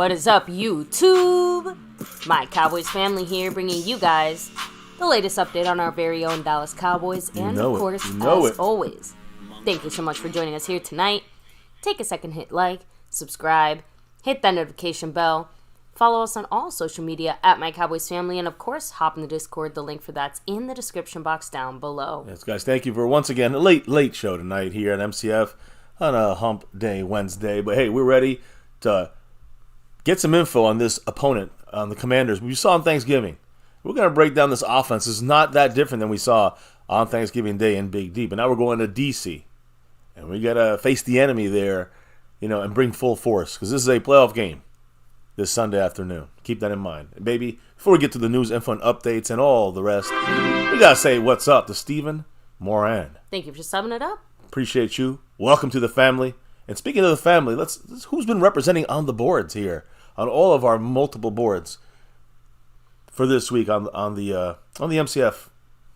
What is up, YouTube? My Cowboys family here, bringing you guys the latest update on our very own Dallas Cowboys. And of course, as always, thank you so much for joining us here tonight. Take a second, hit like, subscribe, hit that notification bell. Follow us on all social media at MyCowboysFamily, and of course, hop in the Discord. The link for that's in the description box down below. Yes, guys, thank you for once again a late show tonight here at MCF on a Hump Day Wednesday. But hey, we're ready to get some info on this opponent, on the Commanders. We saw on Thanksgiving. We're going to break down this offense. It's not that different than we saw on Thanksgiving Day in Big D. But now we're going to D.C. and we got to face the enemy there, and bring full force because this is a playoff game this Sunday afternoon. Keep that in mind. And baby, before we get to the news, info, and updates and all the rest, we got to say what's up to Stephen Moran. Thank you for summing it up. Appreciate you. Welcome to the family. And speaking of the family, let's who's been representing on the boards here, on all of our multiple boards for this week on the MCF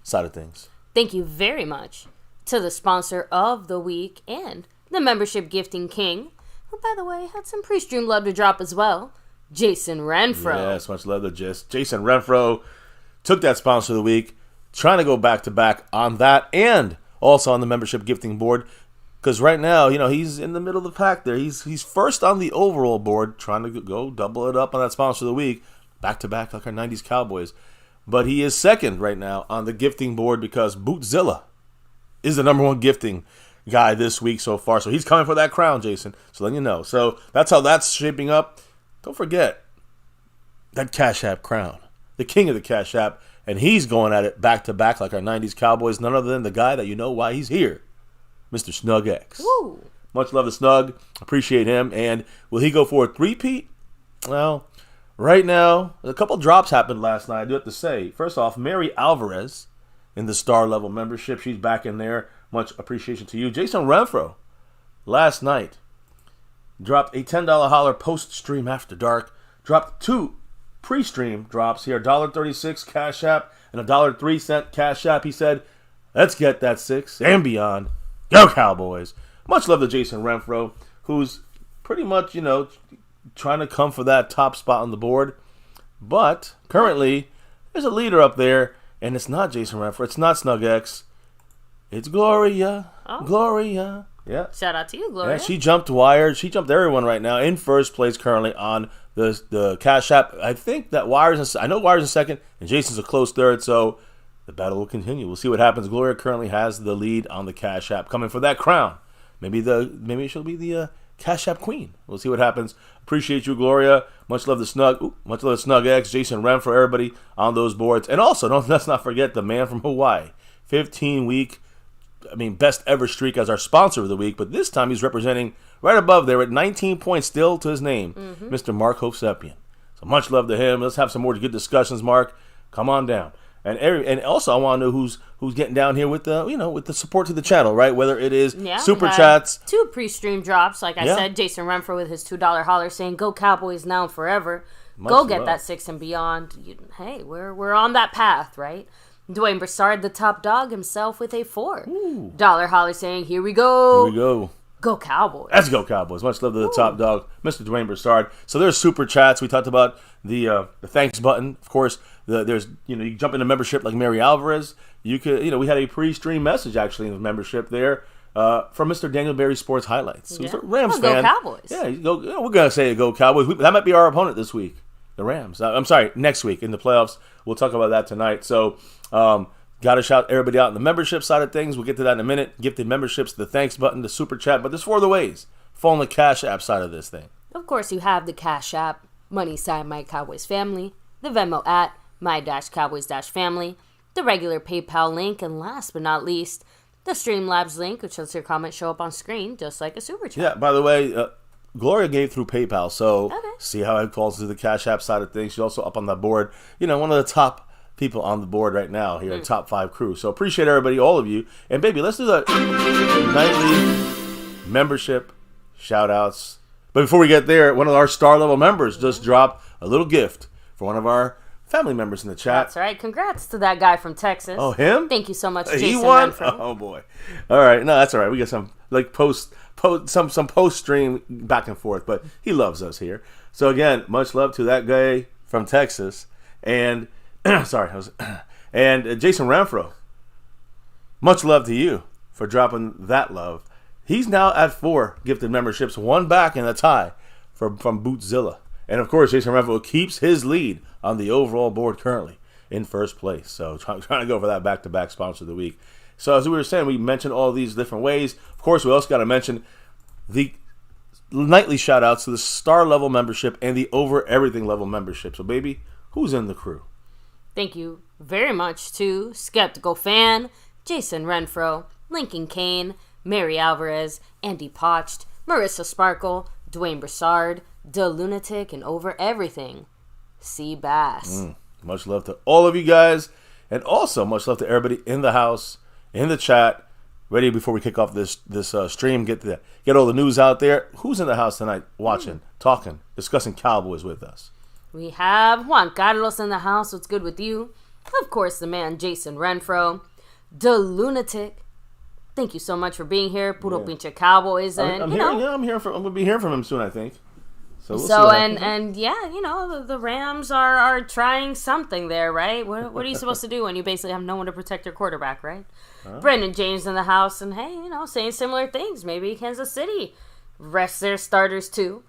side of things. Thank you very much to the sponsor of the week and the membership gifting king, who, by the way, had some pre-stream love to drop as well, Jason Renfro. Yes, much love to Jason Renfro. Took that sponsor of the week, trying to go back-to-back on that and also on the membership gifting board. Because right now, he's in the middle of the pack there. He's first on the overall board, trying to go double it up on that sponsor of the week, back-to-back like our 90s Cowboys. But he is second right now on the gifting board because Bootzilla is the number one gifting guy this week so far. So he's coming for that crown, Jason. So letting you know. So that's how that's shaping up. Don't forget that Cash App crown, the king of the Cash App. And he's going at it back-to-back like our 90s Cowboys. None other than the guy that you know why he's here. Mr. Snug X. Woo. Much love to Snug. Appreciate him. And will he go for a three-peat? Well, right now, a couple drops happened last night, I do have to say. First off, Mary Alvarez in the star-level membership. She's back in there. Much appreciation to you. Jason Renfro, last night, dropped a $10 holler post-stream after dark. Dropped two pre-stream drops here. $1.36 Cash App and a $1.03 Cash App. He said, let's get that 6 and beyond. Go Cowboys! Much love to Jason Renfro, who's pretty much, trying to come for that top spot on the board. But currently, there's a leader up there, and it's not Jason Renfro. It's not Snug X. It's Gloria. Oh. Gloria. Yeah. Shout out to you, Gloria. Yeah, she jumped wires. She jumped everyone right now in first place currently on the Cash App. I think that I know Wires in second, and Jason's a close third, so the battle will continue. We'll see what happens. Gloria currently has the lead on the Cash App, coming for that crown. Maybe she'll be the Cash App queen. We'll see what happens. Appreciate you, Gloria. Much love to Snug. Much love to Snug X, Jason Renfro, everybody on those boards. And also, let's not forget the man from Hawaii. 15-week, best ever streak as our sponsor of the week. But this time he's representing right above there at 19 points still to his name, Mr. Mark Hovsepian. So much love to him. Let's have some more good discussions, Mark. Come on down. And also, I want to know who's getting down here with the with the support to the channel, right? Whether it is super chats, 2 pre-stream drops, like I said, Jason Renfro with his $2 holler saying "Go Cowboys now and forever." Go get that 6 and beyond. Hey, we're on that path, right? Dwayne Broussard, the top dog himself, with a $4 holler saying, "Here we go." Here we go. Go Cowboys. Let's go Cowboys. Much love to the top dog, Mr. Dwayne Broussard. So there's super chats. We talked about the thanks button. Of course, there's you jump into membership like Mary Alvarez. You could we had a pre-stream message actually in the membership there from Mr. Daniel Berry Sports Highlights. Who's a Rams fan. Go Cowboys. Yeah, we're gonna say go Cowboys. That might be our opponent this week, the Rams. I'm sorry, next week in the playoffs. We'll talk about that tonight. So. Got to shout everybody out in the membership side of things. We'll get to that in a minute. Gifted memberships, the thanks button, the super chat. But there's 4 other ways. Fall on the Cash App side of this thing. Of course, you have the Cash App, money sign My Cowboys Family, the Venmo at My-Cowboys-Family, the regular PayPal link, and last but not least, the Streamlabs link, which lets your comment show up on screen just like a super chat. Yeah, by the way, Gloria gave through PayPal, so see how it falls to the Cash App side of things. She's also up on that board. One of the top people on the board right now here in top 5 crew. So appreciate everybody, all of you. And baby, let's do the nightly membership shout outs. But before we get there, one of our star level members just dropped a little gift for one of our family members in the chat. That's right. Congrats to that guy from Texas. Oh, him? Thank you so much, Jason. He won? Renfro. Oh, boy. All right. No, that's all right. We got some some post-stream back and forth, but he loves us here. So, again, much love to that guy from Texas. And, and Jason Renfro, much love to you for dropping that love. He's now at 4 gifted memberships, 1 back and a tie from Bootzilla. And, of course, Jason Renfro keeps his lead on the overall board currently in first place. So trying to go for that back-to-back sponsor of the week. So as we were saying, we mentioned all these different ways. Of course, we also got to mention the nightly shout-outs to the star level membership and the over everything level membership. So, baby, who's in the crew? Thank you very much to Skeptical Fan, Jason Renfro, Lincoln Kane, Mary Alvarez, Andy Potched, Marissa Sparkle, Dwayne Broussard, The Lunatic, and over everything, C. Bass. Much love to all of you guys, and also much love to everybody in the house, in the chat. Ready before we kick off this stream, get all the news out there. Who's in the house tonight watching, talking, discussing Cowboys with us? We have Juan Carlos in the house. What's good with you? Of course, the man Jason Renfro, The Lunatic. Thank you so much for being here. Puro pinche Cowboys. And, I'm going to be hearing from him soon, I think. So the Rams are trying something there, right? What are you supposed to do when you basically have no one to protect your quarterback, right? Brendan James in the house, and hey, saying similar things. Maybe Kansas City rest their starters too.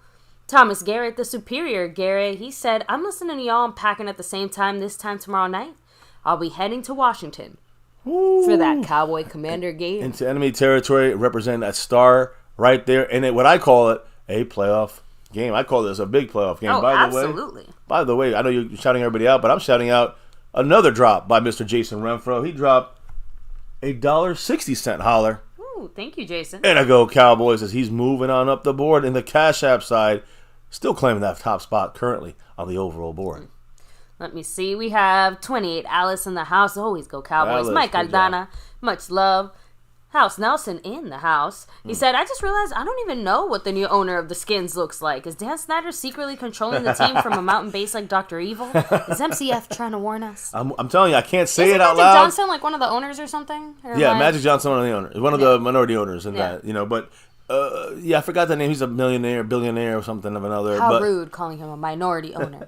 Thomas Garrett, the superior Garrett, he said, I'm listening to y'all and packing at the same time this time tomorrow night. I'll be heading to Washington for that Cowboy Commander game. Into enemy territory, representing that star right there. And what I call it, a playoff game. I call this a big playoff game. Oh, absolutely. By the way, I know you're shouting everybody out, but I'm shouting out another drop by Mr. Jason Renfro. He dropped a $1.60 holler. Ooh, thank you, Jason. And I go Cowboys as he's moving on up the board in the Cash App side. Still claiming that top spot currently on the overall board. Let me see. We have 28 Alice in the house. Always go Cowboys. Alice, Mike Aldana, much love. House Nelson in the house. He said, I just realized I don't even know what the new owner of the Skins looks like. Is Dan Snyder secretly controlling the team from a mountain base like Dr. Evil? Is MCF trying to warn us? I'm telling you, I can't say Isn't it out Magic loud. Johnson like one of the owners or something? Magic Johnson, one of the owners. One of the minority owners in that, But, I forgot the name. He's a millionaire, billionaire or something of another. How rude calling him a minority owner.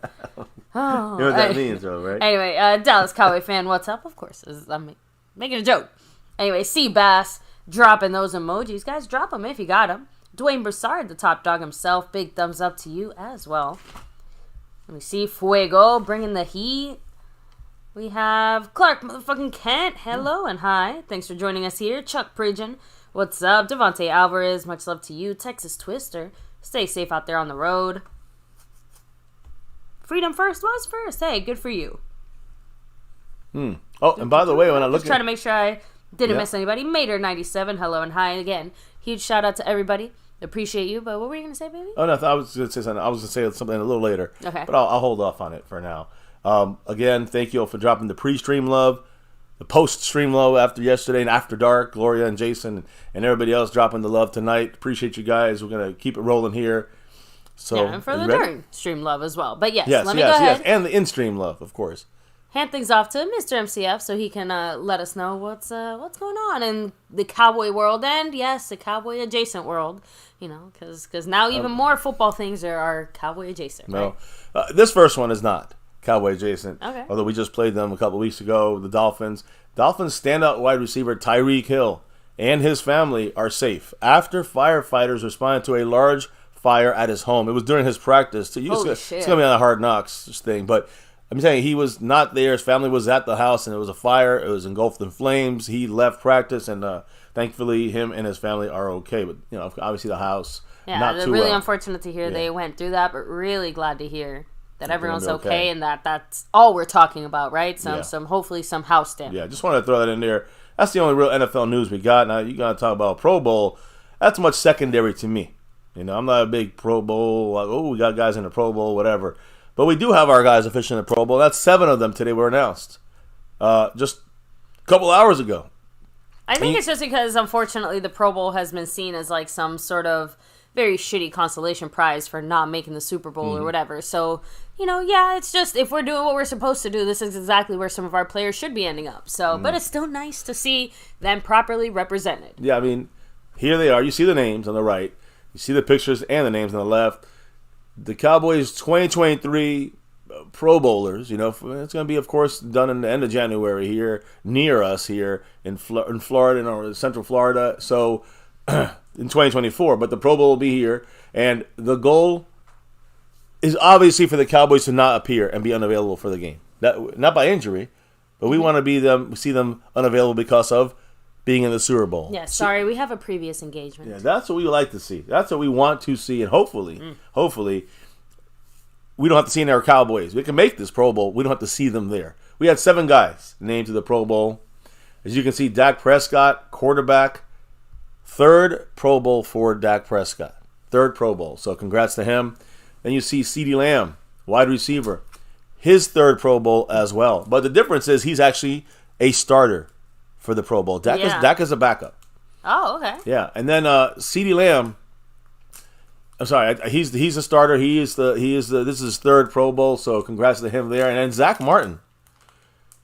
Oh. You know what that means, though, right? Anyway, Dallas Cowboy fan, what's up? Of course, I'm making a joke. Anyway, C. Bass dropping those emojis. Guys, drop them if you got them. Dwayne Broussard, the top dog himself, big thumbs up to you as well. Let me see. Fuego bringing the heat. We have Clark motherfucking Kent. Hello and hi. Thanks for joining us here. Chuck Pridgeon. What's up? Devontae Alvarez. Much love to you. Texas Twister. Stay safe out there on the road. Freedom first was first. Hey, good for you. Oh, and by the way, when I look just trying to make sure I didn't miss anybody. Mater97, hello and hi again. Huge shout out to everybody. Appreciate you. But what were you going to say, baby? Oh, no, I was going to say something. I was going to say something a little later. Okay. But I'll hold off on it for now. Again, thank you all for dropping the pre-stream love, the post-stream love after yesterday and after dark. Gloria and Jason and everybody else dropping the love tonight. Appreciate you guys. We're going to keep it rolling here. So, and for the during stream love as well. But yes, let me go ahead. And the in-stream love, of course. Hand things off to Mr. MCF so he can let us know what's going on in the Cowboy world and, yes, the Cowboy adjacent world. Because now even more football things are Cowboy adjacent. No, right? This first one is not Cowboy adjacent. Okay. Although we just played them a couple weeks ago, the Dolphins. Dolphins standout wide receiver Tyreek Hill and his family are safe after firefighters responded to a large fire at his home. It was during his practice. It's going to be on a Hard Knocks thing, but I'm saying he was not there. His family was at the house, and it was a fire. It was engulfed in flames. He left practice, and thankfully, him and his family are okay. But obviously, the house not too really well. Unfortunate to hear they went through that, but really glad to hear that everyone's okay, and that's all we're talking about, right? Some hopefully some house damage. Yeah, just wanted to throw that in there. That's the only real NFL news we got. Now you gotta talk about Pro Bowl. That's much secondary to me. I'm not a big Pro Bowl. We got guys in the Pro Bowl, whatever. But we do have our guys officially in the Pro Bowl. That's 7 of them today were announced. Just a couple hours ago. I think it's just because, unfortunately, the Pro Bowl has been seen as like some sort of very shitty consolation prize for not making the Super Bowl or whatever. So, yeah, it's just, if we're doing what we're supposed to do, this is exactly where some of our players should be ending up. So, but it's still nice to see them properly represented. Yeah, I mean, here they are. You see the names on the right. You see the pictures and the names on the left. The Cowboys 2023 Pro Bowlers, it's going to be, of course, done in the end of January here, near us here in Florida, or Central Florida. So, in 2024, but the Pro Bowl will be here, and the goal is obviously for the Cowboys to not appear and be unavailable for the game. Not by injury, but we want to see them unavailable because of being in the Super Bowl. Yeah, sorry, we have a previous engagement. Yeah, that's what we like to see. That's what we want to see, and hopefully, we don't have to see in our Cowboys. We can make this Pro Bowl. We don't have to see them there. We had 7 guys named to the Pro Bowl. As you can see, Dak Prescott, quarterback, 3rd Pro Bowl for Dak Prescott. 3rd Pro Bowl. So congrats to him. Then you see CeeDee Lamb, wide receiver. His 3rd Pro Bowl as well. But the difference is he's actually a starter for the Pro Bowl. Dak is a backup. Oh, okay. Yeah. And then CeeDee Lamb, I'm sorry, he's a starter. This is his 3rd Pro Bowl, so congrats to him there. And then Zach Martin,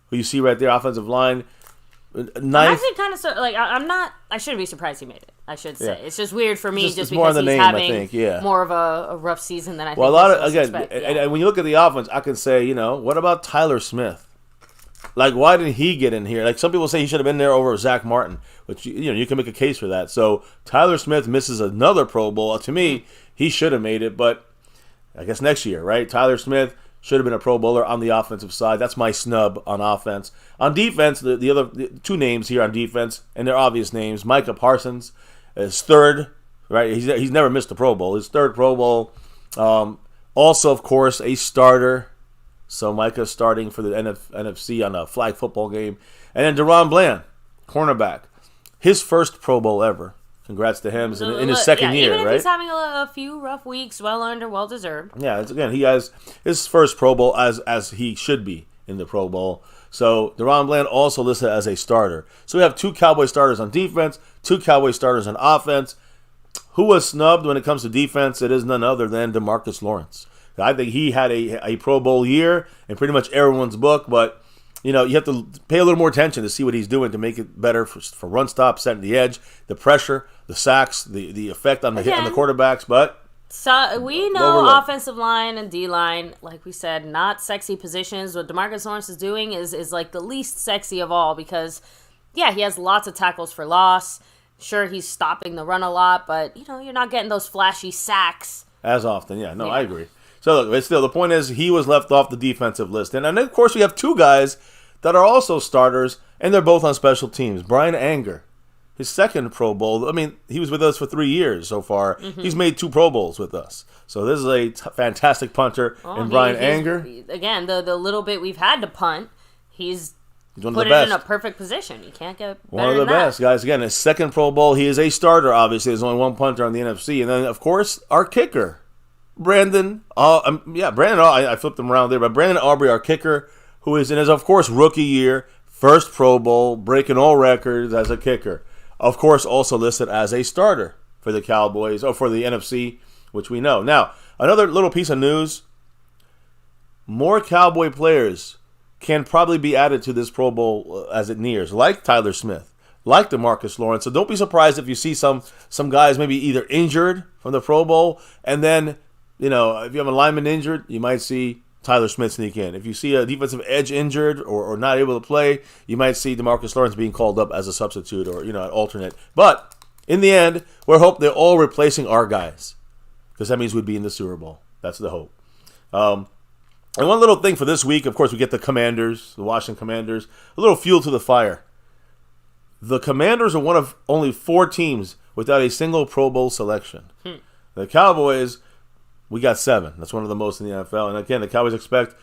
who you see right there, offensive line. I'm actually kind of I shouldn't be surprised he made it. I should say. Yeah. It's just weird for me just because he's having more of a rough season than I think. Well, and when you look at the offense, I can say, what about Tyler Smith? Like, why didn't he get in here? Like, some people say he should have been there over Zach Martin, which, you can make a case for that. So, Tyler Smith misses another Pro Bowl. To me, he should have made it, but I guess next year, right? Tyler Smith should have been a Pro Bowler on the offensive side. That's my snub on offense. On defense, the other 2 names here on defense, and they're obvious names. Micah Parsons is 3rd, right? He's never missed a Pro Bowl. His 3rd Pro Bowl. Also, of course, a starter. So Micah starting for the NFC on a flag football game. And then DaRon Bland, cornerback. His 1st Pro Bowl ever. Congrats to him in his 2nd year, even if right? He's having a few rough weeks, well earned or well deserved. Yeah, again, he has his 1st Pro Bowl as he should be in the Pro Bowl. So DaRon Bland also listed as a starter. So we have 2 Cowboy starters on defense, 2 Cowboy starters on offense. Who was snubbed when it comes to defense? It is none other than DeMarcus Lawrence. I think he had a Pro Bowl year in pretty much everyone's book, but you have to pay a little more attention to see what he's doing to make it better for run stop, setting the edge, the pressure, the sacks, the effect on the quarterbacks. But so we know offensive line and D line, like we said, not sexy positions. What DeMarcus Lawrence is doing is like the least sexy of all because, he has lots of tackles for loss. Sure, he's stopping the run a lot, but you're not getting those flashy sacks as often. Yeah, I agree. So look, still the point is he was left off the defensive list, and then of course we have 2 guys that are also starters, and they're both on special teams. Brian Anger, his 2nd Pro Bowl. I mean, he was with us for 3 years so far. Mm-hmm. He's made 2 Pro Bowls with us. So this is a fantastic punter in Brian Anger. Again, the little bit we've had to punt, he's one put of the best. It in a perfect position. You can't get better one of the best guys. Again, his 2nd Pro Bowl. He is a starter. Obviously, there's only 1 punter on the NFC, and then of course our kicker, Brandon. I flipped him around there, but Brandon Aubrey, our kicker, who is in his, of course, rookie year, 1st Pro Bowl, breaking all records as a kicker. Of course, also listed as a starter for the Cowboys, or for the NFC, which we know. Now, another little piece of news. More Cowboy players can probably be added to this Pro Bowl as it nears, like Tyler Smith, like DeMarcus Lawrence. So don't be surprised if you see some guys maybe either injured from the Pro Bowl, and then, if you have a lineman injured, you might see Tyler Smith sneak in. If you see a defensive edge injured or not able to play, you might see DeMarcus Lawrence being called up as a substitute or, an alternate. But in the end, we hope they're all replacing our guys, because that means we'd be in the Super Bowl. That's the hope. And one little thing for this week, of course, we get the Commanders, the Washington Commanders, a little fuel to the fire. The Commanders are one of only 4 teams without a single Pro Bowl selection. The Cowboys, we got 7. That's one of the most in the NFL. And again, the Cowboys expect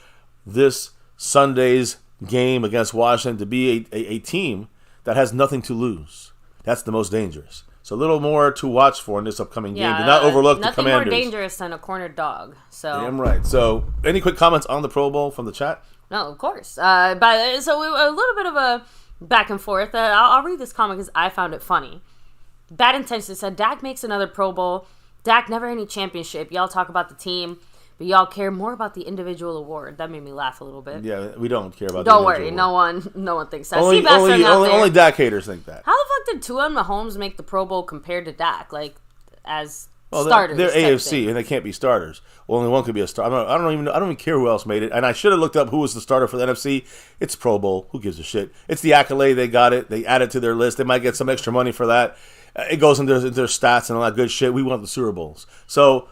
this Sunday's game against Washington to be a team that has nothing to lose. That's the most dangerous. So a little more to watch for in this upcoming game. Do not overlook the Commanders. Nothing more dangerous than a cornered dog. So damn right. So any quick comments on the Pro Bowl from the chat? No, of course. So a little bit of a back and forth. I'll read this comment because I found it funny. Bad Intentions said, Dak makes another Pro Bowl Dak, never any championship. Y'all talk about the team, but y'all care more about the individual award. That made me laugh a little bit. Yeah, we don't care about. Don't worry, no one thinks that. Only Dak haters think that. How the fuck did Tua and Mahomes make the Pro Bowl compared to Dak? Like as Well, starters. They're AFC, and they can't be starters. Well, only one could be a star. I don't even care who else made it. And I should have looked up who was the starter for the NFC. It's Pro Bowl. Who gives a shit? It's the accolade. They got it. They add it to their list. They might get some extra money for that. It goes into their stats and all that good shit. We want the Super Bowls. So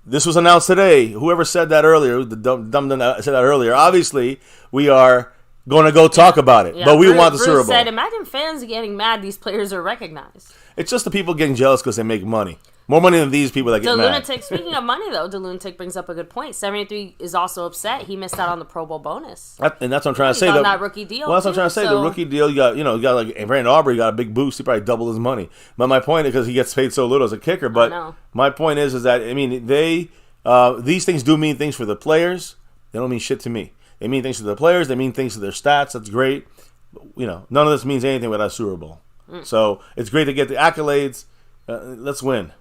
this was announced today. Whoever said that earlier, the dumb said that earlier. Obviously, we are going to go talk about it. Yeah, but we want the Super Bowl. Said, imagine fans getting mad these players are recognized. It's just the people getting jealous because they make money. More money than these people that get mad. Speaking of money, though, DeLunatic brings up a good point. 73 is also upset. He missed out on the Pro Bowl bonus. And that's what I'm trying to say. On that rookie deal. Well, that's what I'm trying to say. The rookie deal, you got like Brandon Aubrey got a big boost. He probably doubled his money. But my point is, because he gets paid so little as a kicker. But my point is that, I mean, these things do mean things for the players. They don't mean shit to me. They mean things to the players. They mean things to their stats. That's great. But, none of this means anything without Super Bowl. So it's great to get the accolades. Let's win.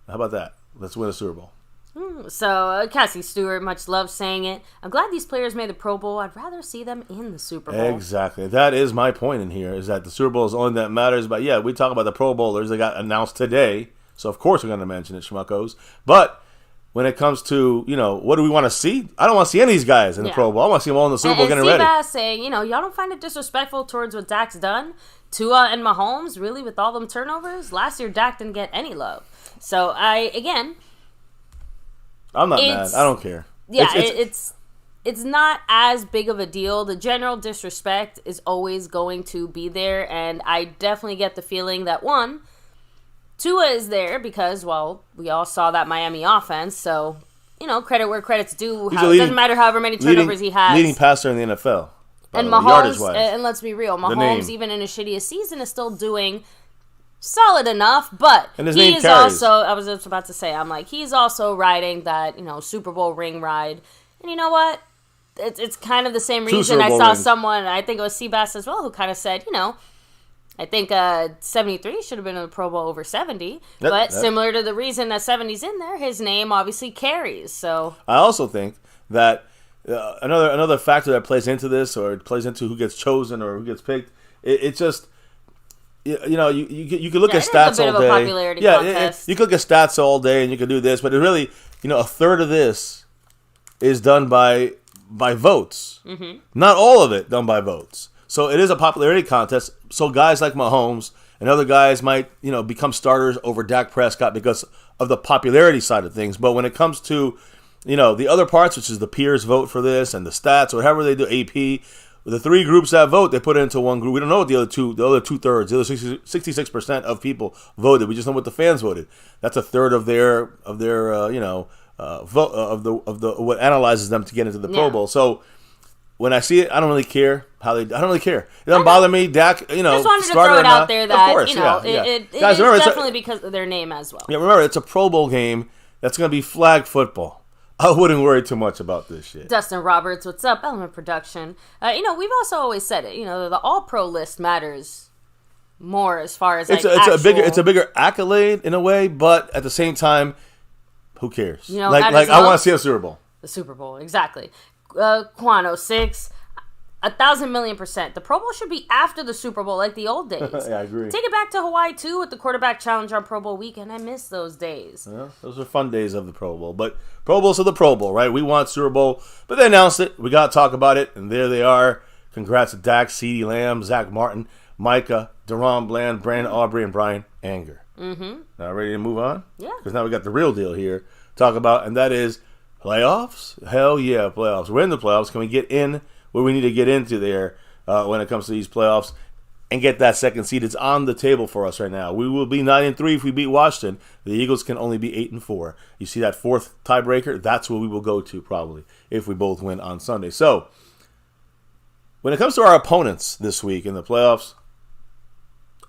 How about that? Let's win a Super Bowl. So, Cassie Stewart, much love saying it. I'm glad these players made the Pro Bowl. I'd rather see them in the Super Bowl. Exactly. That is my point in here, is that the Super Bowl is the only that matters. But, yeah, we talk about the Pro Bowlers. They got announced today. So, of course, we're going to mention it, schmuckos. But when it comes to, what do we want to see? I don't want to see any of these guys in the Pro Bowl. I want to see them all in the Super Bowl getting ready. And saying, y'all don't find it disrespectful towards what Dak's done? Tua and Mahomes, really, with all them turnovers? Last year, Dak didn't get any love. So, I'm not mad. I don't care. Yeah, it's not as big of a deal. The general disrespect is always going to be there, and I definitely get the feeling that, one, Tua is there because, well, we all saw that Miami offense, so, credit where credit's due. It doesn't matter however many turnovers he has. Leading passer in the NFL. And Mahomes, and let's be real, Mahomes, even in his shittiest season, is still doing solid enough, but he is also, I was just about to say, he's also riding that, Super Bowl ring ride. And you know what? It's kind of the same reason I saw someone, I think it was Seabass as well, who kind of said, I think 73 should have been in the Pro Bowl over 70. But similar to the reason that 70's in there, his name obviously carries. So I also think that another factor that plays into this, or it plays into who gets chosen or who gets picked, it's just, you can look at stats all day. You could look at stats all day, and you can do this, but it really, a third of this is done by votes. Mm-hmm. Not all of it done by votes. So it is a popularity contest. So guys like Mahomes and other guys might, become starters over Dak Prescott because of the popularity side of things. But when it comes to, the other parts, which is the peers vote for this and the stats, or however they do AP, the three groups that vote, they put it into one group. We don't know what the other two-thirds, the other 66% of people voted. We just know what the fans voted. That's a third of their vote of what analyzes them to get into the Pro Bowl. So when I see it, I don't really care I don't really care. It doesn't bother me. Dak, just wanted to throw it out there that, of course, it guys, remember, it's definitely because of their name as well. Yeah, remember, it's a Pro Bowl game that's going to be flag football. I wouldn't worry too much about this shit. Dustin Roberts, what's up? Element Production. We've also always said it. The All-Pro list matters more as far as it's a bigger accolade in a way, but at the same time, who cares? I want to see a Super Bowl. The Super Bowl, exactly. Quano 6. 1,000,000,000%. The Pro Bowl should be after the Super Bowl, like the old days. Yeah, I agree. Take it back to Hawaii, too, with the quarterback challenge on Pro Bowl weekend. I miss those days. Yeah, those are fun days of the Pro Bowl. But Pro Bowl's to the Pro Bowl, right? We want Super Bowl. But they announced it. We got to talk about it. And there they are. Congrats to Dak, CeeDee Lamb, Zach Martin, Micah, Deron Bland, Brandon Aubrey, and Brian Anger. Mm-hmm. Now, ready to move on? Yeah. Because now we got the real deal here to talk about, and that is playoffs? Hell yeah, playoffs. We're in the playoffs. Can we get in where we need to get into there? When it comes to these playoffs and get that second seed. It's on the table for us right now. We will be 9-3 if we beat Washington. The Eagles can only be 8-4. You see that fourth tiebreaker? That's where we will go to probably if we both win on Sunday. So when it comes to our opponents this week in the playoffs,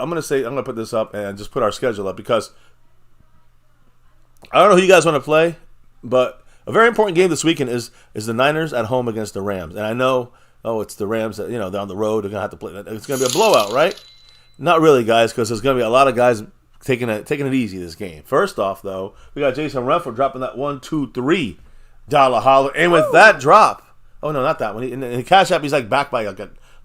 I'm going to put this up and just put our schedule up because I don't know who you guys want to play, but a very important game this weekend is the Niners at home against the Rams. And I know, it's the Rams that, down the road, they're going to have to play. It's going to be a blowout, right? Not really, guys, because there's going to be a lot of guys taking it easy this game. First off, though, we got Jason Renfro dropping that $1, $2, $3 holler, and with that drop, oh no, not that one. In the Cash App, he's like back by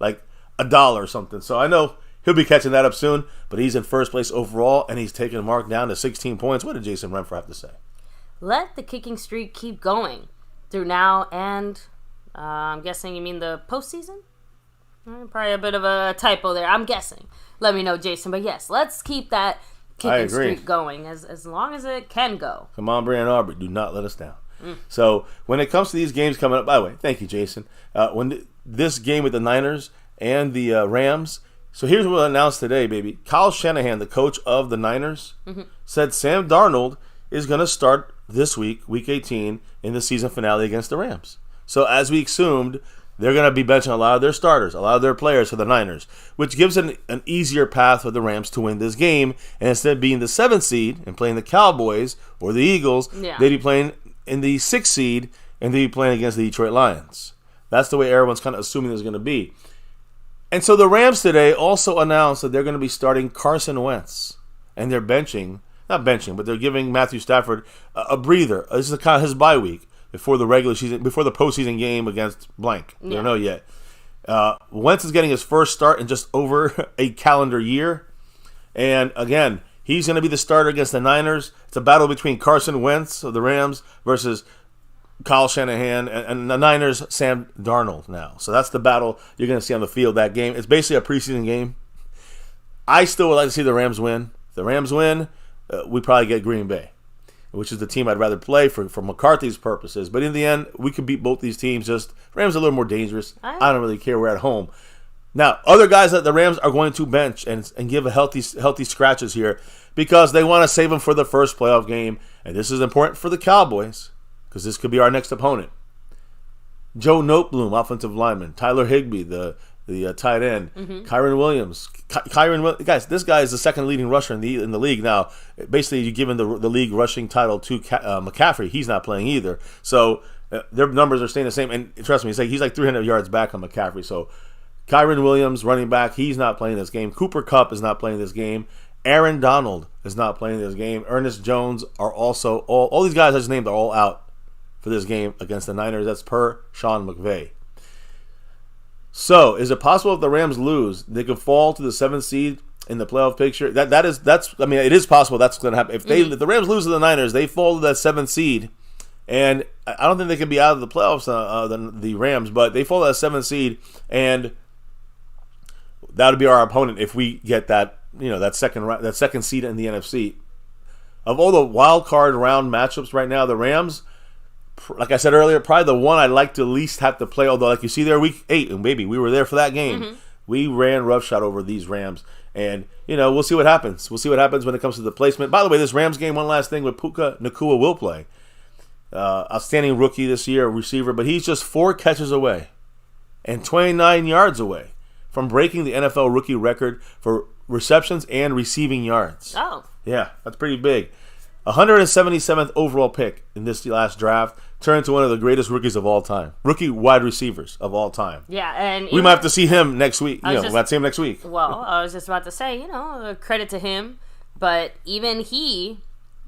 like $1 or something. So I know he'll be catching that up soon. But he's in first place overall, and he's taking the mark down to 16 points. What did Jason Renfro have to say? Let the kicking streak keep going through now and I'm guessing you mean the postseason. Probably a bit of a typo there. I'm guessing. Let me know, Jason. But yes, let's keep that kicking streak going as long as it can go. Come on, Brian Aubrey. Do not let us down. So when it comes to these games coming up, by the way, thank you, Jason. This game with the Niners and the Rams. So here's what we'll announce today, baby. Kyle Shanahan, the coach of the Niners, said Sam Darnold is going to start this week, Week 18, in the season finale against the Rams. So as we assumed, they're going to be benching a lot of their starters, a lot of their players for the Niners, which gives an easier path for the Rams to win this game. And instead of being the 7th seed and playing the Cowboys or the Eagles, they'd be playing in the 6th seed and they'd be playing against the Detroit Lions. That's the way everyone's kind of assuming it's going to be. And so the Rams today also announced that they're going to be starting Carson Wentz. And they're not benching, but they're giving Matthew Stafford a breather. This is kind of his bye week before the regular season, before the postseason game against blank. We don't know yet. Wentz is getting his first start in just over a calendar year. And again, he's going to be the starter against the Niners. It's a battle between Carson Wentz of the Rams versus Kyle Shanahan and the Niners, Sam Darnold now. So that's the battle you're going to see on the field that game. It's basically a preseason game. I still would like to see the Rams win. If the Rams win, we probably get Green Bay, which is the team I'd rather play for McCarthy's purposes. But in the end, we could beat both these teams. Just Rams are a little more dangerous. I don't really care. We're at home. Now, other guys that the Rams are going to bench and give a healthy scratches here because they want to save them for the first playoff game. And this is important for the Cowboys because this could be our next opponent. Joe Noteboom, offensive lineman. Tyler Higbee, the tight end. Kyron Williams. Guys, this guy is the second leading rusher in the league. Now, basically, you're giving the league rushing title to McCaffrey. He's not playing either. So their numbers are staying the same. And trust me, he's like 300 yards back on McCaffrey. So Kyron Williams, running back, he's not playing this game. Cooper Kupp is not playing this game. Aaron Donald is not playing this game. Ernest Jones are also all these guys I just named are all out for this game against the Niners. That's per Sean McVay. So, is it possible if the Rams lose, they could fall to the 7th seed in the playoff picture? It is possible that's going to happen. If the Rams lose to the Niners, they fall to that 7th seed, and I don't think they could be out of the playoffs, the Rams, but they fall to that 7th seed, and that would be our opponent if we get that second seed in the NFC. Of all the wild card round matchups right now, the Rams, like I said earlier, probably the one I'd like to least have to play, although like you see there Week 8, and baby, we were there for that game. We ran roughshod over these Rams, and we'll see what happens. We'll see what happens when it comes to the placement. By the way, this Rams game, one last thing, with Puka Nacua will play. Outstanding rookie this year, receiver, but he's just 4 catches away and 29 yards away from breaking the NFL rookie record for receptions and receiving yards. Oh. Yeah, that's pretty big. 177th overall pick in this last draft, turned into one of the greatest rookies of all time. Rookie wide receivers of all time. Yeah, and we might have to see him next week. We'll have to see him next week. Well, I was just about to say, credit to him, but even he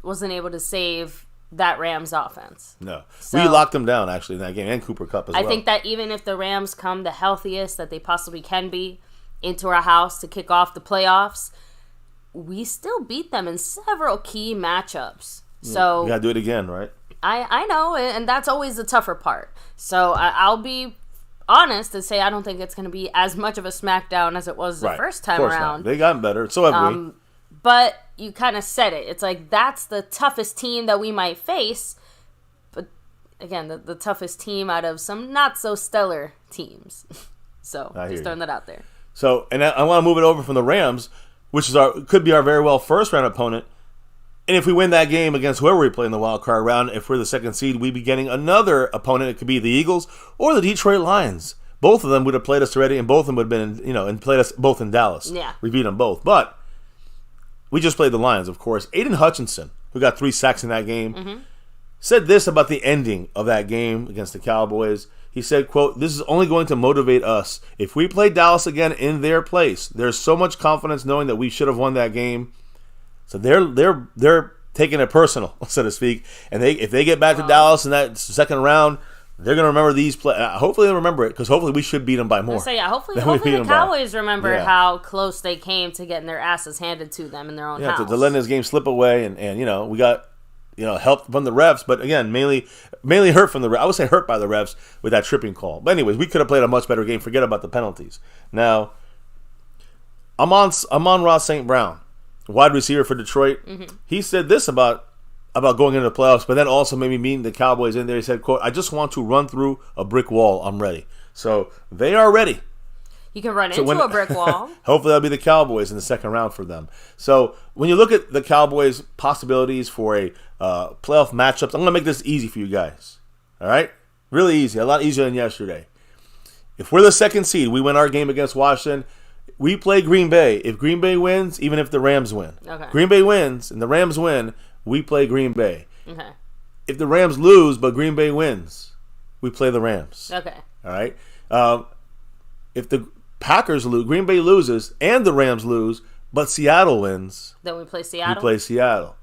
wasn't able to save that Rams offense. No. So, we locked him down, actually, in that game, and Cooper Kupp as well. I think that even if the Rams come the healthiest that they possibly can be into our house to kick off the playoffs, we still beat them in several key matchups. So you gotta do it again, right? I know, and that's always the tougher part. So I'll be honest and say I don't think it's going to be as much of a smackdown as it was the first time around. Not. They gotten better. So have we. But you kind of said it. It's like that's the toughest team that we might face. But again, the toughest team out of some not so stellar teams. So just throwing that out there. So, and I want to move it over from the Rams, which is could be our very well first round opponent. And if we win that game against whoever we play in the wild card round, if we're the 2nd seed, we'd be getting another opponent. It could be the Eagles or the Detroit Lions. Both of them would have played us already, and both of them would have been, and played us both in Dallas. Yeah. We beat them both. But we just played the Lions, of course. Aiden Hutchinson, who got 3 sacks in that game, said this about the ending of that game against the Cowboys. He said, quote, "This is only going to motivate us. If we play Dallas again in their place, there's so much confidence knowing that we should have won that game. So they're taking it personal, so to speak. And if they get back to Dallas in that second round, they're going to remember these plays. Hopefully they remember it, because hopefully we should beat them by more. So hopefully the Cowboys remember how close they came to getting their asses handed to them in their own house. To letting this game slip away, and we got help from the refs, but again, mainly hurt from the refs. I would say hurt by the refs with that tripping call. But anyways, we could have played a much better game. Forget about the penalties. Now, I'm on Ross St. Brown, wide receiver for Detroit. Mm-hmm. He said this about going into the playoffs, but then also maybe meeting the Cowboys in there. He said, quote, "I just want to run through a brick wall. I'm ready." So they are ready. You can run into a brick wall. Hopefully that'll be the Cowboys in the second round for them. So when you look at the Cowboys' possibilities for a playoff matchups, I'm going to make this easy for you guys. All right? Really easy. A lot easier than yesterday. If we're the second seed, we win our game against Washington, we play Green Bay. If Green Bay wins, even if the Rams win. Okay. Green Bay wins and the Rams win, we play Green Bay. Okay. If the Rams lose but Green Bay wins, we play the Rams. Okay. All right? If the Packers lose, Green Bay loses, and the Rams lose, but Seattle wins, then we play Seattle. We play Seattle.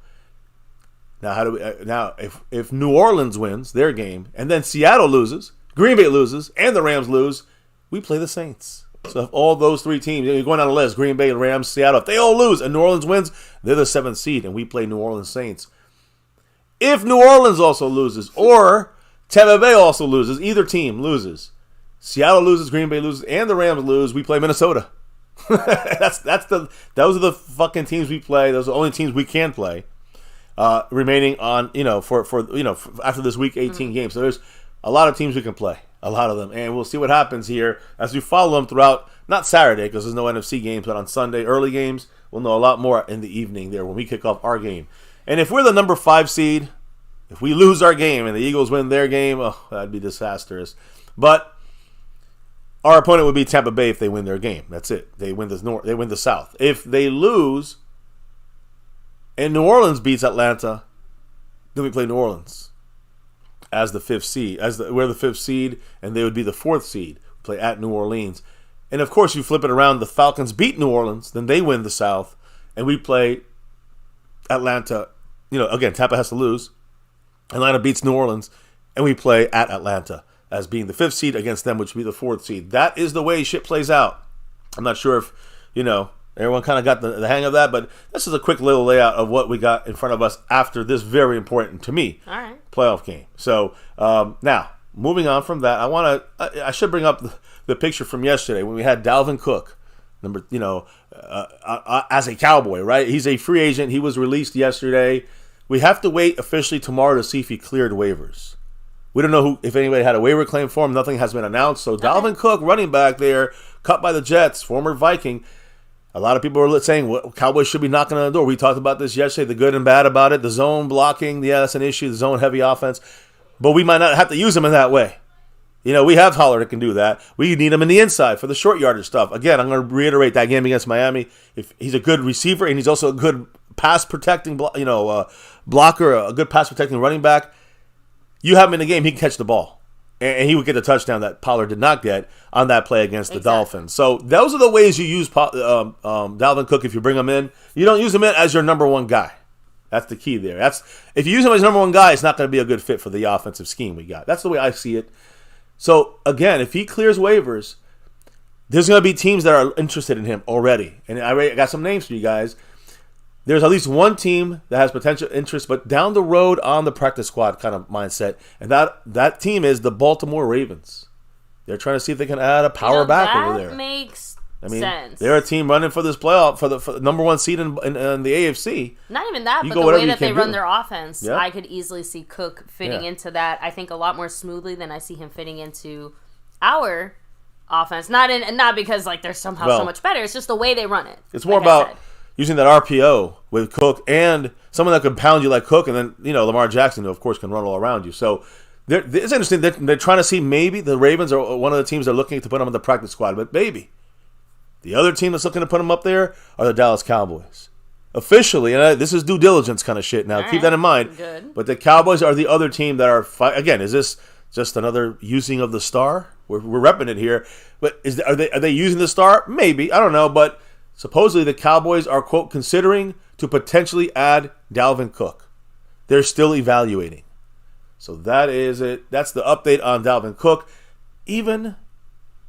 Now, if New Orleans wins their game, and then Seattle loses, Green Bay loses, and the Rams lose, we play the Saints. So if all those three teams, you're going down the list, Green Bay, Rams, Seattle, if they all lose and New Orleans wins, they're the 7th seed, and we play New Orleans Saints. If New Orleans also loses, or Tampa Bay also loses, either team loses, Seattle loses, Green Bay loses, and the Rams lose, we play Minnesota. Those are the fucking teams we play. Those are the only teams we can play. Remaining on, for after this week 18 game. So there's a lot of teams we can play. A lot of them. And we'll see what happens here as we follow them throughout, not Saturday because there's no NFC games, but on Sunday, early games, we'll know a lot more in the evening there when we kick off our game. And if we're the number 5 seed, if we lose our game and the Eagles win their game, that'd be disastrous. But our opponent would be Tampa Bay if they win their game. That's it. They win the South. If they lose and New Orleans beats Atlanta, then we play New Orleans as the 5th seed. We're the 5th seed, and they would be the 4th seed. We play at New Orleans. And, of course, you flip it around. The Falcons beat New Orleans, then they win the South, and we play Atlanta. Again, Tampa has to lose. Atlanta beats New Orleans, and we play at Atlanta as being the 5th seed against them, which would be the 4th seed. That is the way shit plays out. I'm not sure if, everyone kind of got the hang of that, but this is a quick little layout of what we got in front of us after this very important, to me, playoff game. So now, moving on from that, I should bring up the picture from yesterday when we had Dalvin Cook, as a Cowboy, right? He's a free agent. He was released yesterday. We have to wait officially tomorrow to see if he cleared waivers. We don't know if anybody had a waiver claim for him. Nothing has been announced. So Dalvin Cook, running back there, cut by the Jets, former Viking. A lot of people are saying Cowboys should be knocking on the door. We talked about this yesterday, the good and bad about it. The zone blocking, that's an issue, the zone-heavy offense. But we might not have to use him in that way. We have Holler that can do that. We need him in the inside for the short yardage stuff. Again, I'm going to reiterate that game against Miami. If he's a good receiver and he's also a good pass-protecting blocker, a good pass-protecting running back, you have him in the game, he can catch the ball. And he would get the touchdown that Pollard did not get on that play against the Dolphins. So those are the ways you use Dalvin Cook if you bring him in. You don't use him in as your number 1 guy. That's the key there. If you use him as number 1 guy, it's not going to be a good fit for the offensive scheme we got. That's the way I see it. So, again, if he clears waivers, there's going to be teams that are interested in him already. And I got some names for you guys. There's at least one team that has potential interest, but down the road on the practice squad kind of mindset. And that team is the Baltimore Ravens. They're trying to see if they can add a power back over there. That makes sense. They're a team running for this playoff, for the number 1 seed in the AFC. Not even that, but the way that they run their offense, I could easily see Cook fitting into that, I think, a lot more smoothly than I see him fitting into our offense. Not because they're somehow so much better. It's just the way they run it. It's more about using that RPO with Cook and someone that could pound you like Cook, and then Lamar Jackson, who of course can run all around you. So it's interesting. They're trying to see, maybe the Ravens are one of the teams that are looking to put them on the practice squad, but maybe the other team that's looking to put them up there are the Dallas Cowboys. Officially, and this is due diligence kind of shit now. Keep that in mind. Good. But the Cowboys are the other team that are again. Is this just another using of the star? We're repping it here, but are they using the star? Maybe, I don't know, but supposedly the Cowboys are, quote, considering to potentially add Dalvin Cook. They're still evaluating. So that is it. That's the update on Dalvin Cook. Even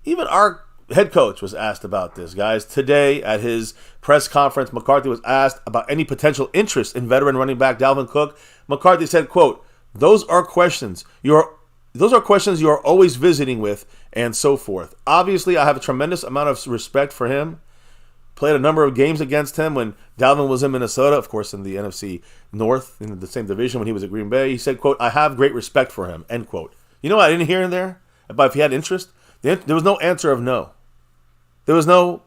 our head coach was asked about this, guys. Today at his press conference, McCarthy was asked about any potential interest in veteran running back Dalvin Cook. McCarthy said, quote, those are questions you are always visiting with, and so forth. Obviously, I have a tremendous amount of respect for him. Played a number of games against him when Dalvin was in Minnesota, of course, in the NFC North, in the same division when he was at Green Bay. He said, quote, I have great respect for him, end quote. You know what I didn't hear in there about if he had interest? There was no answer of no. There was no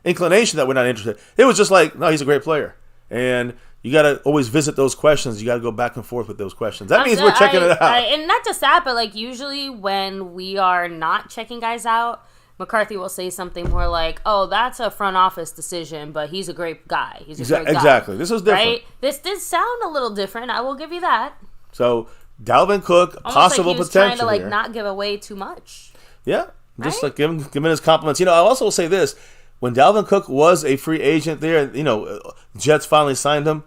inclination that we're not interested. It was just like, no, he's a great player. And you got to always visit those questions. You got to go back and forth with those questions. That means we're checking it out. And not just that, but like usually when we are not checking guys out, McCarthy will say something more like, oh, that's a front office decision, but he's a great guy. He's a great guy. Exactly. This is different. Right? This did sound a little different. I will give you that. So, Dalvin Cook, almost possible like he was potential trying to like here. not give away too much. Yeah. Just like give him his compliments. I'll also say this. When Dalvin Cook was a free agent there, and, Jets finally signed him,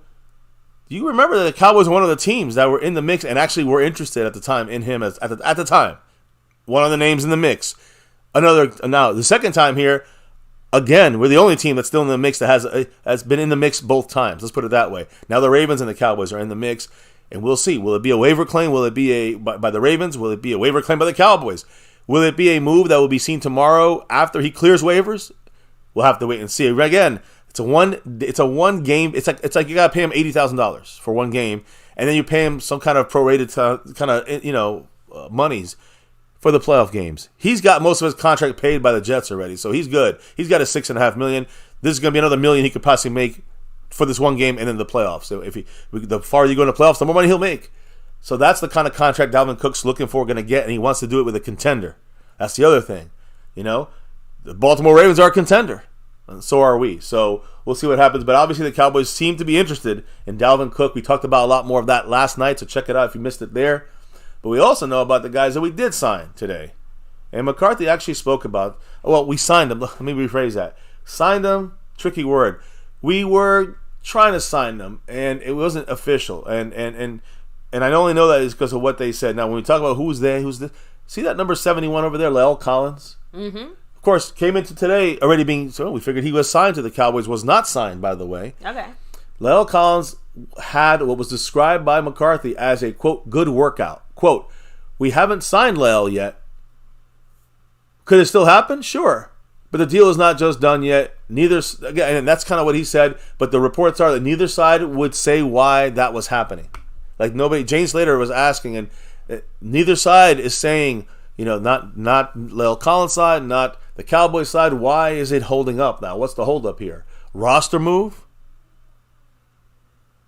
you remember that the Cowboys were one of the teams that were in the mix and actually were interested at the time in him at the time. One of the names in the mix. Now, the second time here, again, we're the only team that's still in the mix that has been in the mix both times. Let's put it that way. Now the Ravens and the Cowboys are in the mix, and we'll see. Will it be a waiver claim? Will it be by the Ravens? Will it be a waiver claim by the Cowboys? Will it be a move that will be seen tomorrow after he clears waivers? We'll have to wait and see. Again, it's a one game. It's like you gotta pay him $80,000 for one game, and then you pay him some kind of prorated monies for the playoff games. He's got most of his contract paid by the Jets already, so he's good. He's got a $6.5 million. This is gonna be another $1 million he could possibly make for this one game and then the playoffs. So the farther you go in the playoffs, the more money he'll make. So that's the kind of contract Dalvin Cook's looking for, going to get, and he wants to do it with a contender. That's the other thing. The Baltimore Ravens are a contender, and so are we. So we'll see what happens. But obviously the Cowboys seem to be interested in Dalvin Cook. We talked about a lot more of that last night, so check it out if you missed it there. But we also know about the guys that we did sign today. And McCarthy actually spoke about, we signed them. Let me rephrase that. Signed them, tricky word. We were trying to sign them, and it wasn't official. And I only know that is because of what they said. Now, when we talk about who's this? See that number 71 over there, La'el Collins? Mm-hmm. Of course, came into today already we figured he was signed to the Cowboys. Was not signed, by the way. Okay. La'el Collins had what was described by McCarthy as a, quote, good workout. Quote, we haven't signed La'el yet. Could it still happen? Sure. But the deal is not just done yet. Again, and that's kind of what he said, but the reports are that neither side would say why that was happening. Like Jane Slater was asking, and neither side is saying, not La'el Collins' side, not the Cowboys' side. Why is it holding up now? What's the holdup here? Roster move?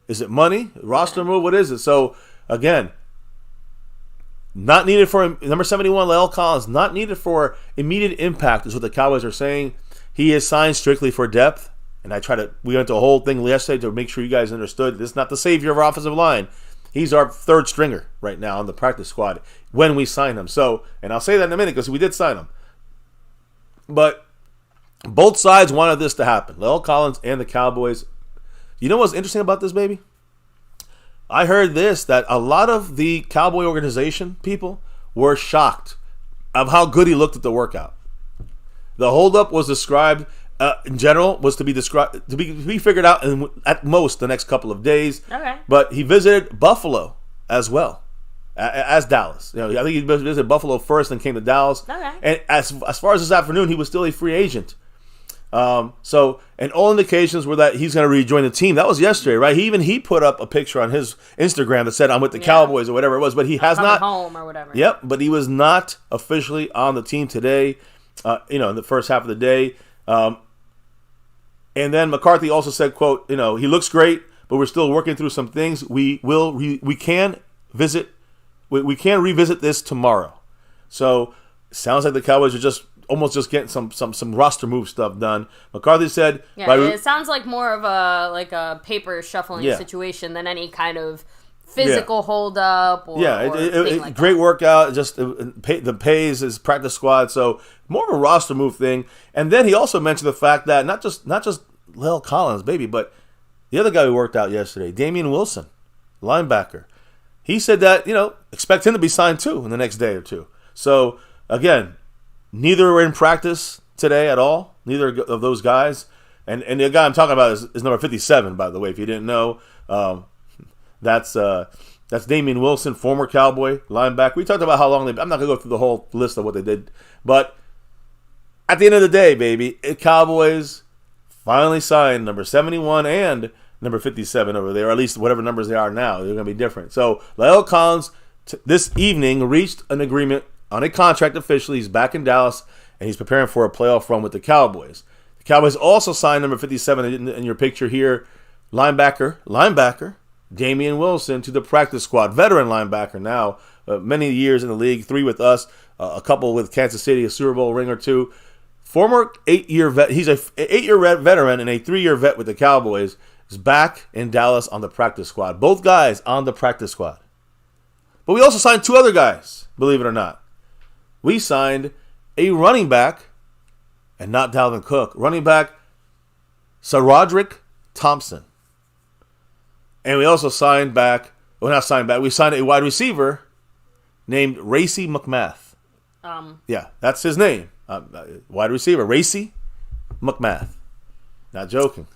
Is it money? Roster move? What is it? So, again, not needed for number 71, La'el Collins, not needed for immediate impact is what the Cowboys are saying. He is signed strictly for depth. And we went to a whole thing yesterday to make sure you guys understood this is not the savior of our offensive line. He's our third stringer right now on the practice squad when we sign him. So, and I'll say that in a minute because we did sign him. But both sides wanted this to happen. La'el Collins and the Cowboys. You know what's interesting about this, baby? I heard that a lot of the Cowboy organization people were shocked of how good he looked at the workout. The holdup was described in general was to be figured out in at most the next couple of days. Okay. But he visited Buffalo as well as Dallas. I think he visited Buffalo first and came to Dallas. Okay. And as far as this afternoon, he was still a free agent. And all indications were that he's going to rejoin the team. That was yesterday, right? He put up a picture on his Instagram that said, "I'm with the Cowboys" or whatever it was. But he has not home or whatever. Yep. But he was not officially on the team today. In the first half of the day. And then McCarthy also said, quote, he looks great, but we're still working through some things. We can revisit this tomorrow. So it sounds like the Cowboys are almost getting some roster move stuff done. McCarthy said, it sounds like more of a paper shuffling situation than any kind of physical hold up or great workout. Just the pays his practice squad, so more of a roster move thing. And then he also mentioned the fact that not just La'el Collins, baby, but The other guy who worked out yesterday, Damian Wilson, linebacker. He said that, expect him to be signed too in the next day or two. So, again, neither were in practice today at all. Neither of those guys. And the guy I'm talking about is number 57, by the way, if you didn't know. That's Damian Wilson, former Cowboy linebacker. We talked about how long I'm not going to go through the whole list of what they did. But at the end of the day, baby, Cowboys finally signed number 71 and number 57 over there, or at least whatever numbers they are now. They're going to be different. So La'el Collins this evening reached an agreement on a contract officially. He's back in Dallas, and he's preparing for a playoff run with the Cowboys. The Cowboys also signed number 57 in your picture here, linebacker Damian Wilson to the practice squad. Veteran linebacker now, many years in the league, 3 with us, a couple with Kansas City, a Super Bowl ring or 2. Former 8-year vet. He's a 8-year veteran and a 3-year vet with the Cowboys. Is back in Dallas on the practice squad. Both guys on the practice squad. But we also signed 2 other guys, believe it or not. We signed a running back, and not Dalvin Cook. Running back, SaRodorick Thompson. And we also signed we signed a wide receiver named Racey McMath. Yeah, that's his name. Wide receiver, Racey McMath. Not joking.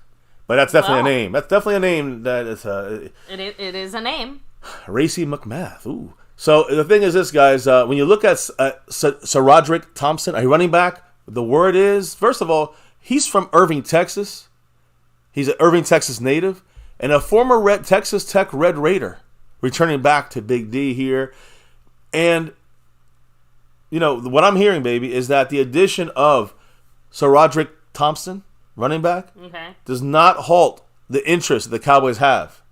But that's definitely a name. That's definitely a name that is... It is a name. Racey McMath. Ooh. So the thing is this, guys. When you look at SaRodorick Thompson, a running back, the word is, first of all, he's from Irving, Texas. He's an Irving, Texas native. And a former Texas Tech Red Raider. Returning back to Big D here. And, what I'm hearing, baby, is that the addition of SaRodorick Thompson, running back, does not halt the interest the Cowboys have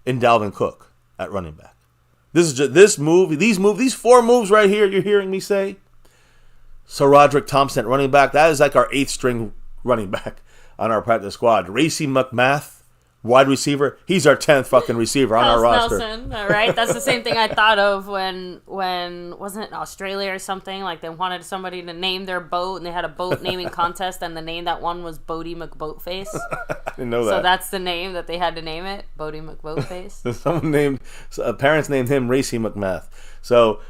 in Dalvin Cook at running back. These 4 moves right here you're hearing me say. SaRodorick Thompson at running back, that is like our 8th string running back on our practice squad. Racey McMath, wide receiver, he's our 10th fucking receiver on our roster. Nelson, right? That's the same thing I thought of when wasn't it Australia or something? Like they wanted somebody to name their boat, and they had a boat naming contest, and the name that won was Bodie McBoatface. I didn't know that. So that's the name that they had to name it, Bodie McBoatface. Parents named him Racey McMath. So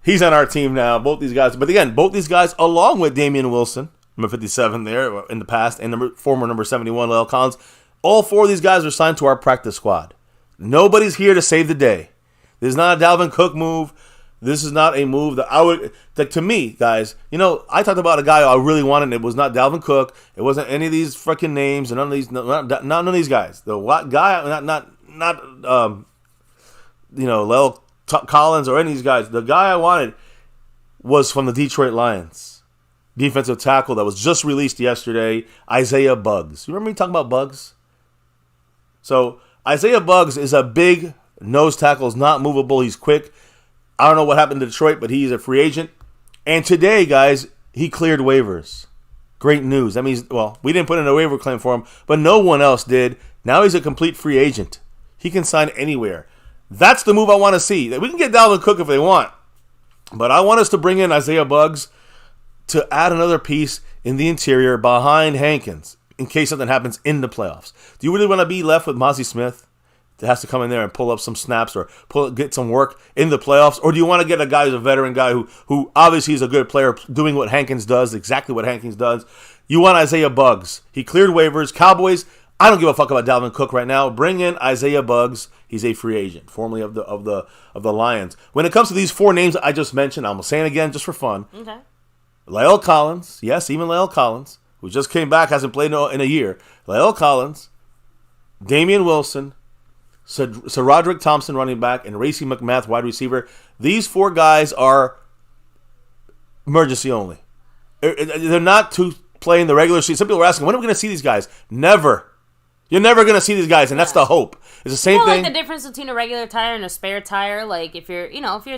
he's on our team now. Both these guys, but again, both these guys, along with Damian Wilson, number 57 there in the past, and former number 71, La'el Collins. All 4 of these guys are signed to our practice squad. Nobody's here to save the day. This is not a Dalvin Cook move. This is not a move that I would... to me, guys, I talked about a guy I really wanted. It was not Dalvin Cook. It wasn't any of these freaking names and none of these guys. The guy, not La'el Collins or any of these guys. The guy I wanted was from the Detroit Lions. Defensive tackle that was just released yesterday, Isaiah Buggs. You remember me talking about Buggs? So Isaiah Buggs is a big nose tackle. He's not movable. He's quick. I don't know what happened to Detroit, but he's a free agent. And today, guys, he cleared waivers. Great news. That means, we didn't put in a waiver claim for him, but no one else did. Now he's a complete free agent. He can sign anywhere. That's the move I want to see. We can get Dalvin Cook if they want, but I want us to bring in Isaiah Buggs to add another piece in the interior behind Hankins in case something happens in the playoffs. Do you really want to be left with Mozzie Smith that has to come in there and pull up some snaps or get some work in the playoffs? Or do you want to get a guy who's a veteran guy who obviously is a good player doing what Hankins does, exactly what Hankins does? You want Isaiah Buggs. He cleared waivers. Cowboys, I don't give a fuck about Dalvin Cook right now. Bring in Isaiah Buggs. He's a free agent, formerly of the Lions. When it comes to these 4 names I just mentioned, I'm saying again just for fun. Okay. La'el Collins, yes, even La'el Collins, who just came back, hasn't played in a year. La'el Collins, Damian Wilson, SaRodorick Thompson, running back, and Racey McMath, wide receiver. These 4 guys are emergency only. They're not to play in the regular season. Some people are asking, when are we going to see these guys? Never. You're never going to see these guys, and that's the hope. It's the same thing. Like the difference between a regular tire and a spare tire. Like if your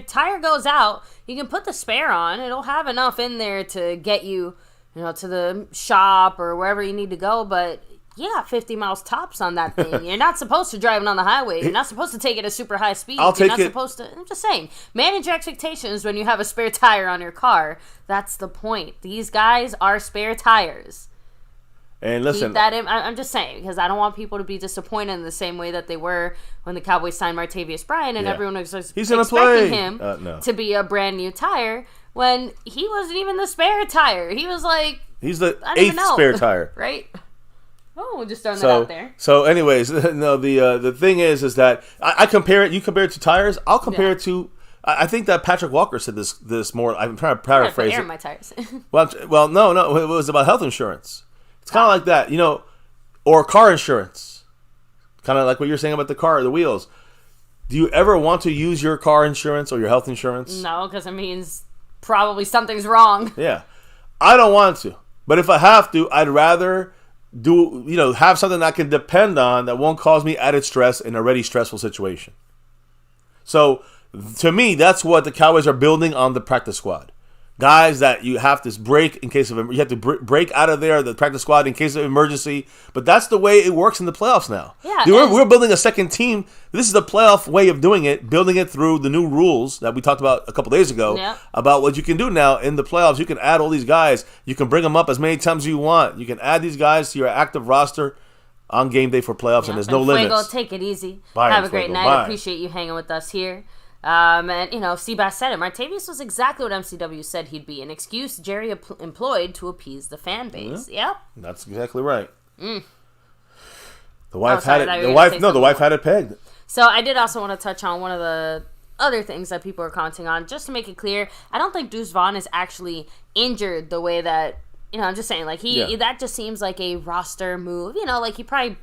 tire goes out, you can put the spare on. It'll have enough in there to get you, to the shop or wherever you need to go. But you got 50 miles tops on that thing. You're not supposed to drive it on the highway. You're not supposed to take it at super high speed. I'm just saying, manage your expectations when you have a spare tire on your car. That's the point. These guys are spare tires. And listen, keep that in. I'm just saying, because I don't want people to be disappointed in the same way that they were when the Cowboys signed Martavius Bryant and everyone was expecting him to be a brand new tire when he wasn't even the spare tire. He was like, he's the 8th spare tire, right? Oh, just throwing that out there. So, anyways, no, the thing is that I compare it. You compare it to tires. I'll compare it to. I think that Patrick Walker said this more. I'm trying to paraphrase it. My tires. well, no, it was about health insurance. It's kind of like that, or car insurance. Kind of like what you're saying about the car, the wheels. Do you ever want to use your car insurance or your health insurance? No, because it means probably something's wrong. Yeah, I don't want to, but if I have to, I'd rather have something I can depend on that won't cause me added stress in a already stressful situation. So, to me, that's what the Cowboys are building on the practice squad. Guys that you have to break in case of, you have to break out of there, the practice squad, in case of emergency. But that's the way it works in the playoffs now. Yeah, we're building a second team. This is the playoff way of doing it, building it through the new rules that we talked about a couple days ago about what you can do now in the playoffs. You can add all these guys. You can bring them up as many times as you want. You can add these guys to your active roster on game day for playoffs, and there's no limits. Fuego, take it easy. Bye, have a great Fuego. night. Bye. Appreciate you hanging with us here. And, Seabass said it. Martavius was exactly what MCW said he'd be. An excuse Jerry employed to appease the fan base. Yep. That's exactly right. The wife had it. The wife had it pegged. So I did also want to touch on one of the other things that people are commenting on. Just to make it clear, I don't think Deuce Vaughn is actually injured the way that, I'm just saying, like, that just seems like a roster move. Like, he probably...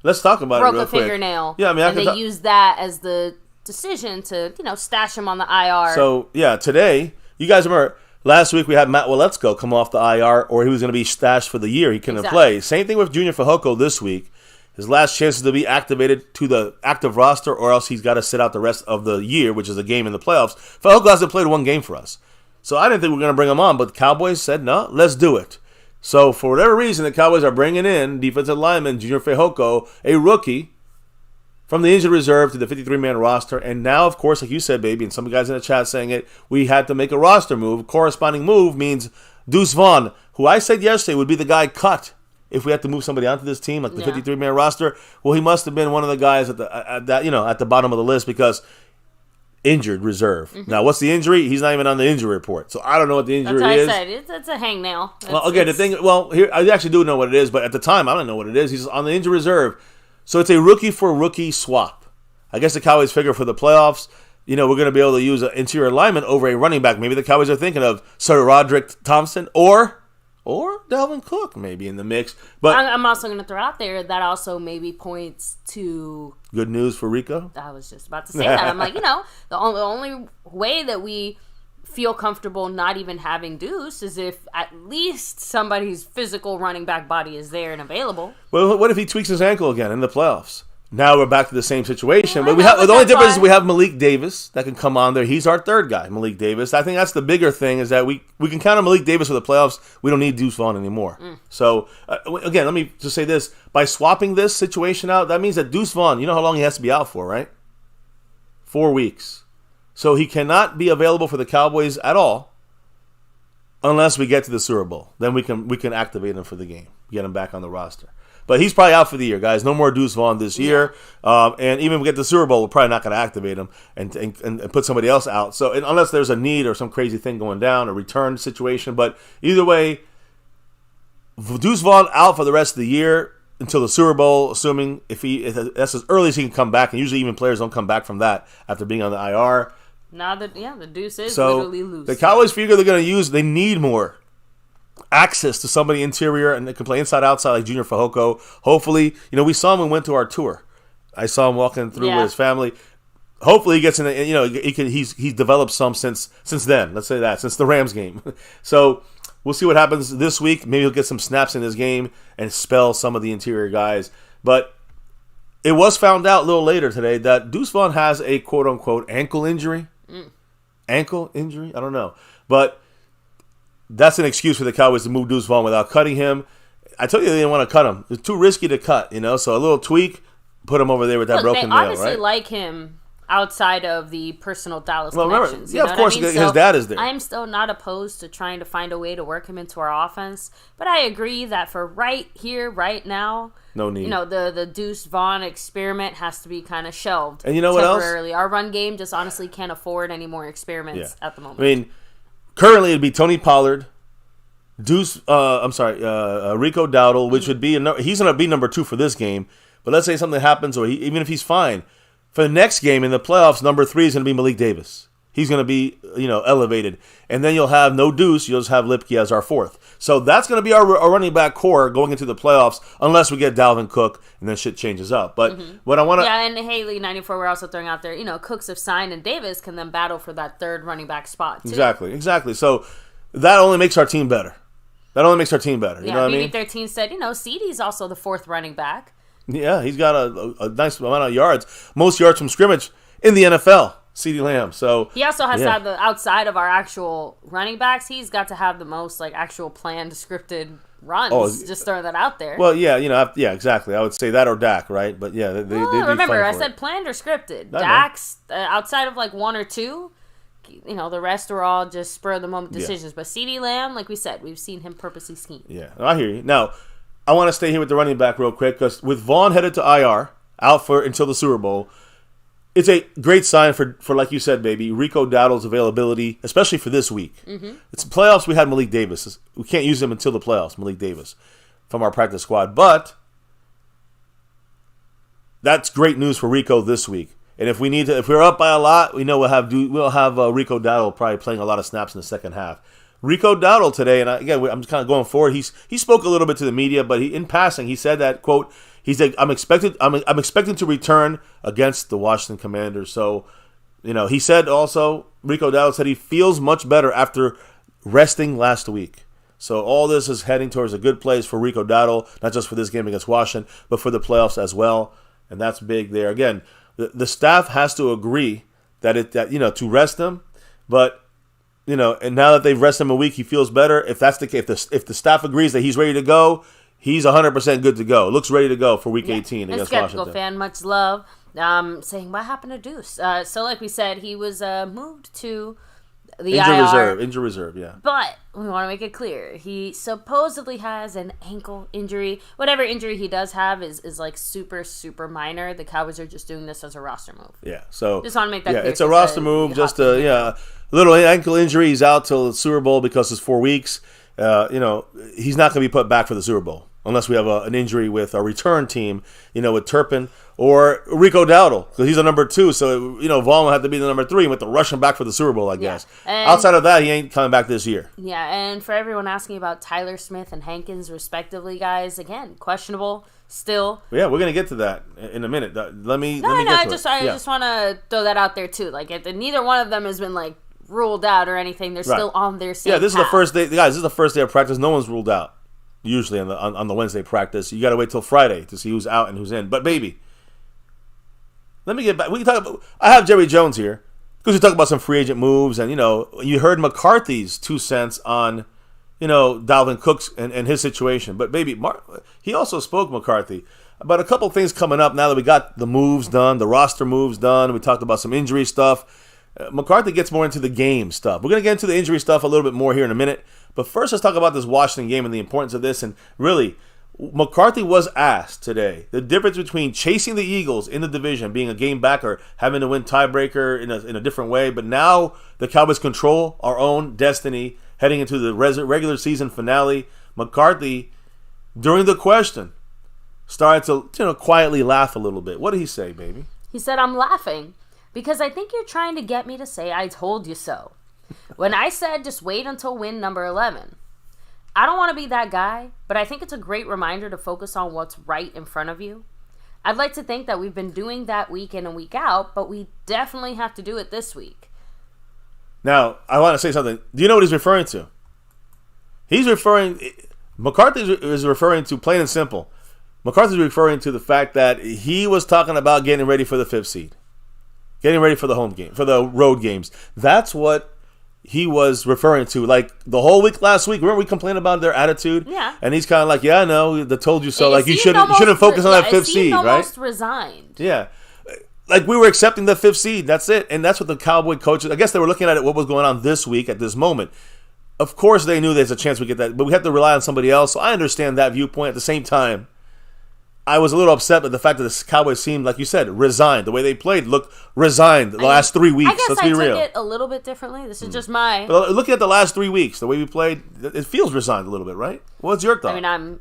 let's talk about it real quick. Broke a fingernail. Yeah, and they used that as the decision to, stash him on the IR. So, today, you guys remember, last week we had Matt Waletzko come off the IR, or he was going to be stashed for the year. He couldn't play. Same thing with Junior Fehoko this week. His last chance is to be activated to the active roster, or else he's got to sit out the rest of the year, which is a game in the playoffs. Fehoko hasn't played one game for us. So I didn't think we were going to bring him on, but the Cowboys said, no, let's do it. So for whatever reason, the Cowboys are bringing in defensive lineman Junior Fehoko, a rookie, from the injured reserve to the 53-man roster. And now, of course, like you said, baby, and some guys in the chat saying it, we had to make a roster move. Corresponding move means Deuce Vaughn, who I said yesterday would be the guy cut if we had to move somebody onto this team, like the 53-man roster. Well, he must have been one of the guys at the bottom of the list because injured reserve. Mm-hmm. Now, what's the injury? He's not even on the injury report. So I don't know what the injury is. That's what I said. It's a hangnail. Here, I actually do know what it is, but at the time, I don't know what it is. He's on the injury reserve. So it's a rookie-for-rookie swap. I guess the Cowboys figure for the playoffs, we're going to be able to use an interior lineman over a running back. Maybe the Cowboys are thinking of Sir Roderick Thompson or Dalvin Cook maybe in the mix. But I'm also going to throw out there that also maybe points to... good news for Rico? I was just about to say that. I'm like, the only way that we feel comfortable not even having Deuce is if at least somebody's physical running back body is there and available. Well, what if he tweaks his ankle again in the playoffs? Now we're back to the same situation. But the only difference is we have Malik Davis that can come on there. He's our third guy, Malik Davis. I think that's the bigger thing is that we can count on Malik Davis for the playoffs. We don't need Deuce Vaughn anymore. So, again, let me just say this. By swapping this situation out, that means that Deuce Vaughn, you know how long he has to be out for, right? 4 weeks. So he cannot be available for the Cowboys at all unless we get to the Super Bowl. Then we can activate him for the game, get him back on the roster. But he's probably out for the year, guys. No more Deuce Vaughn this year. And even if we get to the Super Bowl, we're probably not going to activate him and put somebody else out. So unless there's a need or some crazy thing going down, a return situation. But either way, Deuce Vaughn out for the rest of the year until the Super Bowl, assuming if that's as early as he can come back. And usually even players don't come back from that after being on the IR. Now the Deuce is literally loose. The Cowboys figure they need more access to somebody interior and they can play inside outside like Junior Fehoko. Hopefully, we saw him when we went to our tour. I saw him walking through with his family. Hopefully he gets in he's developed some since then. Let's say that since the Rams game. So we'll see what happens this week. Maybe he'll get some snaps in his game and spell some of the interior guys. But it was found out a little later today that Deuce Vaughn has a quote unquote ankle injury. Ankle injury? I don't know. But that's an excuse for the Cowboys to move Deuce Vaughn without cutting him. I told you they didn't want to cut him. It's too risky to cut, so a little tweak, put him over there with that broken nail, right? They obviously like him outside of the personal Dallas connections. Remember, of course, his dad is there. I'm still not opposed to trying to find a way to work him into our offense, but I agree that for right here, right now, no need. The Deuce Vaughn experiment has to be kind of shelved. And you know what else? Temporarily. Our run game just honestly can't afford any more experiments at the moment. I mean, currently it'd be Tony Pollard, Deuce. Rico Dowdle, which would be he's going to be number 2 for this game. But let's say something happens, or even if he's fine. For the next game in the playoffs, number 3 is going to be Malik Davis. He's going to be, elevated. And then you'll have no Deuce. You'll just have Lipke as our 4th. So that's going to be our running back core going into the playoffs, unless we get Dalvin Cook and then shit changes up. But what I want to... Yeah, and Haley 94, we're also throwing out there, Cooks have signed, and Davis can then battle for that 3rd running back spot, too. Exactly. So that only makes our team better. You know what I mean? BB13 said, CeeDee's also the 4th running back. Yeah, he's got a nice amount of yards. Most yards from scrimmage in the NFL, CeeDee Lamb. So he also has to have outside of our actual running backs, he's got to have the most actual planned, scripted runs. Oh, just throwing that out there. Well, exactly. I would say that or Dak, right? But yeah, remember, I said planned or scripted. Dak's outside of 1 or 2. The rest are all just spur of the moment decisions. But CeeDee Lamb, like we said, we've seen him purposely scheme. Yeah, I hear you. Now, I want to stay here with the running back real quick, because with Vaughn headed to IR, out until the Super Bowl, it's a great sign for like you said, baby, Rico Dowdle's availability, especially for this week. It's playoffs. We had Malik Davis. We can't use him until the playoffs, Malik Davis, from our practice squad. But that's great news for Rico this week. And if we're up by a lot, we know we'll have Rico Dowdle probably playing a lot of snaps in the second half. Rico Dowdle today, and again, I'm just kind of going forward. He spoke a little bit to the media, but in passing, he said that, quote, he said, I'm expecting to return against the Washington Commanders. So, he said also, Rico Dowdle said he feels much better after resting last week. So all this is heading towards a good place for Rico Dowdle, not just for this game against Washington, but for the playoffs as well. And that's big there. Again, the staff has to agree that to rest him, but and now that they've rested him a week, he feels better. If that's the case, if the staff agrees that he's ready to go, he's 100% good to go. Looks ready to go for Week 18 against Washington. Skeptical fan, much love. Saying, what happened to Deuce? So like we said, he was moved to the Injury reserve, yeah. But we want to make it clear, he supposedly has an ankle injury. Whatever injury he does have is super, super minor. The Cowboys are just doing this as a roster move. Yeah, so just want to make that clear. Yeah, it's a roster move, just a little ankle injury. He's out till the Super Bowl because it's 4 weeks. He's not going to be put back for the Super Bowl unless we have an injury with our return team, with Turpin or Rico Dowdle, because he's a number 2. So, Vaughn will have to be the number 3 and we have to rush him back for the Super Bowl, I guess. Outside of that, he ain't coming back this year. Yeah, and for everyone asking about Tyler Smith and Hankins, respectively, guys, again, questionable still. Yeah, we're going to get to that in a minute. I just want to throw that out there, too. Neither one of them has been, ruled out or anything. They're still on their same this is the first day. Guys, this is the first day of practice. No one's ruled out. Usually on the Wednesday practice, you got to wait till Friday to see who's out and who's in. But baby, let me get back. We can talk about. I have Jerry Jones here because we talk about some free agent moves, and you heard McCarthy's 2 cents on Dalvin Cook and his situation. But baby, he also spoke, McCarthy, about a couple things coming up now that we got the moves done, the roster moves done. We talked about some injury stuff. McCarthy gets more into the game stuff. We're going to get into the injury stuff a little bit more here in a minute. But first, let's talk about this Washington game and the importance of this. And really, McCarthy was asked today the difference between chasing the Eagles in the division, being a game back, or having to win tiebreaker in a different way. But now the Cowboys control our own destiny heading into the regular season finale. McCarthy, during the question, started to quietly laugh a little bit. What did he say, baby? He said, I'm laughing because I think you're trying to get me to say I told you so. When I said just wait until win number 11. I don't want to be that guy, but I think it's a great reminder to focus on what's right in front of you. I'd like to think that we've been doing that week in and week out, but we definitely have to do it this week. Now, I want to say something. Do you know what he's referring to? McCarthy is referring to, plain and simple, McCarthy's referring to the fact that he was talking about getting ready for the 5th seed. Getting ready for the home game, for the road games. That's what he was referring to. Like the whole week last week, remember we complained about their attitude? Yeah. And he's kind of like, yeah, I know, they told you so. Like you shouldn't focus on that 5th seed, right? Almost resigned. Yeah. like we were accepting the 5th seed. That's it. And that's what the Cowboy coaches, I guess they were looking at what was going on this week at this moment. Of course they knew there's a chance we get that, but we have to rely on somebody else. So I understand that viewpoint. At the same time, I was a little upset with the fact that the Cowboys seemed, like you said, resigned. The way they played looked resigned the last 3 weeks. I guess Let's be real. took it a little bit differently. This is just my... But looking at the last 3 weeks, the way we played, it feels resigned a little bit, right? What's your thought? I mean,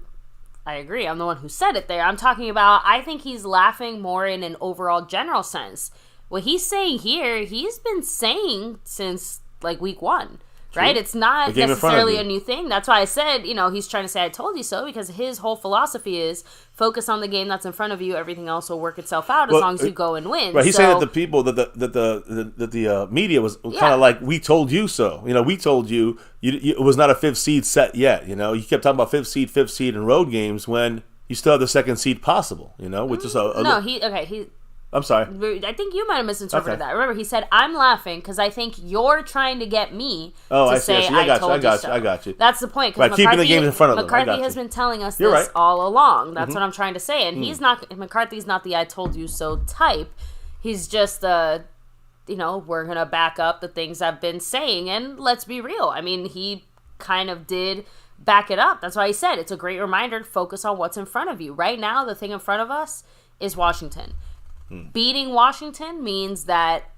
I agree. I'm the one who said it there. I'm talking about, I think he's laughing more in an overall general sense. What he's saying here, he's been saying since, like, week 1. Right? It's not necessarily a new thing. That's why I said, he's trying to say I told you so, because his whole philosophy is focus on the game that's in front of you. Everything else will work itself out as long as you go and win. Right. He's saying that the people, that the media was kind of like, we told you so. We told you, it was not a 5th seed set yet. You kept talking about 5th seed in road games when you still have the 2nd seed possible, which is I'm sorry. I think you might have misinterpreted that. Remember, he said, I'm laughing because I think you're trying to get me to say I told you so. I got you. That's the point. Right, keeping the game in front of them. McCarthy has been telling us this all along. That's what I'm trying to say. And McCarthy's not the I told you so type. He's just we're going to back up the things I've been saying. And let's be real. I mean, he kind of did back it up. That's why he said it's a great reminder to focus on what's in front of you. Right now, the thing in front of us is Washington. Beating Washington means that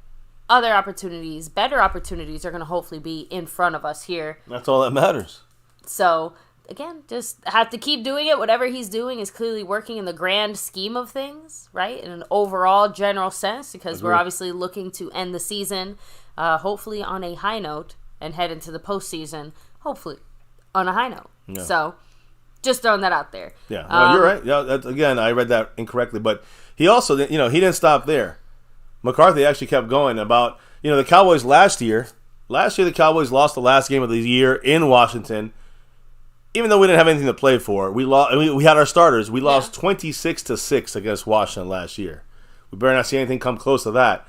other opportunities, better opportunities, are going to hopefully be in front of us here. That's all that matters. So, again, just have to keep doing it. Whatever he's doing is clearly working in the grand scheme of things, right? In an overall general sense, because we're obviously looking to end the season, hopefully on a high note, and head into the postseason, hopefully on a high note. Yeah. So, just throwing that out there. Yeah, well, you're right. Yeah, again, I read that incorrectly, but he also, he didn't stop there. McCarthy actually kept going about, the Cowboys last year. Last year, the Cowboys lost the last game of the year in Washington. Even though we didn't have anything to play for, we had our starters. We lost 26-6 against Washington last year. We better not see anything come close to that.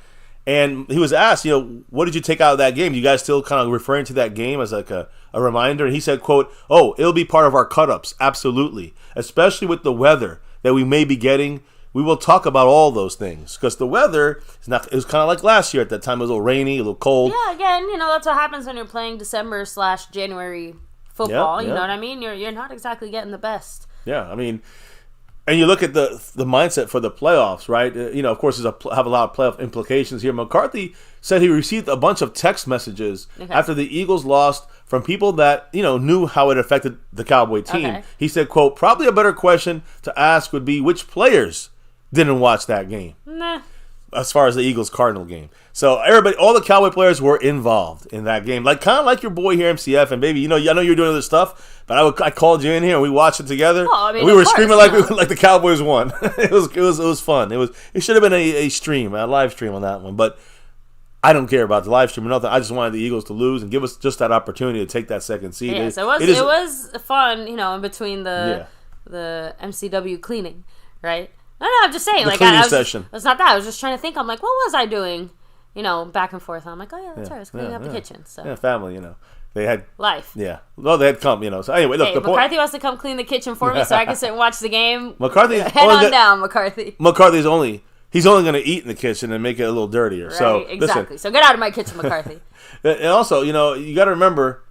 And he was asked, what did you take out of that game? You guys still kind of referring to that game as like a reminder? And he said, quote, it'll be part of our cut-ups, absolutely, especially with the weather that we may be getting. We will talk about all those things because the weather it was kind of like last year at that time. It was a little rainy, a little cold. Yeah, again, that's what happens when you're playing December/January football. You know what I mean? You're not exactly getting the best. Yeah, I mean, and you look at the mindset for the playoffs, right? Of course, have a lot of playoff implications here. McCarthy said he received a bunch of text messages after the Eagles lost from people that, knew how it affected the Cowboy team. Okay. He said, quote, probably a better question to ask would be which players didn't watch that game. Nah. As far as the Eagles-Cardinal game. So all the Cowboy players were involved in that game. Kind of like your boy here, MCF, and baby, I know you're doing other stuff, but I called you in here and we watched it together. Oh, I mean, and we were screaming like the Cowboys won. It was fun. It should have been a live stream on that one, but I don't care about the live stream or nothing. I just wanted the Eagles to lose and give us just that opportunity to take that 2nd seed. Yes, it was fun, in between the MCW cleaning, right? No, I'm just saying. The cleaning session. It's not that. I was just trying to think. I'm like, what was I doing? Back and forth. And I'm like, oh, yeah, that's right. I was cleaning up the kitchen. So. Yeah, family, They had... Life. Yeah. Well, they had come, So, anyway, look, the McCarthy wants to come clean the kitchen for me so I can sit and watch the game. McCarthy's Head on down, McCarthy. McCarthy's he's only going to eat in the kitchen and make it a little dirtier. Right, so, exactly. Listen. So, get out of my kitchen, McCarthy. And also, you got to remember...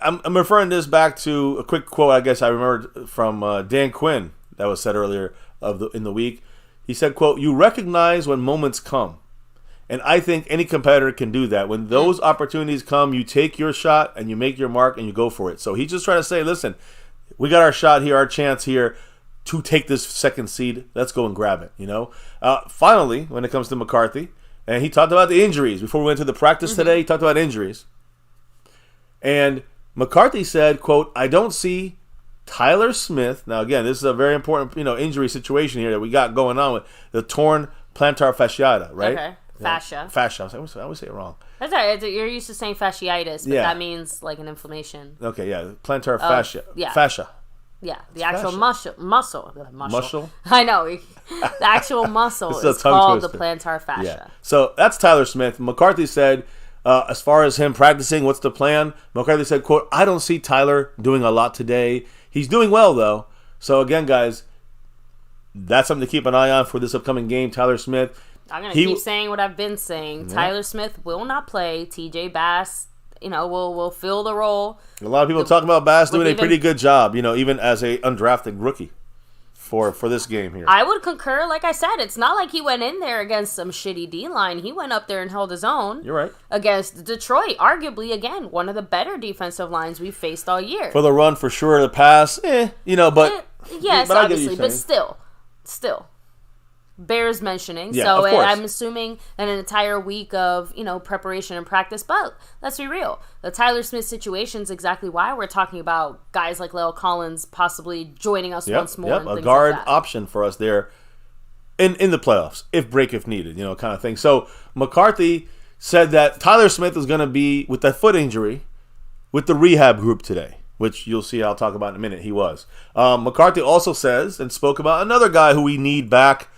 I'm referring this back to a quick quote I guess I remembered from Dan Quinn that was said earlier in the week. He said, quote, you recognize when moments come. And I think any competitor can do that. When those opportunities come, you take your shot and you make your mark and you go for it. So he's just trying to say, listen, we got our shot here, our chance here to take this 2nd seed. Let's go and grab it, Finally, when it comes to McCarthy, and he talked about the injuries. Before we went to the practice today, he talked about injuries. And McCarthy said, quote, I don't see Tyler Smith. Now, again, this is a very important, injury situation here that we got going on with the torn plantar fasciitis, right? Okay. Fascia. Fascia. I always say it wrong. That's all right. You're used to saying fasciitis, but that means like an inflammation. Okay, yeah. Plantar fascia. Yeah. Fascia. Yeah, the actual muscle. I know. The actual muscle is called the plantar fascia. Yeah. So that's Tyler Smith. McCarthy said, as far as him practicing, what's the plan? McCarthy said, quote, I don't see Tyler doing a lot today. He's doing well, though. So, again, guys, that's something to keep an eye on for this upcoming game. Tyler Smith. I'm going to keep saying what I've been saying. Yeah. Tyler Smith will not play. TJ Bass, will fill the role. A lot of people talking about Bass doing a pretty good job, even as a undrafted rookie for this game here. I would concur. Like I said, it's not like he went in there against some shitty D-line. He went up there and held his own. You're right. Against Detroit, arguably, again, one of the better defensive lines we've faced all year. For the run, for sure. The pass, but... yes, but obviously, but still. Bears mentioning. Yeah, so of course. I'm assuming an entire week of, preparation and practice. But let's be real. The Tyler Smith situation is exactly why we're talking about guys like La'el Collins possibly joining us once more. Yep, a guard option for us there in the playoffs, if needed, kind of thing. So McCarthy said that Tyler Smith is going to be, with that foot injury, with the rehab group today, which you'll see I'll talk about in a minute. He was. McCarthy also says and spoke about another guy who we need back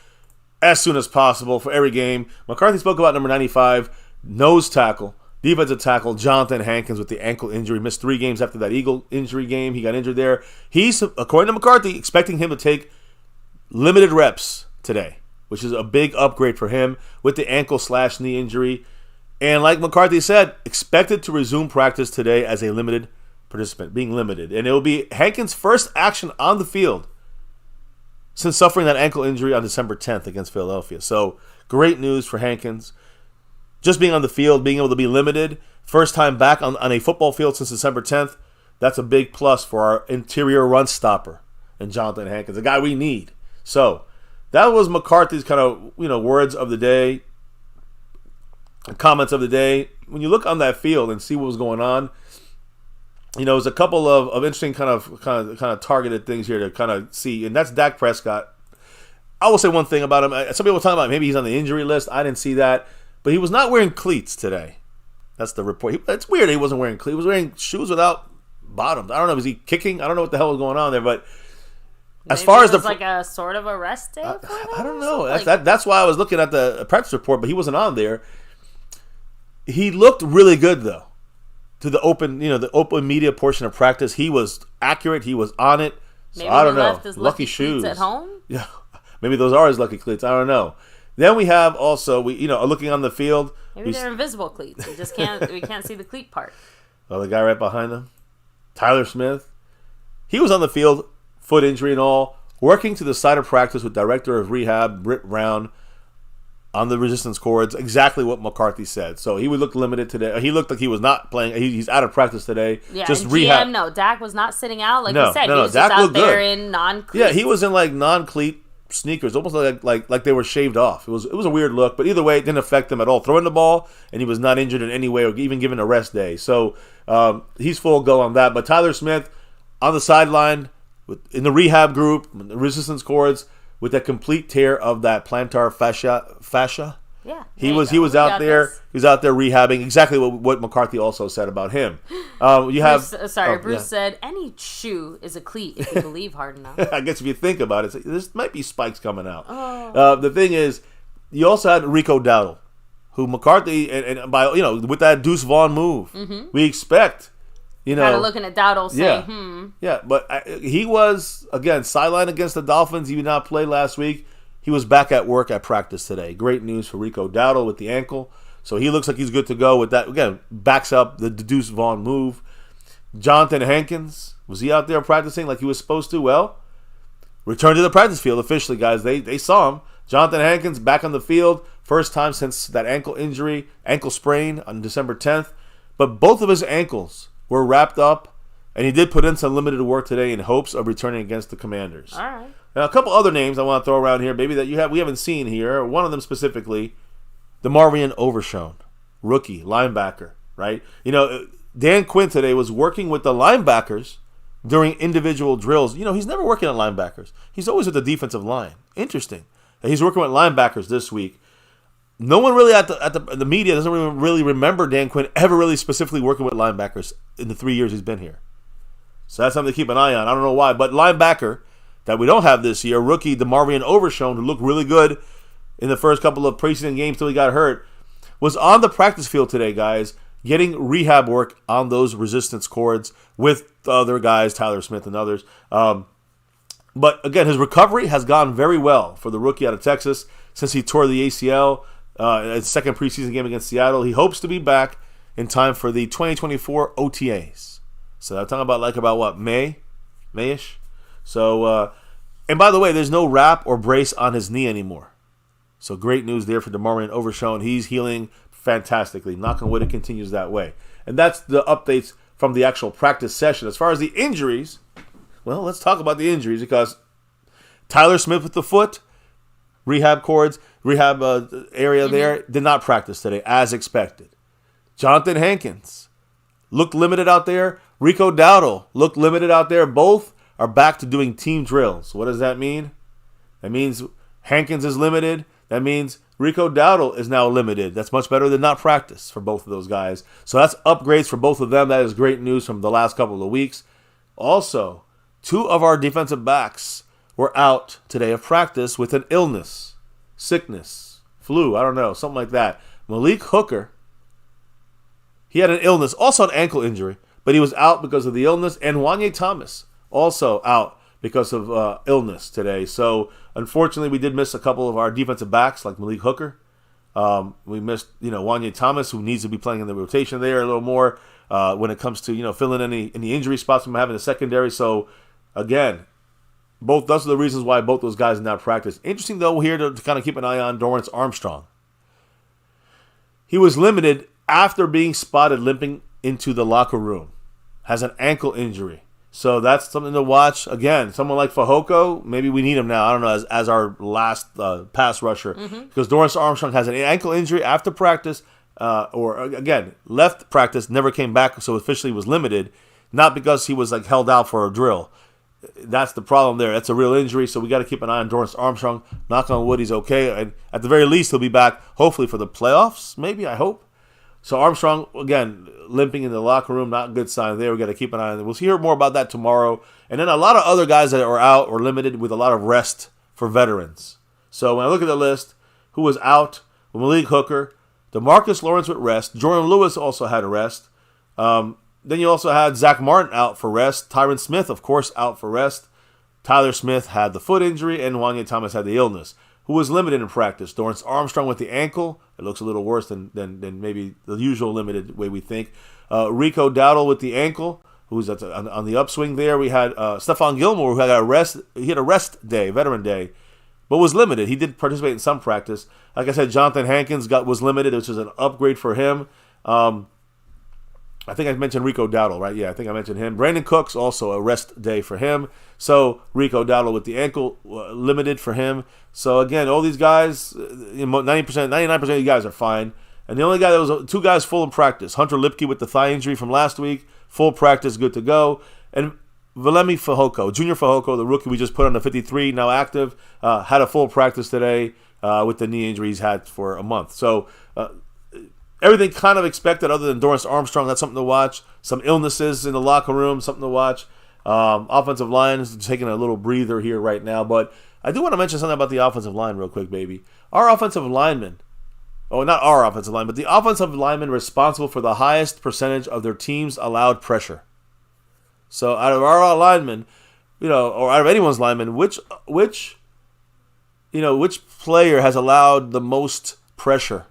as soon as possible for every game. McCarthy spoke about number 95, nose tackle, defensive tackle, Jonathan Hankins with the ankle injury. Missed 3 games after that Eagle injury game. He got injured there. He's, according to McCarthy, expecting him to take limited reps today, which is a big upgrade for him with the ankle/knee injury. And like McCarthy said, expected to resume practice today as a limited participant, being limited. And it will be Hankins' first action on the field since suffering that ankle injury on December 10th against Philadelphia. So, great news for Hankins. Just being on the field, being able to be limited, first time back on a football field since December 10th, that's a big plus for our interior run stopper and Jonathan Hankins, a guy we need. So, that was McCarthy's kind of, words of the day, comments of the day. When you look on that field and see what was going on, there's a couple of interesting kind of targeted things here to kind of see, and that's Dak Prescott. I will say one thing about him. Some people are talking about maybe he's on the injury list. I didn't see that, but he was not wearing cleats today. That's the report. It's weird he wasn't wearing cleats. He was wearing shoes without bottoms. I don't know. Was he kicking? I don't know what the hell was going on there, but maybe as far as like a sort of a rest day. I don't know. That's why I was looking at the practice report, but he wasn't on there. He looked really good though. To the open, the open media portion of practice, he was accurate. He was on it. So maybe I don't know. Left his lucky shoes at home. Yeah, maybe those are his lucky cleats. I don't know. Then we have also looking on the field. Maybe they're invisible cleats. We just can't see the cleat part. Oh, the guy right behind them, Tyler Smith. He was on the field, foot injury and all, working to the side of practice with director of rehab Britt Brown on the resistance cords, exactly what McCarthy said. So he would look limited today. He looked like he was not playing. He's out of practice today. Yeah, just and rehab. GM, no, Dak was not sitting out. Like you said, he was Dak just out there good. in non-cleats. Yeah, he was in like non-cleat sneakers, almost like they were shaved off. It was a weird look, but either way, it didn't affect him at all. Throwing the ball, and he was not injured in any way or even given a rest day. So he's full go on that. But Tyler Smith on the sideline in the rehab group, the resistance cords, with a complete tear of that plantar fascia. Yeah, he was out there. He was out there rehabbing. Exactly what McCarthy also said about him. Bruce said any shoe is a cleat if you believe hard enough. I guess if you think about it, this might be spikes coming out. Oh. The thing is, you also had Rico Dowdle, who McCarthy and by with that Deuce Vaughn move, we expect. Kind of looking at Dowdle saying, Yeah, but he was again sidelined against the Dolphins. He did not play last week. He was back at work at practice today. Great news for Rico Dowdle with the ankle. So he looks like he's good to go with that. Again, backs up the Deuce Vaughn move. Jonathan Hankins, was he out there practicing like he was supposed to? Well, return to the practice field officially, guys. They saw him. Jonathan Hankins back on the field. First time since that ankle sprain on December 10th. But both of his ankles were wrapped up, and he did put in some limited work today in hopes of returning against the Commanders. All right. Now, a couple other names I want to throw around here, maybe that we haven't seen here. One of them specifically, DeMarvion Overshown, rookie linebacker. Right? Dan Quinn today was working with the linebackers during individual drills. He's never working on linebackers. He's always with the defensive line. Interesting. He's working with linebackers this week. No one really at the media doesn't really remember Dan Quinn ever really specifically working with linebackers in the 3 years he's been here. So that's something to keep an eye on. I don't know why, but linebacker that we don't have this year, rookie DeMarvion Overshown, who looked really good in the first couple of preseason games till he got hurt, was on the practice field today, guys, getting rehab work on those resistance cords with other guys, Tyler Smith and others. But again, his recovery has gone very well for the rookie out of Texas since he tore the ACL in his second preseason game against Seattle. He hopes to be back in time for the 2024 OTAs. So I'm talking about what, May-ish? So, and by the way, there's no wrap or brace on his knee anymore. So great news there for DeMarvion Overshown. He's healing fantastically. Knock on wood, it continues that way. And that's the updates from the actual practice session. As far as the injuries, well, let's talk about the injuries because Tyler Smith with the foot, rehab area there, did not practice today as expected. Jonathan Hankins looked limited out there. Rico Dowdle looked limited out there. Both are back to doing team drills. What does that mean? That means Hankins is limited. That means Rico Dowdle is now limited. That's much better than not practice for both of those guys. So that's upgrades for both of them. That is great news from the last couple of weeks. Also, 2 of our defensive backs were out today of practice with an illness, sickness, flu, I don't know, something like that. Malik Hooker, he had an illness, also an ankle injury, but he was out because of the illness. And Wanye Thomas, also out because of illness today. So, unfortunately, we did miss a couple of our defensive backs, like Malik Hooker. We missed, Wanye Thomas, who needs to be playing in the rotation there a little more when it comes to, filling any injury spots from having a secondary. So, again, those are the reasons why both those guys now practice. Interesting, though, here to kind of keep an eye on Dorrance Armstrong. He was limited after being spotted limping into the locker room. Has an ankle injury. So that's something to watch. Again, someone like Fehoko, maybe we need him now. I don't know, as our last pass rusher. Because Dorrance Armstrong has an ankle injury after practice, left practice, never came back, so officially was limited. Not because he was held out for a drill. That's the problem there. That's a real injury, so we got to keep an eye on Dorrance Armstrong. Knock on wood, he's okay. And at the very least, he'll be back, hopefully, for the playoffs, maybe, I hope. So Armstrong, again, limping in the locker room, not a good sign there. We got to keep an eye on it. We'll hear more about that tomorrow. And then a lot of other guys that are out or limited with a lot of rest for veterans. So when I look at the list, who was out? Malik Hooker, DeMarcus Lawrence with rest. Jordan Lewis also had a rest. Then you also had Zach Martin out for rest. Tyron Smith, of course, out for rest. Tyler Smith had the foot injury, and Wanye Thomas had the illness. Who was limited in practice? Dorrance Armstrong with the ankle. It looks a little worse than maybe the usual limited way we think. Rico Dowdle with the ankle, who's on the upswing there. We had Stephon Gilmore, who had a rest. He had a rest day, veteran day, but was limited. He did participate in some practice. Like I said, Jonathan Hankins was limited, which is an upgrade for him. I think I mentioned Rico Dowdle, right? Yeah, I think I mentioned him. Brandon Cooks, also a rest day for him. So Rico Dowdle with the ankle, limited for him. So again, all these guys, 99% of you guys are fine. And the only guy that was 2 guys full in practice. Hunter Lipke with the thigh injury from last week, full practice, good to go. And Vladimir Fehoko, Junior Fehoko, the rookie we just put on the 53, now active, had a full practice today with the knee injury he's had for a month. So everything kind of expected other than Dorrance Armstrong. That's something to watch. Some illnesses in the locker room, something to watch. Offensive line is taking a little breather here right now. But I do want to mention something about the offensive line real quick, baby. Our offensive linemen, not our offensive line, but the offensive linemen responsible for the highest percentage of their team's allowed pressure. So out of our linemen, or out of anyone's linemen, which player has allowed the most pressure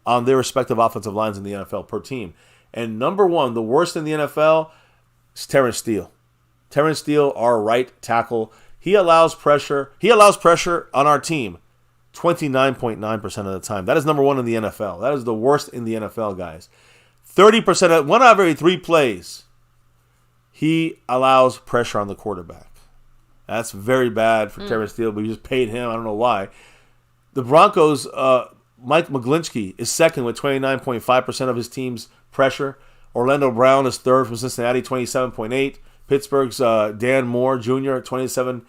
on their respective offensive lines in the NFL per team? And number 1, the worst in the NFL, is Terrence Steele. Terrence Steele, our right tackle, he allows pressure on our team 29.9% of the time. That is number 1 in the NFL. That is the worst in the NFL, guys. 30%, 1 out of every 3 plays, he allows pressure on the quarterback. That's very bad for Terrence Steele, but we just paid him. I don't know why. The Broncos, Mike McGlinchey is second with 29.5% of his team's pressure. Orlando Brown is third from Cincinnati, 27.8%. Pittsburgh's Dan Moore Jr., 27%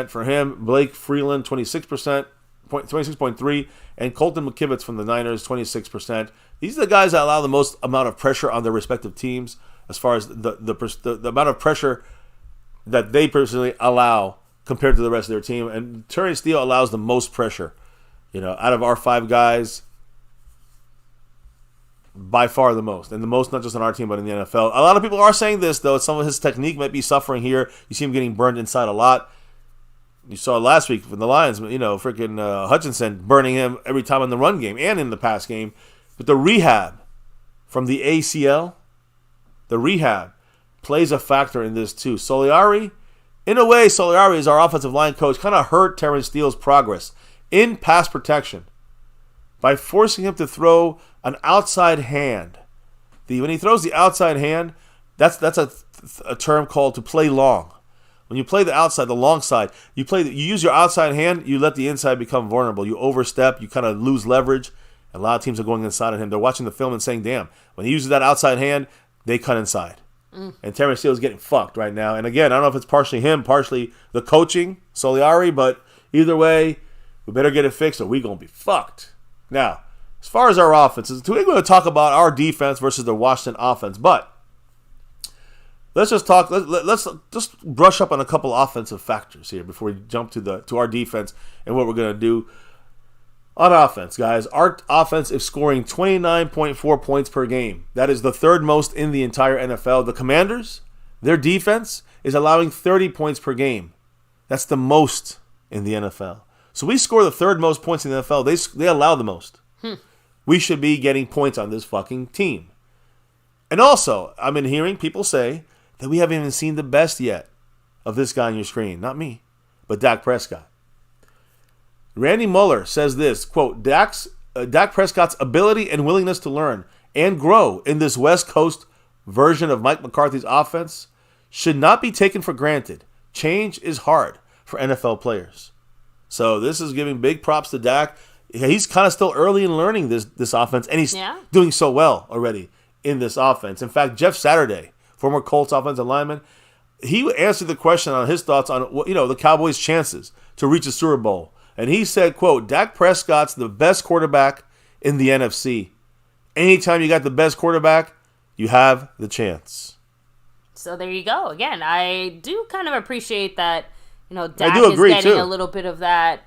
for him. Blake Freeland, 26.3%, and Colton McKivitz from the Niners, 26%. These are the guys that allow the most amount of pressure on their respective teams as far as the amount of pressure that they personally allow compared to the rest of their team. And Terrence Steele allows the most pressure. Out of our 5 guys, by far the most. And the most not just on our team, but in the NFL. A lot of people are saying this, though. Some of his technique might be suffering here. You see him getting burned inside a lot. You saw last week from the Lions, freaking Hutchinson burning him every time in the run game and in the pass game. But the rehab from the ACL, the rehab plays a factor in this too. Soliari, in a way, Soliari is our offensive line coach, kind of hurt Terrence Steele's progress in pass protection by forcing him to throw an outside hand. When he throws the outside hand, that's a term called to play long. When you play the outside, the long side, you use your outside hand, you let the inside become vulnerable. You overstep, you kind of lose leverage. A lot of teams are going inside on him. They're watching the film and saying, damn, when he uses that outside hand, they cut inside. And Terrence Steele is getting fucked right now. And again, I don't know if it's partially him, partially the coaching, Soliari, but either way, we better get it fixed or we going to be fucked. Now, as far as our offenses, today we're going to talk about our defense versus the Washington offense, but let's just talk. Let's just brush up on a couple offensive factors here before we jump to our defense and what we're going to do on offense, guys. Our offense is scoring 29.4 points per game. That is the third most in the entire NFL. The Commanders, their defense is allowing 30 points per game. That's the most in the NFL. So we score the third most points in the NFL. They allow the most. We should be getting points on this fucking team. And also, I've been hearing people say that we haven't even seen the best yet of this guy on your screen. Not me, but Dak Prescott. Randy Mueller says this, quote, Dak Prescott's ability and willingness to learn and grow in this West Coast version of Mike McCarthy's offense should not be taken for granted. Change is hard for NFL players. So this is giving big props to Dak. He's kind of still early in learning this offense, and he's doing so well already in this offense. In fact, Jeff Saturday, former Colts offensive lineman, he answered the question on his thoughts on the Cowboys' chances to reach a Super Bowl. And he said, quote, Dak Prescott's the best quarterback in the NFC. Anytime you got the best quarterback, you have the chance. So there you go. Again, I do kind of appreciate that, Dak is getting a little bit of that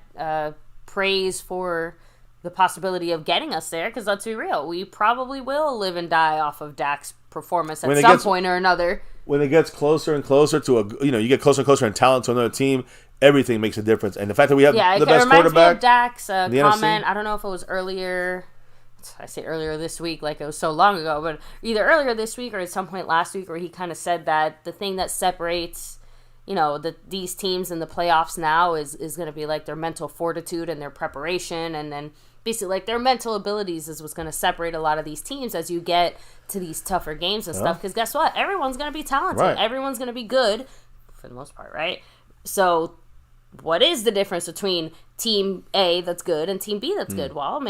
praise for the possibility of getting us there, because let's be real, we probably will live and die off of Dak's performance at some point or another. When it gets closer and closer to you get closer and closer in talent to another team, everything makes a difference. And the fact that we have the best quarterback. It reminds me of Dak's comment. NFC? I don't know if it was earlier. I say earlier this week, like it was so long ago, but either earlier this week or at some point last week, where he kind of said that the thing that separates, these teams in the playoffs now is going to be like their mental fortitude and their preparation, and then basically like their mental abilities is what's going to separate a lot of these teams as you get to these tougher games and stuff. Because guess what? Everyone's going to be talented. Right. Everyone's going to be good for the most part, right? So what is the difference between Team A that's good and Team B that's good? Well,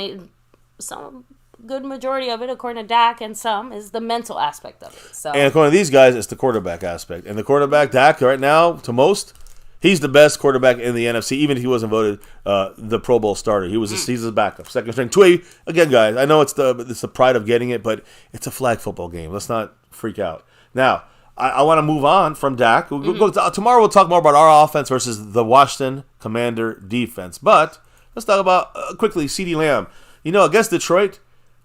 some good majority of it, according to Dak, and some is the mental aspect of it. So, and according to these guys, it's the quarterback aspect. And the quarterback, Dak, right now, to most, he's the best quarterback in the NFC, even if he wasn't voted the Pro Bowl starter. He's his backup, second string. Again, guys, I know it's the pride of getting it, but it's a flag football game. Let's not freak out. Now, I want to move on from Dak. Tomorrow we'll talk more about our offense versus the Washington Commander defense. But let's talk about, quickly, CeeDee Lamb. Against Detroit,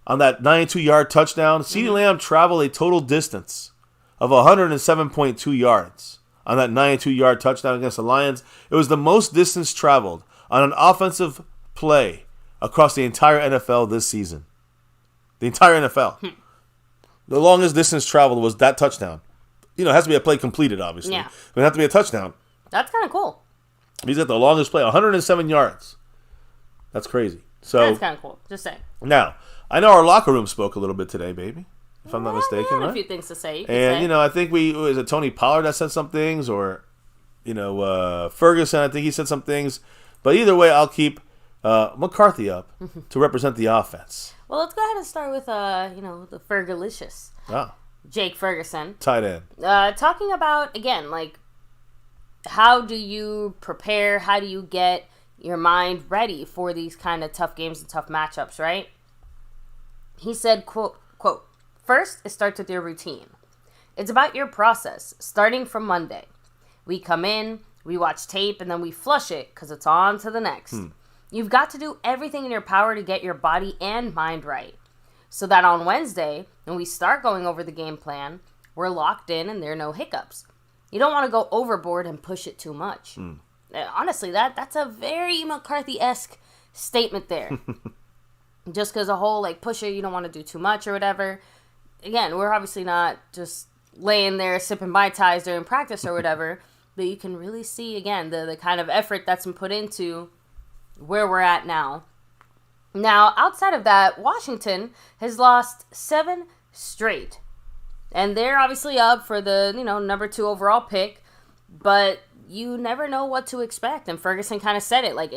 on that 92-yard touchdown, CeeDee Lamb traveled a total distance of 107.2 yards. On that 92-yard touchdown against the Lions, it was the most distance traveled on an offensive play across the entire NFL this season. The entire NFL. The longest distance traveled was that touchdown. It has to be a play completed, obviously. Yeah. But it has to be a touchdown. That's kind of cool. He's at the longest play, 107 yards. That's crazy. So that's kind of cool. Just saying. Now, I know our locker room spoke a little bit today, baby. If I'm not mistaken, right? A few things to say. I think was it Tony Pollard that said some things, or Ferguson. I think he said some things. But either way, I'll keep McCarthy up to represent the offense. Well, let's go ahead and start with the Fergalicious. Jake Ferguson, tight end. Talking about again, like, how do you prepare? How do you get your mind ready for these kind of tough games and tough matchups? Right? He said, quote. First, it starts with your routine. It's about your process, starting from Monday. We come in, we watch tape, and then we flush it because it's on to the next. You've got to do everything in your power to get your body and mind right, so that on Wednesday, when we start going over the game plan, we're locked in and there are no hiccups. You don't want to go overboard and push it too much. Honestly, that's a very McCarthy-esque statement there. Just because a whole, like, pusher, you don't want to do too much or whatever. Again, we're obviously not just laying there sipping Mai Tais during practice or whatever, but you can really see, again, the kind of effort that's been put into where we're at now. Now, outside of that, Washington has lost 7 straight. And they're obviously up for the, number 2 overall pick, but you never know what to expect. And Ferguson kind of said it, like,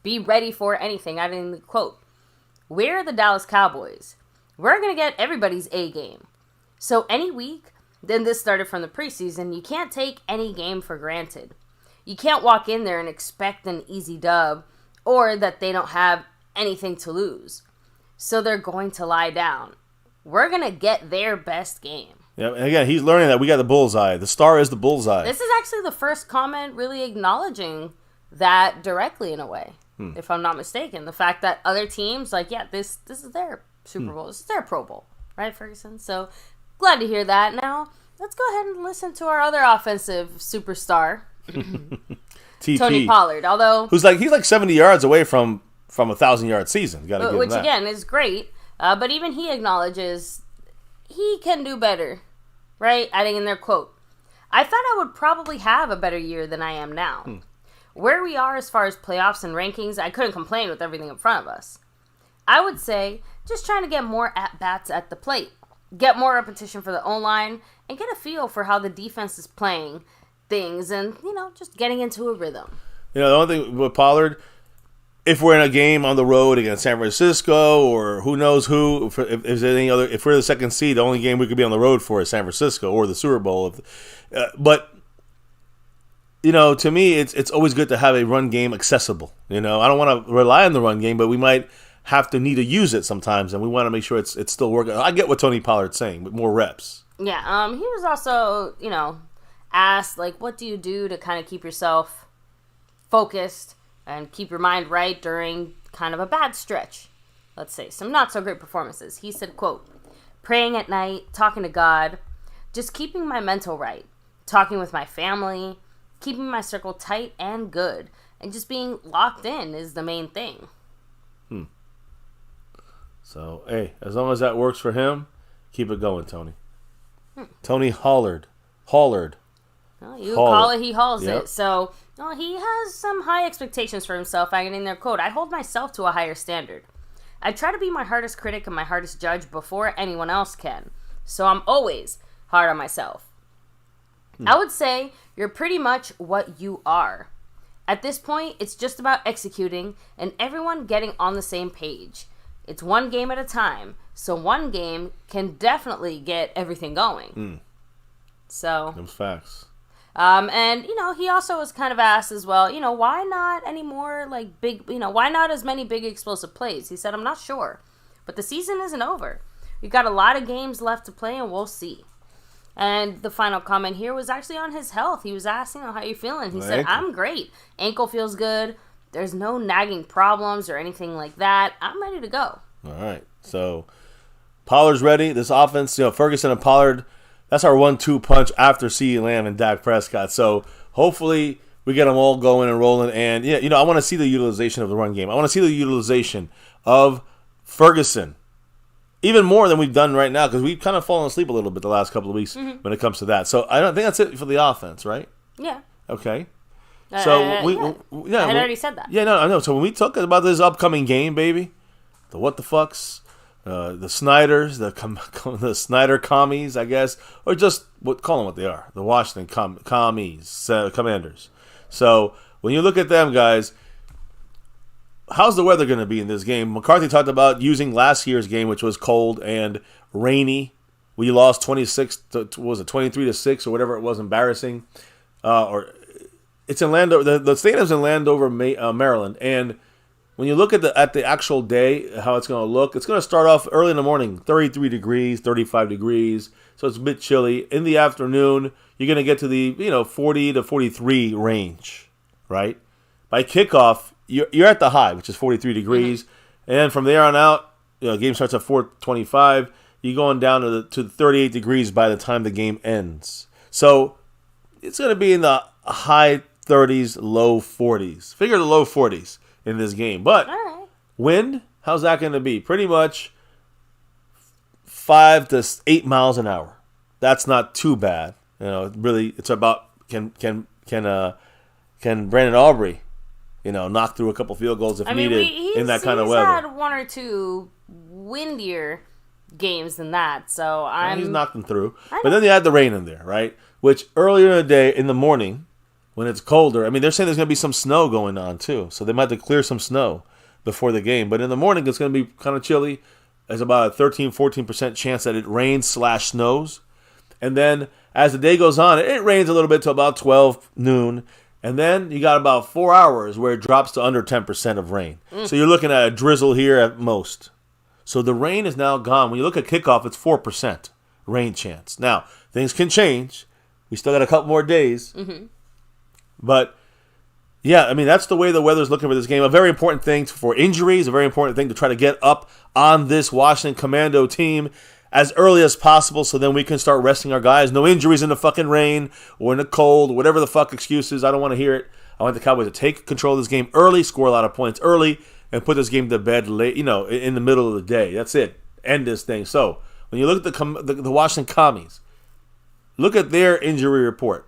be ready for anything. I didn't quote. We're the Dallas Cowboys. We're going to get everybody's A game. So any week, then this started from the preseason, you can't take any game for granted. You can't walk in there and expect an easy dub or that they don't have anything to lose. So they're going to lie down. We're going to get their best game. Yeah, and again, he's learning that we got the bullseye. The star is the bullseye. This is actually the first comment really acknowledging that directly in a way. If I'm not mistaken. The fact that other teams, like, yeah, this is their Super Bowl. This is their Pro Bowl. Right, Ferguson? So, glad to hear that. Now, let's go ahead and listen to our other offensive superstar, Tony Pollard. Although he's like 70 yards away from a 1,000-yard season. Gotta give which, him that. Again, is great. But even he acknowledges he can do better. Right? Adding in their quote, I thought I would probably have a better year than I am now. Where we are as far as playoffs and rankings, I couldn't complain with everything in front of us. I would say just trying to get more at-bats at the plate, get more repetition for the O-line, and get a feel for how the defense is playing things and, just getting into a rhythm. The only thing with Pollard, if we're in a game on the road against San Francisco or who knows who, if we're the second seed, the only game we could be on the road for is San Francisco or the Super Bowl. But to me, it's always good to have a run game accessible. I don't want to rely on the run game, but we might need to use it sometimes, and we want to make sure it's still working. I get what Tony Pollard's saying, but more reps. Yeah, he was also, asked, like, what do you do to kind of keep yourself focused and keep your mind right during kind of a bad stretch? Let's say some not so great performances. He said, quote, praying at night, talking to God, just keeping my mental right, talking with my family, keeping my circle tight and good, and just being locked in is the main thing. So, hey, as long as that works for him, keep it going, Tony. Tony Hollard. Well, you call it, he hauls it. So, he has some high expectations for himself, adding in their quote, I hold myself to a higher standard. I try to be my hardest critic and my hardest judge before anyone else can. So I'm always hard on myself. I would say you're pretty much what you are. At this point, it's just about executing and everyone getting on the same page. It's one game at a time, so one game can definitely get everything going. So those facts. And he also was kind of asked as well, why not any more like big, why not as many big explosive plays? He said, I'm not sure, but the season isn't over. We've got a lot of games left to play, and we'll see. And the final comment here was actually on his health. He was asked, how you feeling? He said, I'm great. Ankle feels good. There's no nagging problems or anything like that. I'm ready to go. All right. So Pollard's ready. This offense, Ferguson and Pollard, that's our 1-2 punch after CeeDee Lamb and Dak Prescott. So hopefully we get them all going and rolling. And, I want to see the utilization of the run game. I want to see the utilization of Ferguson. Even more than we've done right now, because we've kind of fallen asleep a little bit the last couple of weeks when it comes to that. So I don't think that's it for the offense, right? Yeah. Okay. So I had already said that. Yeah, no, I know. So when we talk about this upcoming game, baby, the what the fucks, the Snyders, the Snyder commies, I guess, or just call them what they are, the Washington commies, Commanders. So when you look at them, guys, how's the weather going to be in this game? McCarthy talked about using last year's game, which was cold and rainy. We lost 23-6 or whatever it was, embarrassing. It's in Landover. The stadium's in Landover, Maryland. And when you look at the actual day, how it's going to look, it's going to start off early in the morning, 33 degrees, 35 degrees. So it's a bit chilly. In the afternoon, you're going to get to the 40 to 3 range, right? By kickoff, you're at the high, which is 43 degrees, and from there on out, game starts at 4:25. You're going down to 38 degrees by the time the game ends. So it's going to be in the high 30s, low 40s. Figure the low 40s in this game. But wind, how's that going to be? Pretty much 5 to 8 miles an hour. That's not too bad. Really, it's about can Brandon Aubrey, knock through a couple field goals if needed in that kind of weather. He's had 1 or 2 windier games than that, so he's knocked them through. But then you add the rain in there, right? Which earlier in the day, in the morning, when it's colder, they're saying there's going to be some snow going on too, so they might have to clear some snow before the game. But in the morning, it's going to be kind of chilly. There's about a 13-14% chance that it rains/snows. And then as the day goes on, it rains a little bit till about 12 noon. And then you got about 4 hours where it drops to under 10% of rain. So you're looking at a drizzle here at most. So the rain is now gone. When you look at kickoff, it's 4% rain chance. Now, things can change. We still got a couple more days. But, yeah, that's the way the weather's looking for this game. A very important thing for injuries, a very important thing to try to get up on this Washington Commando team as early as possible so then we can start resting our guys. No injuries in the fucking rain or in the cold, whatever the fuck excuses. I don't want to hear it. I want the Cowboys to take control of this game early, score a lot of points early, and put this game to bed late, in the middle of the day. That's it. End this thing. So when you look at the Washington Commies, look at their injury report.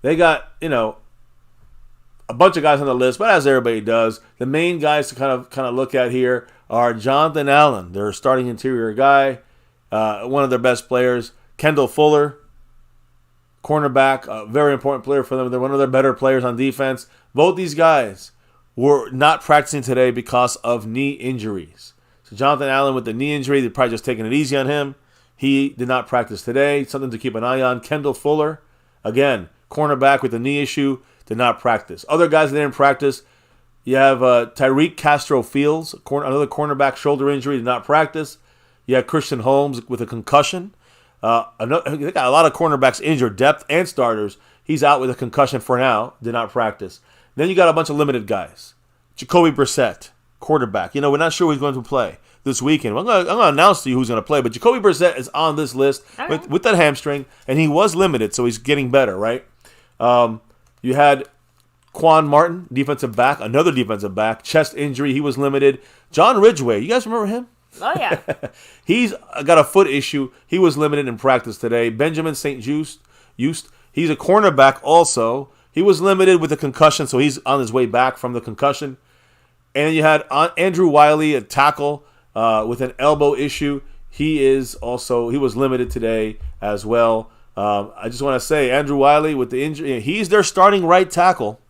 They got, a bunch of guys on the list, but as everybody does, the main guys to kind of look at here are Jonathan Allen, their starting interior guy, one of their best players. Kendall Fuller, cornerback, a very important player for them. They're one of their better players on defense. Both these guys were not practicing today because of knee injuries. So Jonathan Allen with the knee injury, they're probably just taking it easy on him. He did not practice today. Something to keep an eye on. Kendall Fuller, again, cornerback with the knee issue, did not practice. Other guys that didn't practice, you have Tyreek Castro-Fields, another cornerback shoulder injury, did not practice. You have Christian Holmes with a concussion. They got a lot of cornerbacks injured, depth and starters. He's out with a concussion for now, did not practice. Then you got a bunch of limited guys. Jacoby Brissett, quarterback. We're not sure who's going to play this weekend. I'm going to announce to you who's going to play, but Jacoby Brissett is on this list with that hamstring, and he was limited, so he's getting better, right? You had Quan Martin, defensive back, another defensive back, chest injury. He was limited. John Ridgway, you guys remember him? Oh, yeah. He's got a foot issue. He was limited in practice today. Benjamin St. Just, he's a cornerback also. He was limited with a concussion, so he's on his way back from the concussion. And you had Andrew Wiley, a tackle with an elbow issue. He was limited today as well. I just want to say, Andrew Wiley with the injury, he's their starting right tackle.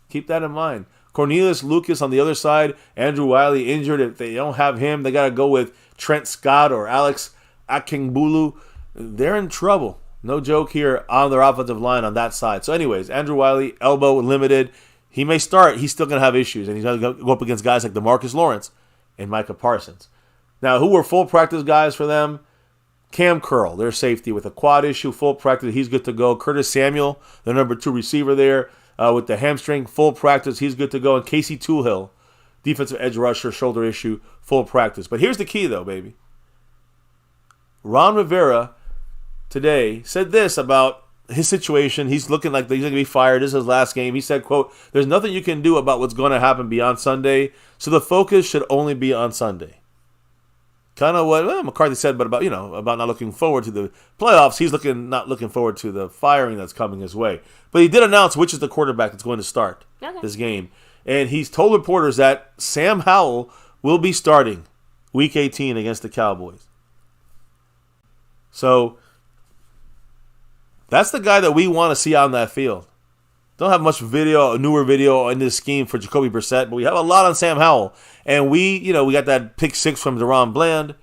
Keep that in mind. Cornelius Lucas on the other side, Andrew Wiley injured. If they don't have him, they got to go with Trent Scott or Alex Akingbulu. They're in trouble. No joke here on their offensive line on that side. So anyways, Andrew Wiley, elbow limited. He may start. He's still going to have issues, and he's going to go up against guys like DeMarcus Lawrence and Micah Parsons. Now, who were full practice guys for them? Cam Curl, their safety, with a quad issue, full practice. He's good to go. Curtis Samuel, the number 2 receiver there, with the hamstring, full practice. He's good to go. And Casey Toolhill, defensive edge rusher, shoulder issue, full practice. But here's the key, though, baby. Ron Rivera today said this about his situation. He's looking like he's going to be fired. This is his last game. He said, quote, "There's nothing you can do about what's going to happen beyond Sunday, so the focus should only be on Sunday." Kind of what McCarthy said, but about not looking forward to the playoffs. He's not looking forward to the firing that's coming his way. But he did announce which is the quarterback that's going to start this game. And he's told reporters that Sam Howell will be starting Week 18 against the Cowboys. So that's the guy that we want to see on that field. Don't have much newer video in this scheme for Jacoby Brissett, but we have a lot on Sam Howell. And we got that pick 6 from Deron Bland.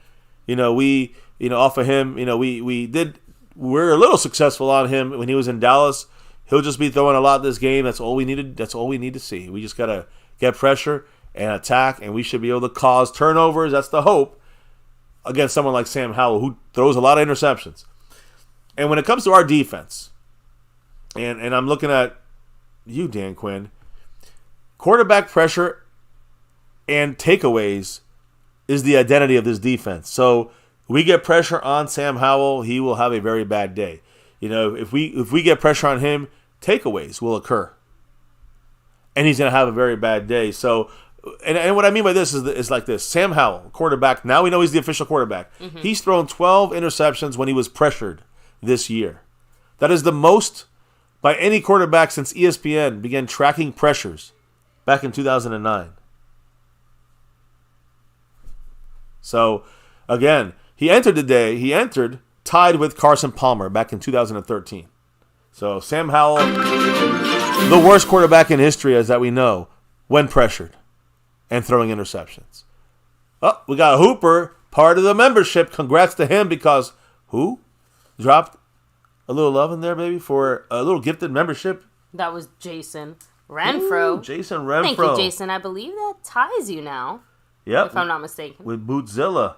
Off of him, we're a little successful on him when he was in Dallas. He'll just be throwing a lot this game. That's all we needed. That's all we need to see. We just got to get pressure and attack, and we should be able to cause turnovers. That's the hope against someone like Sam Howell, who throws a lot of interceptions. And when it comes to our defense, and I'm looking at you, Dan Quinn, quarterback pressure and takeaways is the identity of this defense. So we get pressure on Sam Howell, he will have a very bad day. if we get pressure on him, takeaways will occur. And he's going to have a very bad day. So, and what I mean by this is like this. Sam Howell, quarterback, now we know he's the official quarterback. Mm-hmm. He's thrown 12 interceptions when he was pressured this year. That is the most by any quarterback since ESPN began tracking pressures back in 2009. So, again, he entered tied with Carson Palmer back in 2013. So, Sam Howell, the worst quarterback in history, as that we know, when pressured and throwing interceptions. Oh, we got Hooper, part of the membership. Congrats to him because who dropped a little love in there, baby, for a little gifted membership? That was Jason Renfro. Ooh, Jason Renfro. Thank you, Jason. I believe that ties you now. Yep. If I'm not mistaken. With Bootzilla.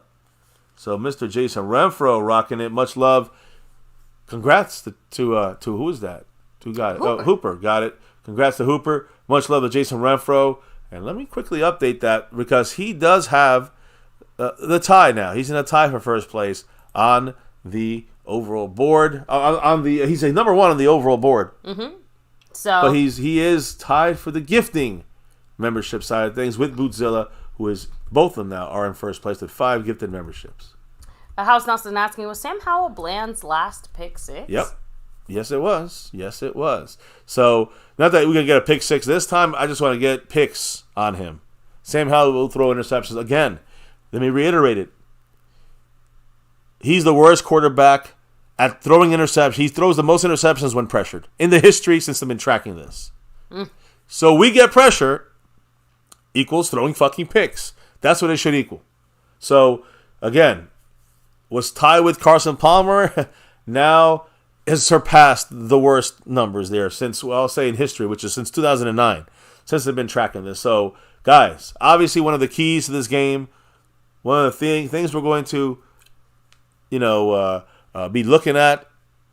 So Mr. Jason Renfro rocking it. Much love. Congrats to who is that? Who got it? Hooper. Oh, Hooper got it. Congrats to Hooper. Much love to Jason Renfro. And let me quickly update that because he does have the tie now. He's in a tie for first place on the overall board. He's a number one on the overall board. Mm-hmm. But he is tied for the gifting membership side of things with Bootzilla, who is both of them now are in first place with 5 gifted memberships. House Nelson asking, was Sam Howell Bland's last pick 6? Yep. Yes, it was. Yes, it was. So, not that we're going to get a pick 6 this time. I just want to get picks on him. Sam Howell will throw interceptions. Again, let me reiterate it. He's the worst quarterback at throwing interceptions. He throws the most interceptions when pressured in the history since I've been tracking this. So, we get pressure equals throwing fucking picks. That's what it should equal. So, again, was tied with Carson Palmer. Now has surpassed the worst numbers there since, well, I'll say in history, which is since 2009, since they've been tracking this. So, guys, obviously one of the keys to this game, one of the things we're going to, be looking at,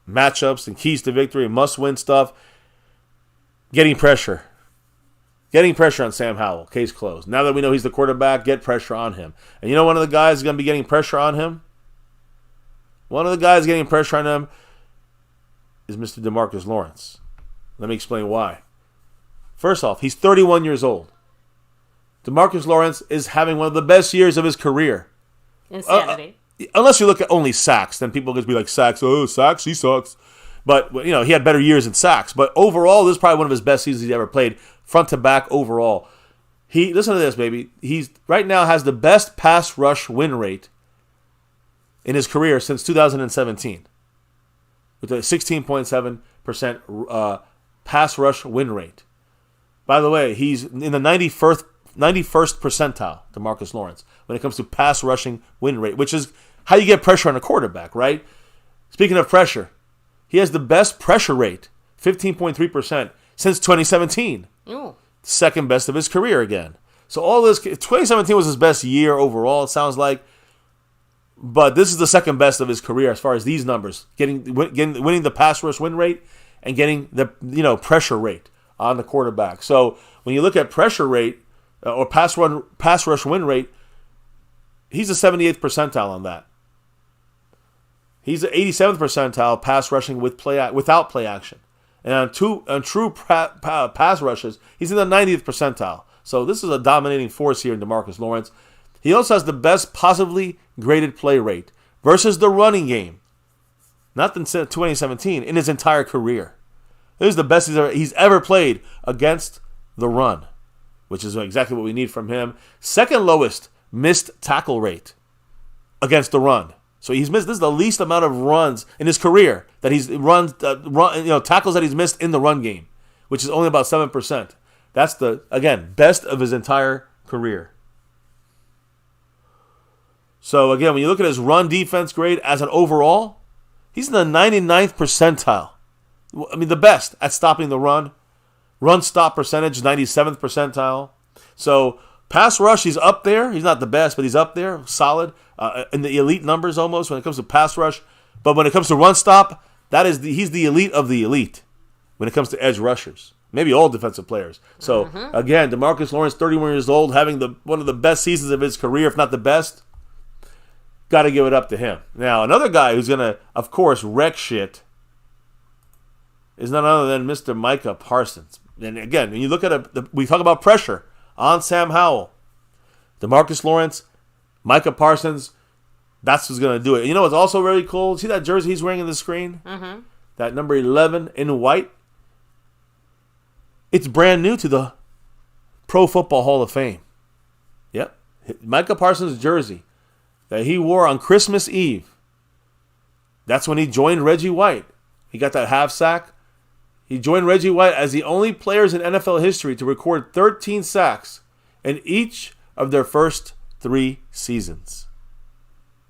matchups and keys to victory, must-win stuff, getting pressure. Getting pressure on Sam Howell. Case closed. Now that we know he's the quarterback, get pressure on him. And you know one of the guys going to be getting pressure on him? One of the guys getting pressure on him is Mr. DeMarcus Lawrence. Let me explain why. First off, he's 31 years old. DeMarcus Lawrence is having one of the best years of his career. Insanity. Unless you look at only sacks, then people just be like, sacks, he sucks. But, he had better years in sacks. But overall, this is probably one of his best seasons he's ever played, front to back overall. Listen to this, baby. He's right now has the best pass rush win rate in his career since 2017. With a 16.7% pass rush win rate. By the way, he's in the 91st percentile, DeMarcus Lawrence, when it comes to pass rushing win rate, which is how you get pressure on a quarterback, right? Speaking of pressure, he has the best pressure rate, 15.3%, since 2017. Ooh. Second best of his career again. So all this, 2017 was his best year overall, it sounds like. But this is the second best of his career as far as these numbers, winning the pass rush win rate and getting the pressure rate on the quarterback. So when you look at pressure rate or pass rush win rate, he's the 78th percentile on that. He's the 87th percentile pass rushing without play action. And on true pass rushes, he's in the 90th percentile. So this is a dominating force here in DeMarcus Lawrence. He also has the best possibly graded play rate versus the running game. Not in 2017, in his entire career. This is the best he's ever played against the run, which is exactly what we need from him. Second lowest missed tackle rate against the run. So he's missed. This is the least amount of runs in his career that he's tackles that he's missed in the run game, which is only about 7%. That's the best of his entire career. So again, when you look at his run defense grade as an overall, he's in the 99th percentile. I mean, the best at stopping the run. Run stop percentage, 97th percentile. So pass rush, he's up there. He's not the best, but he's up there, solid in the elite numbers almost when it comes to pass rush. But when it comes to run stop, he's the elite of the elite when it comes to edge rushers. Maybe all defensive players. So again, DeMarcus Lawrence, 31 years old, having one of the best seasons of his career, if not the best. Got to give it up to him. Now, another guy who's going to, of course, wreck shit is none other than Mr. Micah Parsons. And again, when you look at we talk about pressure on Sam Howell, DeMarcus Lawrence, Micah Parsons, that's who's going to do it. You know what's also really cool? See that jersey he's wearing in the screen? Mm-hmm. That number 11 in white? It's brand new to the Pro Football Hall of Fame. Yep. Micah Parsons' jersey that he wore on Christmas Eve. That's when he joined Reggie White. He got that half sack. He joined Reggie White as the only players in NFL history to record 13 sacks in each of their first 3 seasons.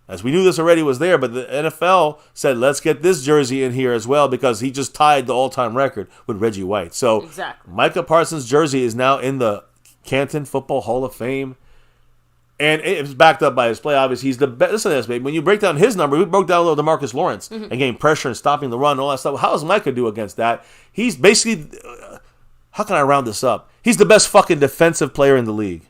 As we knew this already was there, but the NFL said, let's get this jersey in here as well because he just tied the all-time record with Reggie White. So exactly. Micah Parsons' jersey is now in the Canton Football Hall of Fame. And it's backed up by his play. Obviously, he's the best. Listen to this, baby. When you break down his number, we broke down a little DeMarcus Lawrence and getting pressure and stopping the run and all that stuff. How does Micah do against that? He's basically, how can I round this up? He's the best fucking defensive player in the league.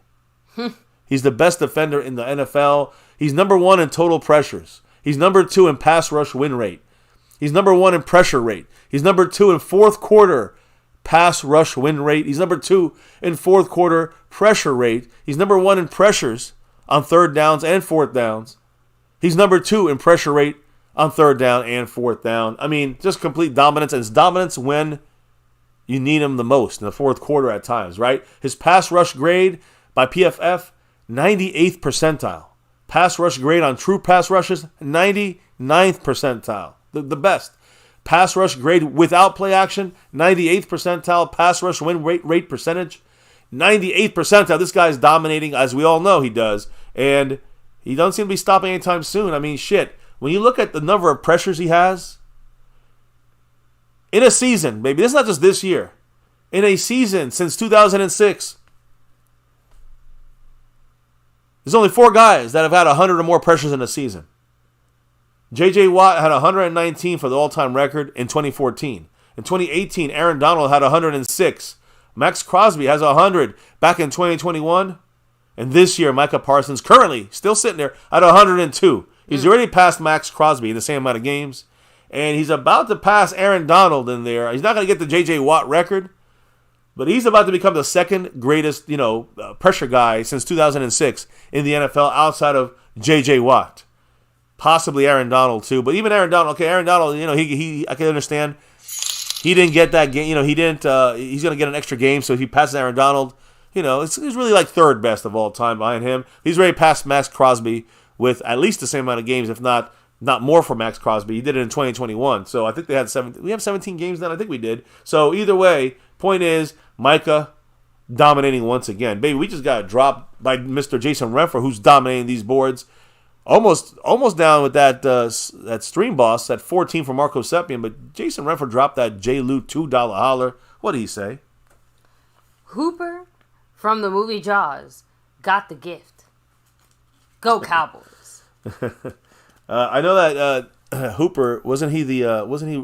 He's the best defender in the NFL. He's number 1 in total pressures. He's number 2 in pass rush win rate. He's number 1 in pressure rate. He's number 2 in fourth quarter pass rush win rate. He's number 2 in fourth quarter pressure rate. He's number 1 in pressures on third downs and fourth downs. He's number 2 in pressure rate on third down and fourth down. I mean, just complete dominance. And it's dominance when you need him the most in the fourth quarter at times, right? His pass rush grade by PFF, 98th percentile. Pass rush grade on true pass rushes, 99th percentile. The best. Pass rush grade without play action, 98th percentile. Pass rush win rate percentage, 98th percentile. This guy's dominating, as we all know he does. And he doesn't seem to be stopping anytime soon. I mean, shit. When you look at the number of pressures he has in a season, baby, this is not just this year. In a season since 2006, there's only 4 guys that have had 100 or more pressures in a season. J.J. Watt had 119 for the all-time record in 2014. In 2018, Aaron Donald had 106. Max Crosby has 100 back in 2021. And this year, Micah Parsons, currently still sitting there at 102. He's already passed Max Crosby in the same amount of games. And he's about to pass Aaron Donald in there. He's not going to get the J.J. Watt record. But he's about to become the second greatest, pressure guy since 2006 in the NFL outside of J.J. Watt. Possibly Aaron Donald, too. But even Aaron Donald, he I can understand. He didn't get that game. He's going to get an extra game. So if he passes Aaron Donald, he's really like third best of all time behind him. He's already passed Max Crosby with at least the same amount of games, if not more for Max Crosby. He did it in 2021. So I think they had 17. We have 17 games then. I think we did. So either way, point is, Micah dominating once again. Baby, we just got dropped by Mr. Jason Renfro, who's dominating these boards. Almost down with that stream boss, that 14 for Marco Seppian, but Jason Renfro dropped that J. Lou $2 holler. What did he say? Hooper from the movie Jaws got the gift. Go Cowboys. I know that Hooper, wasn't he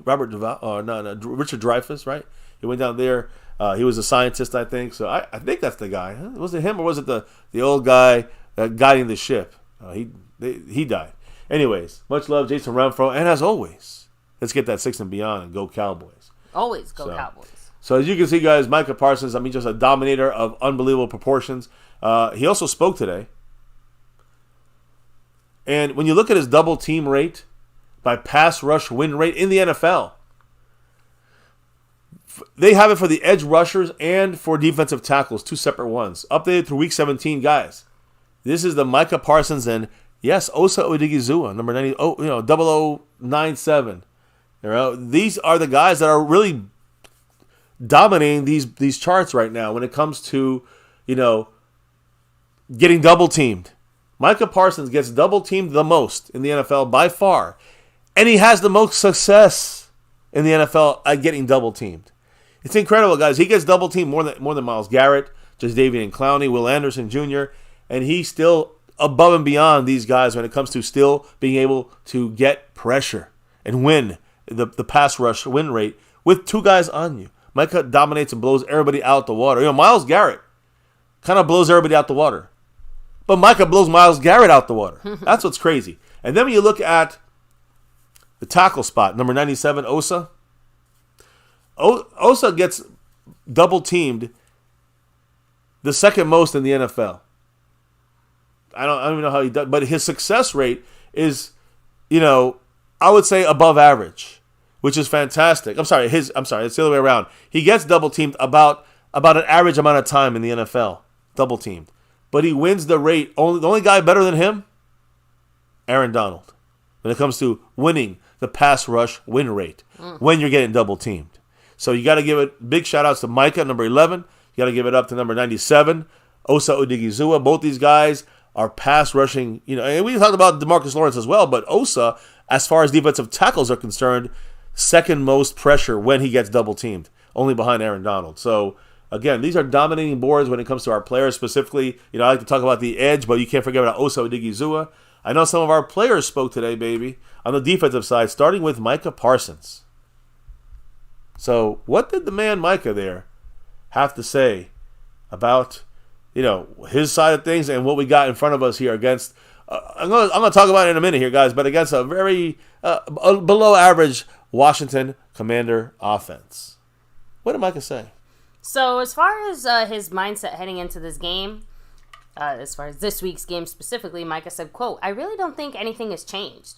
Robert Duvall? No, Richard Dreyfuss, right? He went down there. He was a scientist, I think. So I think that's the guy. Was it him or was it the old guy guiding the ship? He died. Anyways, much love, Jason Renfro. And as always, let's get that 6 and beyond and go Cowboys. Always go Cowboys. So as you can see, guys, Micah Parsons, just a dominator of unbelievable proportions. He also spoke today. And when you look at his double team rate by pass rush win rate in the NFL, they have it for the edge rushers and for defensive tackles, 2 separate ones. Updated through week 17, guys. This is the Micah Parsons and, yes, Osa Odigizua, number 90, 0097. These are the guys that are really dominating these charts right now when it comes to, getting double teamed. Micah Parsons gets double teamed the most in the NFL by far. And he has the most success in the NFL at getting double teamed. It's incredible, guys. He gets double teamed more than Myles Garrett, just Davian Clowney, Will Anderson Jr., and he's still above and beyond these guys when it comes to still being able to get pressure and win the pass rush win rate with 2 guys on you. Micah dominates and blows everybody out the water. Myles Garrett kind of blows everybody out the water. But Micah blows Myles Garrett out the water. That's what's crazy. And then when you look at the tackle spot, number 97, Osa, Osa gets double teamed the second most in the NFL. I don't even know how he does, but his success rate is, I would say above average, which is fantastic. I'm sorry, it's the other way around. He gets double teamed about an average amount of time in the NFL, double teamed, but he wins the rate. The only guy better than him, Aaron Donald, when it comes to winning the pass rush win rate when you're getting double teamed. So you got to give it big shout outs to Micah, number 11. You got to give it up to number 97, Osa Odigizua. Both these guys are pass rushing, and we talked about DeMarcus Lawrence as well, but Osa, as far as defensive tackles are concerned, second most pressure when he gets double teamed, only behind Aaron Donald. So again, these are dominating boards when it comes to our players specifically. I like to talk about the edge, but you can't forget about Osa Odigizua. I know some of our players spoke today, baby, on the defensive side, starting with Micah Parsons. So what did the man Micah there have to say about his side of things and what we got in front of us here against, I'm going to talk about it in a minute here, guys, but against a very below average Washington Commander offense. What did Micah say? So as far as his mindset heading into this game, as far as this week's game specifically, Micah said, quote, "I really don't think anything has changed.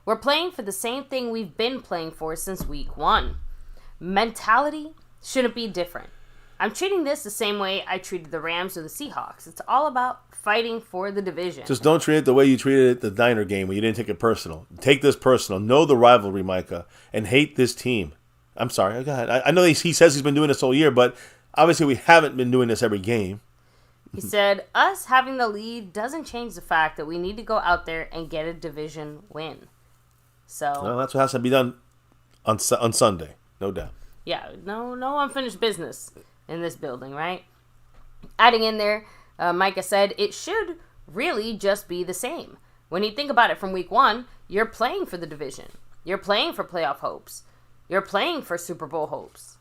We're playing for the same thing we've been playing for since week 1. Mentality shouldn't be different. I'm treating this the same way I treated the Rams or the Seahawks. It's all about fighting for the division." Just don't treat it the way you treated it the Niner game when you didn't take it personal. Take this personal. Know the rivalry, Micah, and hate this team. I'm sorry. Go ahead. I know he says he's been doing this all year, but obviously we haven't been doing this every game. He said, "Us having the lead doesn't change the fact that we need to go out there and get a division win." So well, that's what has to be done on Sunday, no doubt. Yeah, no unfinished business in this building, right? Adding in there, Micah said, "It should really just be the same. When you think about it from week 1, you're playing for the division. You're playing for playoff hopes. You're playing for Super Bowl hopes."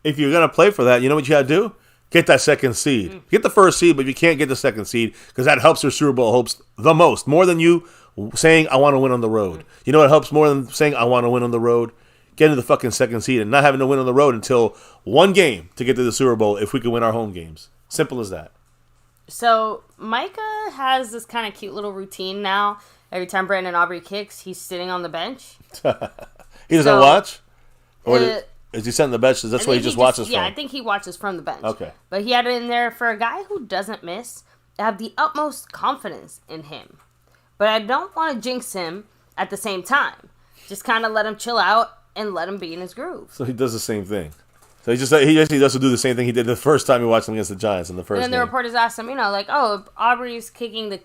If you're going to play for that, you know what you got to do? Get that second seed. Get the first seed, but you can't get the second seed because that helps your Super Bowl hopes the most. More than you saying, "I want to win on the road." You know what helps more than saying, "I want to win on the road"? Get into the fucking second seed and not having to win on the road until one game to get to the Super Bowl if we can win our home games. Simple as that. So Micah has this kind of cute little routine now. Every time Brandon Aubrey kicks, he's sitting on the bench. He doesn't watch? Or is he sitting on the bench? That's where he just watches from? Yeah, I think he watches from the bench. Okay. But he had it in there for a guy who doesn't miss. I have the utmost confidence in him. But I don't want to jinx him at the same time. Just kind of let him chill out and let him be in his groove. So he does the same thing. So he does do the same thing he did the first time he watched him against the Giants in the first game. And then the reporters asked him, if Aubrey's kicking the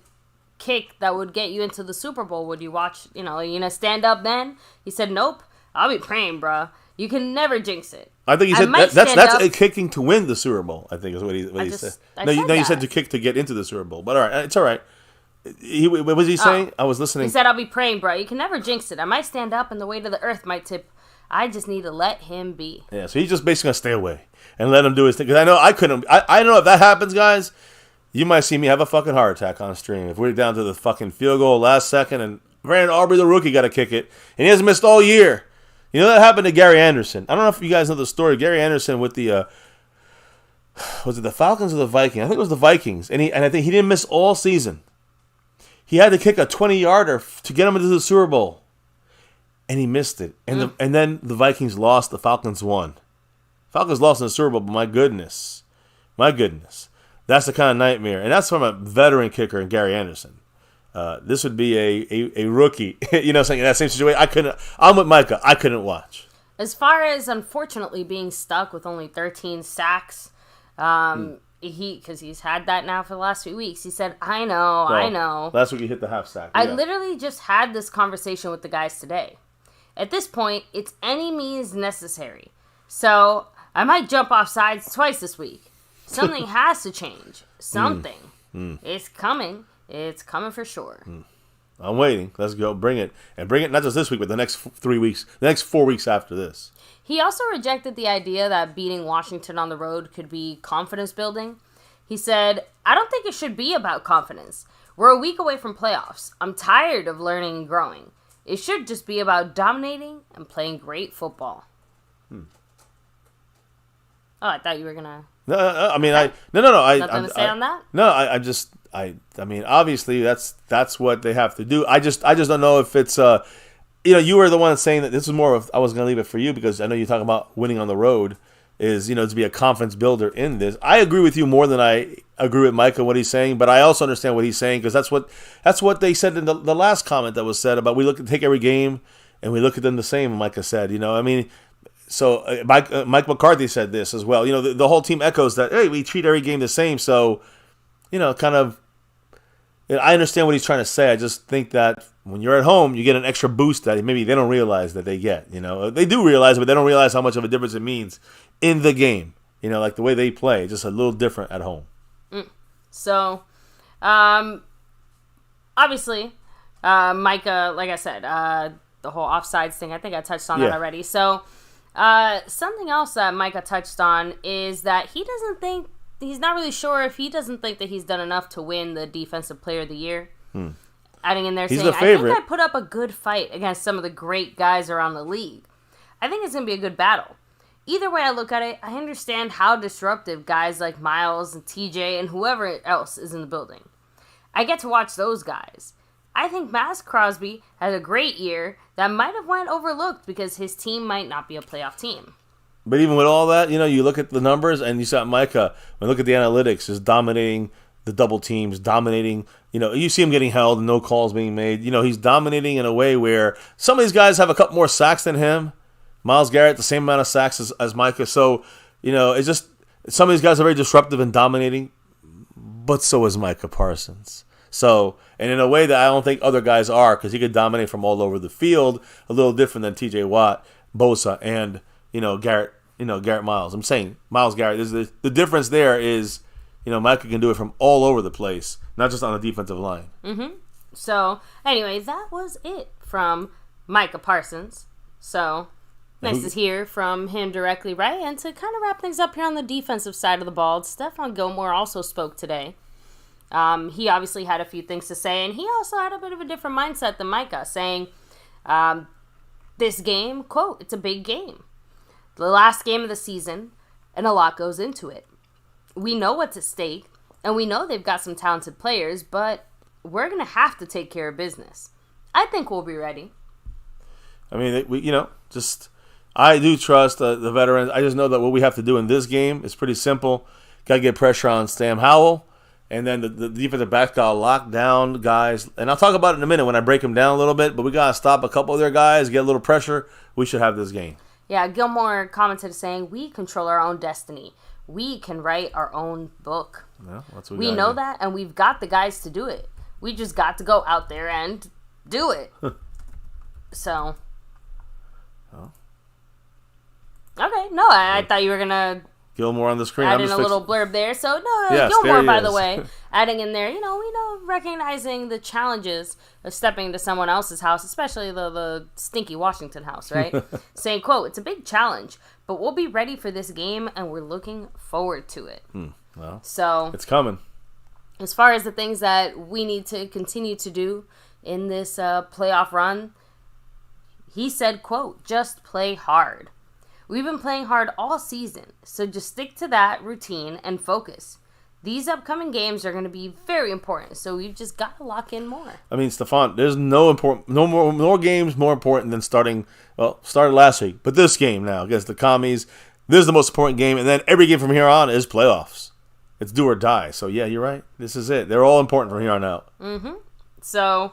kick that would get you into the Super Bowl, would you watch, are you going to stand up then? He said, "Nope. I'll be praying, bro. You can never jinx it." I think he said that's a kicking to win the Super Bowl, I think is what he said. You said to kick to get into the Super Bowl. But all right, it's all right. What was he saying? I was listening. He said, "I'll be praying, bro. You can never jinx it. I might stand up and the weight of the earth might tip. I just need to let him be." Yeah, so he's just basically going to stay away and let him do his thing. Because I know I couldn't. I know if that happens, guys, you might see me have a fucking heart attack on stream. If we're down to the fucking field goal last second and Brandon Aubrey, the rookie, got to kick it. And he hasn't missed all year. That happened to Gary Anderson. I don't know if you guys know the story. Gary Anderson with the, was it the Falcons or the Vikings? I think it was the Vikings. And I think he didn't miss all season. He had to kick a 20-yarder to get him into the Super Bowl. And he missed it. And then the Vikings lost. The Falcons won. Falcons lost in the Super Bowl, but my goodness. That's the kind of nightmare. And that's from a veteran kicker in Gary Anderson. This would be a rookie, saying in that same situation. I'm with Micah. I couldn't watch. As far as, unfortunately, being stuck with only 13 sacks, because he's had that now for the last few weeks, he said, I know. Last week he hit the half sack. I literally just had this conversation with the guys today. At this point, it's any means necessary. So, I might jump off sides twice this week. Something has to change. Something. It's coming. It's coming for sure. I'm waiting. Let's go. Bring it. And bring it not just this week, but the next 3 weeks, the next 4 weeks after this. He also rejected the idea that beating Washington on the road could be confidence building. He said, I don't think it should be about confidence. We're a week away from playoffs. I'm tired of learning and growing. It should just be about dominating and playing great football. Oh, I thought you were gonna. No, I mean, okay. No. Nothing to say on that? No, I mean, obviously that's what they have to do. I just don't know if it's you were the one saying that this is more of. I was gonna leave it for you because I know you're talking about winning on the road is to be a confidence builder in this. I agree with you more than I agree with Micah what he's saying, but I also understand what he's saying because that's what they said in the last comment that was said about we take every game and we look at them the same. Micah said, I mean. So Mike McCarthy said this as well. The whole team echoes that, hey, we treat every game the same. So, kind of, I understand what he's trying to say. I just think that when you're at home, you get an extra boost that maybe they don't realize that they get. They do realize it, but they don't realize how much of a difference it means in the game. Like the way they play, just a little different at home. So, obviously, Micah, like I said, the whole offsides thing, I think I touched on that already. So, something else that Micah touched on is that he's not really sure if he doesn't think that he's done enough to win the Defensive Player of the Year. Adding in there saying, I think I put up a good fight against some of the great guys around the league. I think it's going to be a good battle. Either way I look at it, I understand how disruptive guys like Miles and TJ and whoever else is in the building. I get to watch those guys. I think Max Crosby had a great year that might have went overlooked because his team might not be a playoff team. But even with all that, you look at the numbers and you saw Micah, when you look at the analytics, is dominating the double teams, dominating, you see him getting held and no calls being made. He's dominating in a way where some of these guys have a couple more sacks than him. Myles Garrett, the same amount of sacks as Micah. So, it's just some of these guys are very disruptive and dominating, but so is Micah Parsons. So, and in a way that I don't think other guys are, because he could dominate from all over the field, a little different than T.J. Watt, Bosa, and Garrett Miles. I'm saying Myles Garrett. The difference there is, Micah can do it from all over the place, not just on the defensive line. So, anyway, that was it from Micah Parsons. So, nice to hear from him directly, right? And to kind of wrap things up here on the defensive side of the ball, Stephon Gilmore also spoke today. He obviously had a few things to say, and he also had a bit of a different mindset than Micah, saying, this game, quote, it's a big game. The last game of the season, and a lot goes into it. We know what's at stake, and we know they've got some talented players, but we're going to have to take care of business. I think we'll be ready. I mean, I do trust the veterans. I just know that what we have to do in this game is pretty simple. Got to get pressure on Sam Howell. And then the defensive backs got to lock down guys. And I'll talk about it in a minute when I break them down a little bit. But we got to stop a couple of their guys, get a little pressure. We should have this game. Yeah, Gilmore commented saying, we control our own destiny. We can write our own book. Yeah, that's what we know that, and we've got the guys to do it. We just got to go out there and do it. So. Oh. Okay, no, I thought you were going to Gilmore on the screen. Add in a little blurb there. So, no, Gilmore, by the way, adding in there, recognizing the challenges of stepping into someone else's house, especially the stinky Washington house, right? Saying, quote, it's a big challenge, but we'll be ready for this game, and we're looking forward to it. Well, so it's coming. As far as the things that we need to continue to do in this playoff run, he said, quote, just play hard. We've been playing hard all season, so just stick to that routine and focus. These upcoming games are going to be very important, so we've just got to lock in more. I mean, Stephon, there's no more games more important than started last week, but this game now against the Commies, this is the most important game, and then every game from here on is playoffs. It's do or die. So yeah, you're right. This is it. They're all important from here on out. So,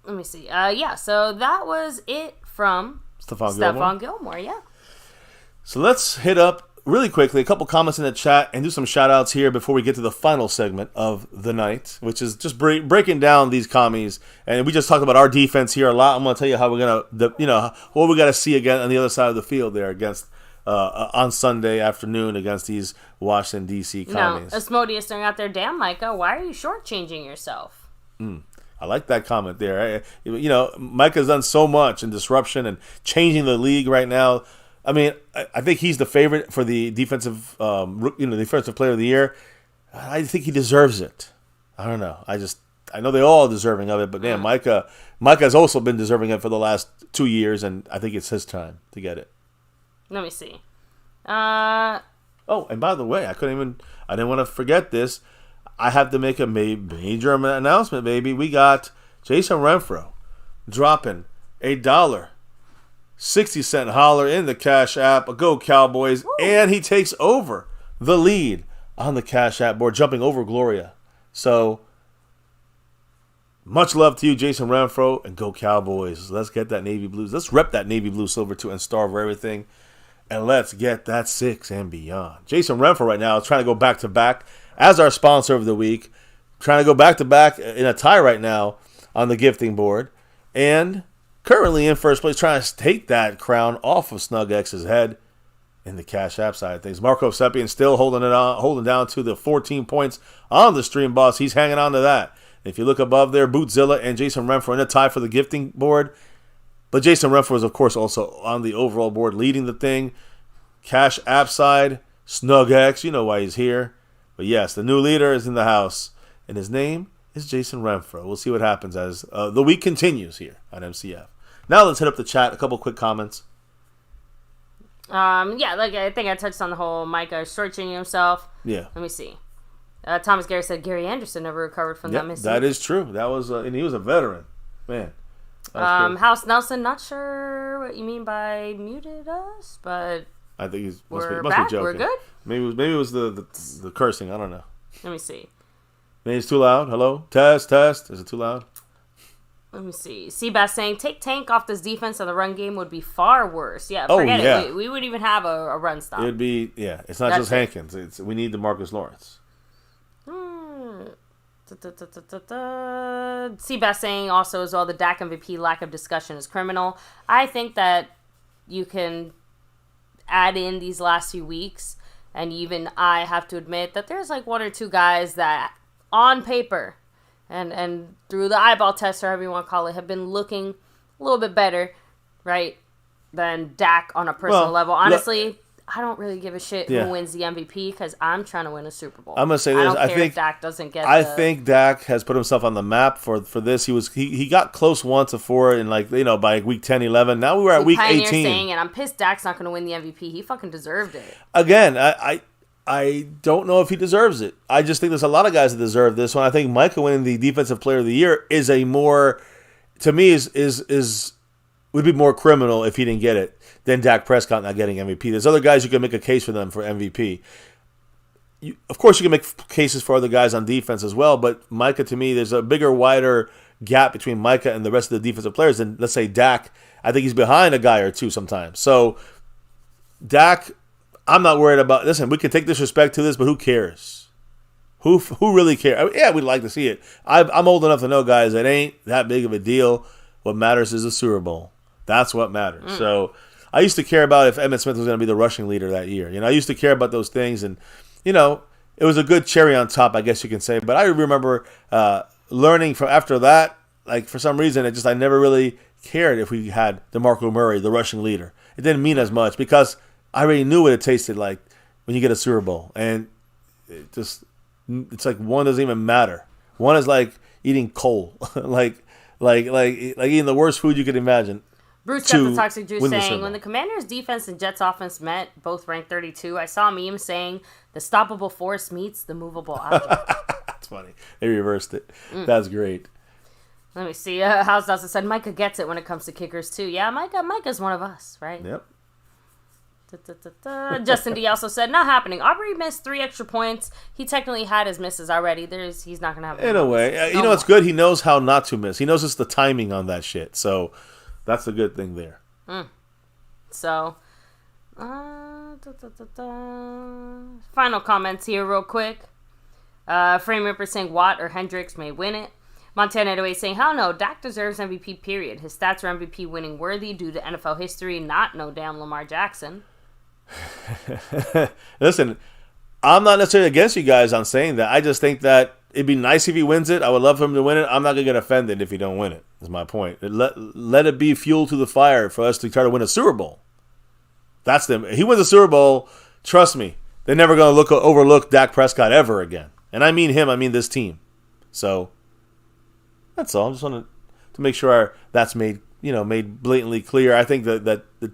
let me see. So that was it from Stephon Gilmore. Yeah. So let's hit up really quickly a couple comments in the chat and do some shout outs here before we get to the final segment of the night, which is just breaking down these commies. And we just talked about our defense here a lot. I'm going to tell you how we're going to, what we got to see again on the other side of the field there against on Sunday afternoon against these Washington, D.C. commies. No, Asmodeus throwing out there, damn, Micah, why are you shortchanging yourself? I like that comment there. Micah's done so much in disruption and changing the league right now. I mean, I think he's the favorite for the defensive player of the year. I think he deserves it. I don't know. I know they're all deserving of it, but Micah's also been deserving it for the last 2 years, and I think it's his time to get it. Let me see. Oh, and by the way, I didn't want to forget this. I have to make a major announcement, baby. We got Jason Renfro dropping $1.60 holler in the Cash App. Go Cowboys. Woo. And he takes over the lead on the Cash App board, jumping over Gloria. So, much love to you, Jason Renfro, and go Cowboys. Let's get that Navy Blues. Let's rep that Navy Blue Silver too and star over everything. And let's get that 6 and beyond. Jason Renfro right now is trying to go back-to-back as our sponsor of the week. Trying to go back-to-back in a tie right now on the gifting board. And currently in first place, trying to take that crown off of Snug X's head in the Cash App side of things. Marco Seppian still holding down to the 14 points on the Stream Boss. He's hanging on to that. If you look above there, Bootzilla and Jason Renfro in a tie for the gifting board. But Jason Renfro is, of course, also on the overall board leading the thing. Cash App side, Snug X, you know why he's here. But yes, the new leader is in the house, and his name is Jason Renfro. We'll see what happens as the week continues here on MCF. Now let's hit up the chat. A couple quick comments. Yeah, like I think I touched on the whole Micah shortchanging himself. Yeah. Let me see. Thomas Gary said Gary Anderson never recovered from that missing. That is true. That was, and he was a veteran, man. House Nelson, not sure what you mean by muted us, but I think he's must be joking. We're good. Maybe it was the cursing. I don't know. Let me see. Maybe it's too loud. Hello, test. Is it too loud? Let me see. Seabass saying, take Tank off this defense and the run game would be far worse. Yeah, forget it. We would even have a run stop. It'd be, It's not just Hankins. We need the Marcus Lawrence. Seabass saying also as well, the Dak MVP lack of discussion is criminal. I think that you can add in these last few weeks, and even I have to admit that there's like one or two guys that on paper and through the eyeball test or however you want to call it have been looking a little bit better, right, than Dak on a personal level. Honestly, I don't really give a shit who wins the MVP because I'm trying to win a Super Bowl. I'm gonna say this. I don't care if Dak doesn't get. I think Dak has put himself on the map for this. He got close once before in by week 10, 11. Now we were at week 18. Saying, and I'm pissed Dak's not going to win the MVP. He fucking deserved it. Again, I don't know if he deserves it. I just think there's a lot of guys that deserve this one. I think Micah winning the Defensive Player of the Year is a more, to me, would be more criminal if he didn't get it than Dak Prescott not getting MVP. There's other guys you can make a case for them for MVP. Of course, you can make cases for other guys on defense as well, but Micah, to me, there's a bigger, wider gap between Micah and the rest of the defensive players than, let's say, Dak. I think he's behind a guy or two sometimes. So, Dak, I'm not worried about. Listen, we can take disrespect to this, but who cares? Who really cares? I mean, yeah, we'd like to see it. I'm old enough to know, guys, it ain't that big of a deal. What matters is the Super Bowl. That's what matters. So, I used to care about if Emmitt Smith was going to be the rushing leader that year. I used to care about those things, and it was a good cherry on top, I guess you can say. But I remember learning from after that, like for some reason, I never really cared if we had DeMarco Murray, the rushing leader. It didn't mean as much because I already knew what it tasted like when you get a Super Bowl, and it's like one doesn't even matter. One is like eating coal, like eating the worst food you could imagine. Bruce got the Toxic Juice saying, when the Commanders' defense and Jets' offense met, both ranked 32, I saw a meme saying, the stoppable force meets the movable object. That's funny. They reversed it. That's great. Let me see. House Dawson said, Micah gets it when it comes to kickers, too. Yeah, Micah's one of us, right? Yep. Justin D also said, not happening. Aubrey missed 3 extra points. He technically had his misses already. He's not going to have in a way. It's good. He knows how not to miss. He knows it's the timing on that shit. So that's the good thing there. So, final comments here real quick. Frame Ripper saying Watt or Hendricks may win it. Montana 808 saying, hell no, Dak deserves MVP, period. His stats are MVP winning worthy due to NFL history, not no damn Lamar Jackson. Listen, I'm not necessarily against you guys on saying that. I just think that it'd be nice if he wins it. I would love for him to win it. I'm not going to get offended if he don't win it, is my point. Let it be fuel to the fire for us to try to win a Super Bowl. That's them. If he wins a Super Bowl, trust me, they're never going to overlook Dak Prescott ever again. And I mean him, I mean this team. So that's all. I just wanted to make sure that's made blatantly clear. I think that the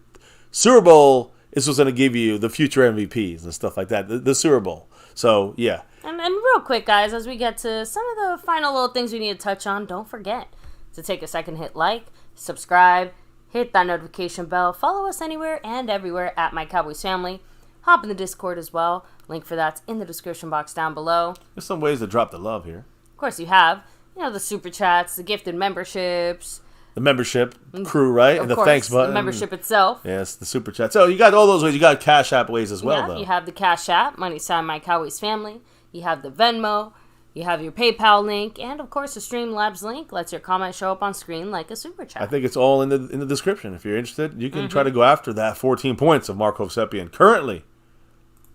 Super Bowl this was going to give you the future MVPs and stuff like that, the Super Bowl. So, yeah. And real quick, guys, as we get to some of the final little things we need to touch on, don't forget to take a second, hit like, subscribe, hit that notification bell, follow us anywhere and everywhere at MyCowboysFamily. Hop in the Discord as well. Link for that's in the description box down below. There's some ways to drop the love here. Of course you have. The super chats, the gifted memberships. The membership crew, right? Of and the course, thanks button. The membership itself. Yes, the super chat. So you got all those ways. You got Cash App ways as well, though. You have the Cash App, money sign MyCowboysFamily. You have the Venmo. You have your PayPal link. And, of course, the Streamlabs link lets your comment show up on screen like a super chat. I think it's all in the description. If you're interested, you can try to go after that 14 points of Marco Seppian. Currently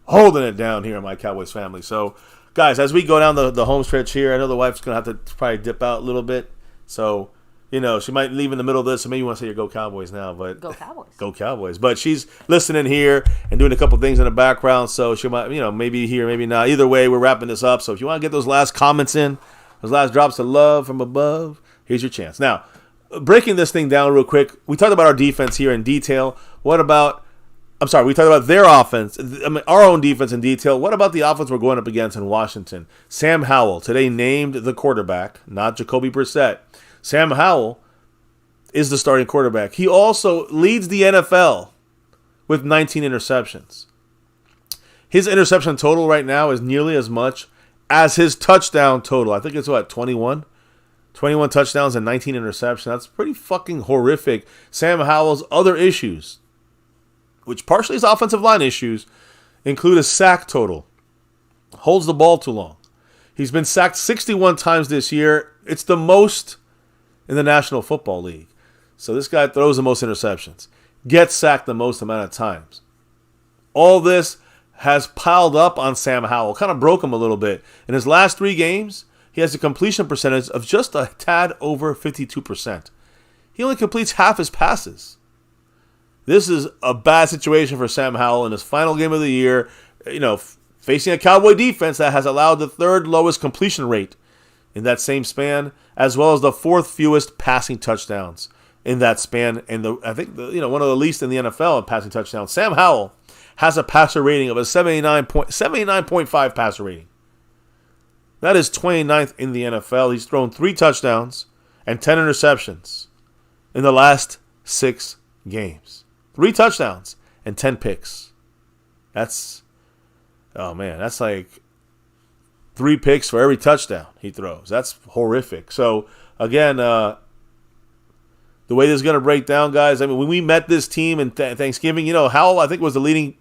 holding it down here in My Cowboys Family. So, guys, as we go down the home stretch here, I know the wife's going to have to probably dip out a little bit. So, she might leave in the middle of this, so maybe you want to say your Go Cowboys now. But Go Cowboys. Go Cowboys. But she's listening here and doing a couple things in the background, so she might, maybe here, maybe not. Either way, we're wrapping this up. So if you want to get those last comments in, those last drops of love from above, here's your chance. Now, breaking this thing down real quick, we talked about our defense here in detail. We talked about their offense, our own defense in detail. What about the offense we're going up against in Washington? Sam Howell, today named the quarterback, not Jacoby Brissett. Sam Howell is the starting quarterback. He also leads the NFL with 19 interceptions. His interception total right now is nearly as much as his touchdown total. I think it's 21? 21 touchdowns and 19 interceptions. That's pretty fucking horrific. Sam Howell's other issues, which partially is offensive line issues, include a sack total. Holds the ball too long. He's been sacked 61 times this year. It's the most in the National Football League. So this guy throws the most interceptions. Gets sacked the most amount of times. All this has piled up on Sam Howell. Kind of broke him a little bit. In his last 3 games, he has a completion percentage of just a tad over 52%. He only completes half his passes. This is a bad situation for Sam Howell in his final game of the year, facing a Cowboy defense that has allowed the 3rd lowest completion rate in that same span, as well as the 4th fewest passing touchdowns in that span, and one of the least in the NFL in passing touchdowns. Sam Howell has a passer rating of a 79.5 passer rating. That is 29th in the NFL. He's thrown 3 touchdowns and 10 interceptions in the last 6 games. 3 touchdowns and 10 picks. That's like 3 picks for every touchdown he throws. That's horrific. So, again, the way this is going to break down, guys, when we met this team in Thanksgiving, Howell, I think, was the leading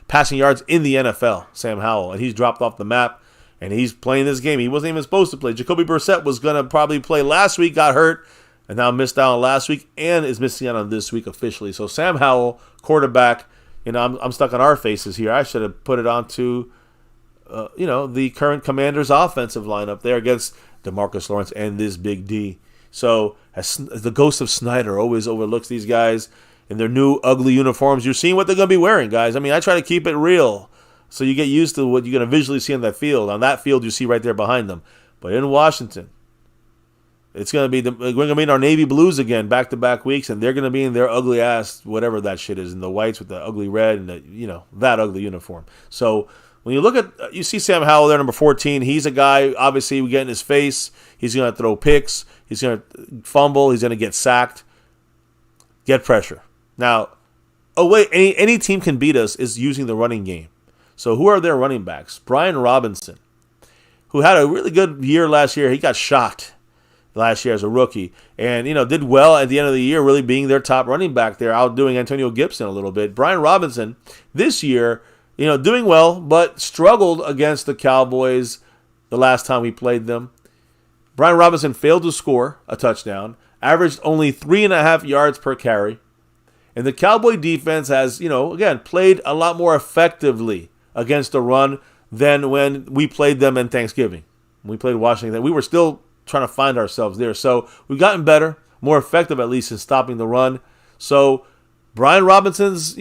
passing yards in the NFL, Sam Howell. And he's dropped off the map, and he's playing this game. He wasn't even supposed to play. Jacoby Brissett was going to probably play last week, got hurt, and now missed out on last week, and is missing out on this week officially. So, Sam Howell, quarterback, I'm stuck on our faces here. I should have put it on to the current Commanders' offensive lineup there against DeMarcus Lawrence and this Big D. So, as the ghost of Snyder always overlooks these guys in their new ugly uniforms. You're seeing what they're going to be wearing, guys. I try to keep it real so you get used to what you're going to visually see on that field. On that field, you see right there behind them. But in Washington, it's going to be we're going to be in our navy blues again, back-to-back weeks, and they're going to be in their ugly ass, whatever that shit is, in the whites with the ugly red and that ugly uniform. So, when you look at, you see Sam Howell there, number 14. He's a guy, obviously, we get in his face. He's going to throw picks. He's going to fumble. He's going to get sacked. Get pressure. Now, any team can beat us is using the running game. So who are their running backs? Brian Robinson, who had a really good year last year. He got shot last year as a rookie and, did well at the end of the year, really being their top running back there, outdoing Antonio Gibson a little bit. Brian Robinson this year, doing well, but struggled against the Cowboys the last time we played them. Brian Robinson failed to score a touchdown, averaged only 3.5 yards per carry. And the Cowboy defense has, again, played a lot more effectively against the run than when we played them in Thanksgiving. When we played Washington, we were still trying to find ourselves there. So we've gotten better, more effective at least in stopping the run. So Brian Robinson's,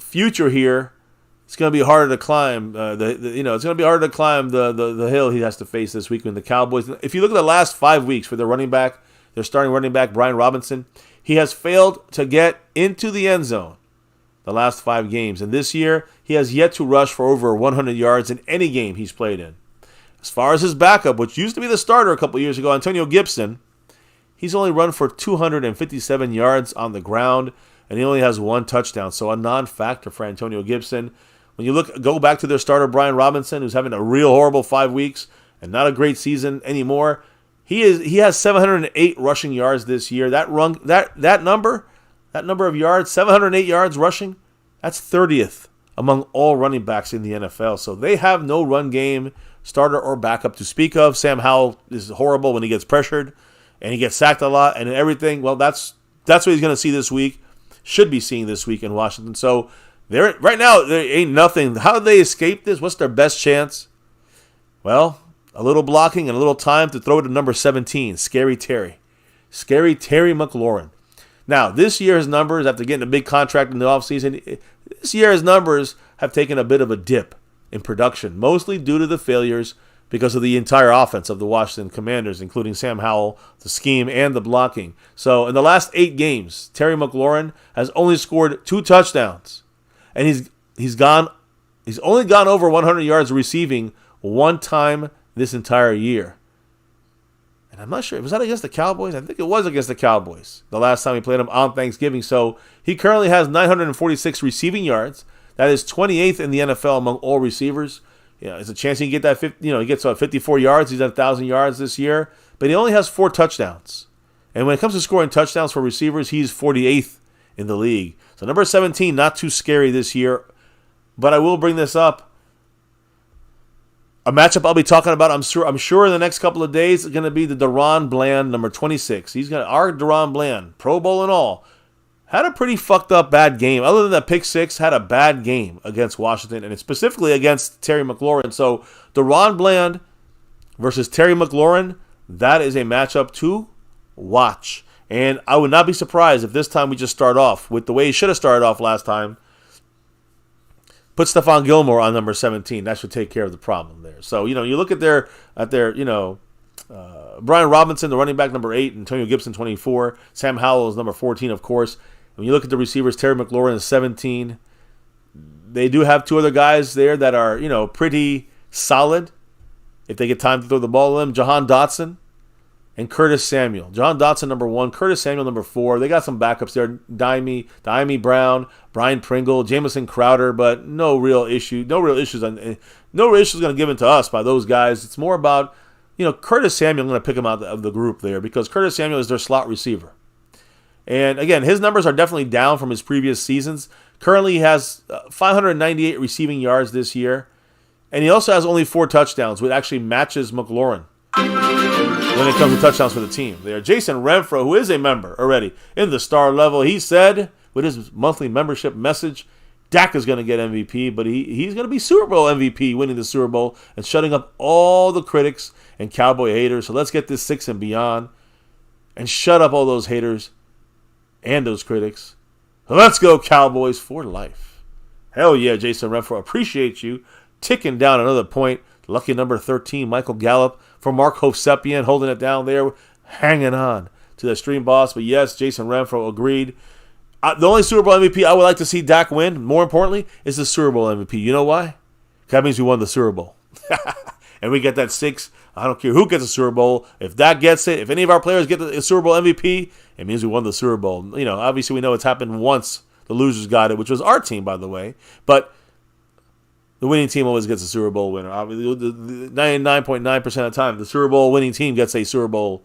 future here, it's going to be harder to climb. It's going to be harder to climb the hill he has to face this week when the Cowboys. If you look at the last 5 weeks for their running back, their starting running back Brian Robinson, he has failed to get into the end zone the last 5 games. And this year, he has yet to rush for over 100 yards in any game he's played in. As far as his backup, which used to be the starter a couple years ago, Antonio Gibson, he's only run for 257 yards on the ground, and he only has 1 touchdown. So a non-factor for Antonio Gibson. When you go back to their starter, Brian Robinson, who's having a real horrible 5 weeks and not a great season anymore, he has 708 rushing yards this year. That number of yards, 708 yards rushing, that's 30th among all running backs in the NFL. So they have no run game, starter or backup to speak of. Sam Howell is horrible when he gets pressured, and he gets sacked a lot and everything. Well, that's what he's going to see this week, should be seeing this week in Washington. So right now, there ain't nothing. How do they escape this? What's their best chance? Well, a little blocking and a little time to throw it to number 17, Scary Terry. Scary Terry McLaurin. Now, this year's numbers, after getting a big contract in the offseason, this year's numbers have taken a bit of a dip in production, mostly due to the failures because of the entire offense of the Washington Commanders, including Sam Howell, the scheme, and the blocking. So in the last 8 games, Terry McLaurin has only scored 2 touchdowns. And he's only gone over 100 yards receiving 1 time this entire year. And I'm not sure, was that against the Cowboys? I think it was against the Cowboys the last time he played them on Thanksgiving. So he currently has 946 receiving yards. That is 28th in the NFL among all receivers. There's a chance he can get that. He gets 54 yards. He's at 1,000 yards this year, but he only has 4 touchdowns. And when it comes to scoring touchdowns for receivers, he's 48th in the league. So number 17, not too scary this year. But I will bring this up. A matchup I'll be talking about, I'm sure in the next couple of days, is going to be the DaRon Bland, number 26. Our DaRon Bland, Pro Bowl and all, had a pretty fucked up bad game. Other than that pick 6, had a bad game against Washington, and specifically against Terry McLaurin. So DaRon Bland versus Terry McLaurin, that is a matchup to watch. And I would not be surprised if this time we just start off with the way he should have started off last time. Put Stephon Gilmore on number 17. That should take care of the problem there. So, you look at their Brian Robinson, the running back, number 8, Antonio Gibson, 24. Sam Howell is number 14, of course. When you look at the receivers, Terry McLaurin is 17. They do have 2 other guys there that are, pretty solid if they get time to throw the ball to them. Jahan Dotson and Curtis Samuel. Jahan Dotson, number 1. Curtis Samuel, number 4. They got some backups there. Diami Brown, Brian Pringle, Jamison Crowder, but no real issues going to give it to us by those guys. It's more about, Curtis Samuel. I'm going to pick him out of the group there because Curtis Samuel is their slot receiver. And again, his numbers are definitely down from his previous seasons. Currently, he has 598 receiving yards this year. And he also has only 4 touchdowns, which actually matches McLaurin when it comes to touchdowns for the team. There, Jason Renfro, who is a member already in the star level, he said with his monthly membership message, Dak is going to get MVP, but he's going to be Super Bowl MVP, winning the Super Bowl and shutting up all the critics and Cowboy haters. So let's get this 6 and beyond and shut up all those haters and those critics. Let's go Cowboys for life. Hell yeah, Jason Renfro. Appreciate you. Ticking down another point. Lucky number 13, Michael Gallup, for Mark Hovsepian, holding it down there, hanging on to the stream boss. But yes, Jason Renfro agreed. The only Super Bowl MVP I would like to see Dak win, more importantly, is the Super Bowl MVP. You know why? That means we won the Super Bowl. And we get that 6. I don't care who gets the Super Bowl. If Dak gets it, if any of our players get the Super Bowl MVP, it means we won the Super Bowl. Obviously we know it's happened once. The losers got it, which was our team, by the way. But the winning team always gets a Super Bowl winner. 99.9% of the time, the Super Bowl winning team gets a Super Bowl,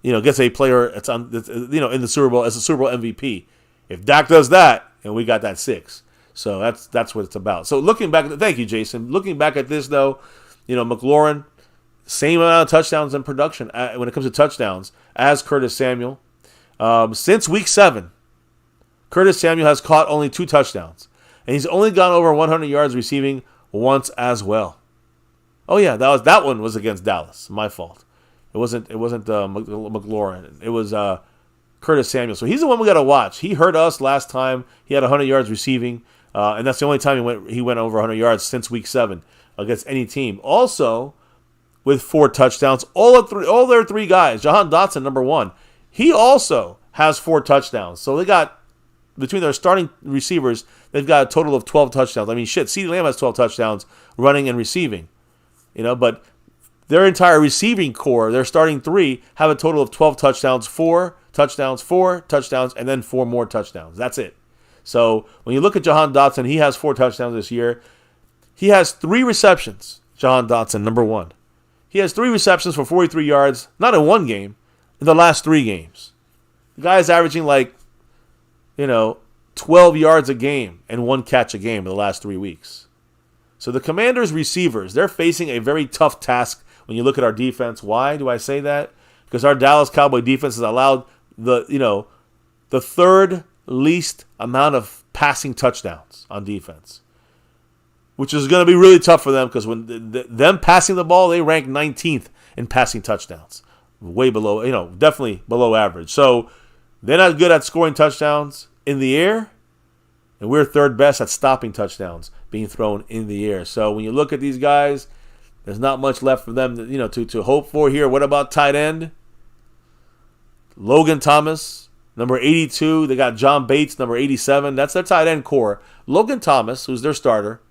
gets a player that's on, in the Super Bowl as a Super Bowl MVP. If Dak does that, and we got that 6. So that's what it's about. So looking back, thank you, Jason. Looking back at this, though, McLaurin, same amount of touchdowns in production when it comes to touchdowns as Curtis Samuel. Since week 7, Curtis Samuel has caught only 2 touchdowns. And he's only gone over 100 yards receiving once as well. Oh yeah, that one was against Dallas. My fault. It wasn't McLaurin. It was Curtis Samuel. So he's the one we got to watch. He hurt us last time. He had 100 yards receiving, and that's the only time he went over 100 yards since week 7 against any team. Also, with 4 touchdowns, all their 3 guys. Jahan Dotson, number 1. He also has 4 touchdowns. So they got, between their starting receivers, they've got a total of 12 touchdowns. I mean, shit, CeeDee Lamb has 12 touchdowns running and receiving. But their entire receiving core, their starting 3, have a total of 12 touchdowns, 4 touchdowns, 4 touchdowns, and then 4 more touchdowns. That's it. So when you look at Jahan Dotson, he has 4 touchdowns this year. He has 3 receptions, Jahan Dotson, number 1. He has 3 receptions for 43 yards, not in one game, in the last 3 games. The guy is averaging 12 yards a game and 1 catch a game in the last 3 weeks. So the Commanders' receivers, they're facing a very tough task when you look at our defense. Why do I say that? Because our Dallas Cowboy defense has allowed the 3rd least amount of passing touchdowns on defense, which is going to be really tough for them because when them passing the ball, they rank 19th in passing touchdowns, way below, definitely below average. So they're not good at scoring touchdowns in the air, and we're 3rd best at stopping touchdowns being thrown in the air. So when you look at these guys, there's not much left for them to hope for here. What about tight end? Logan Thomas, number 82. They got John Bates, number 87. That's their tight end core. Logan Thomas, who's their starter.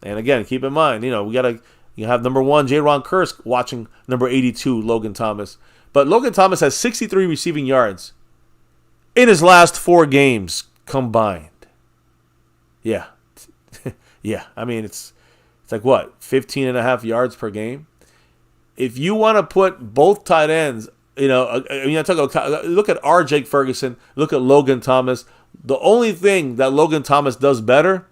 And again, keep in mind, you have number 1, J-Ron Kursk, watching number 82, Logan Thomas. But Logan Thomas has 63 receiving yards in his last 4 games combined. Yeah. Yeah. I mean, it's like what? 15 and a half yards per game? If you want to put both tight ends, look at our Jake Ferguson, look at Logan Thomas. The only thing that Logan Thomas does better,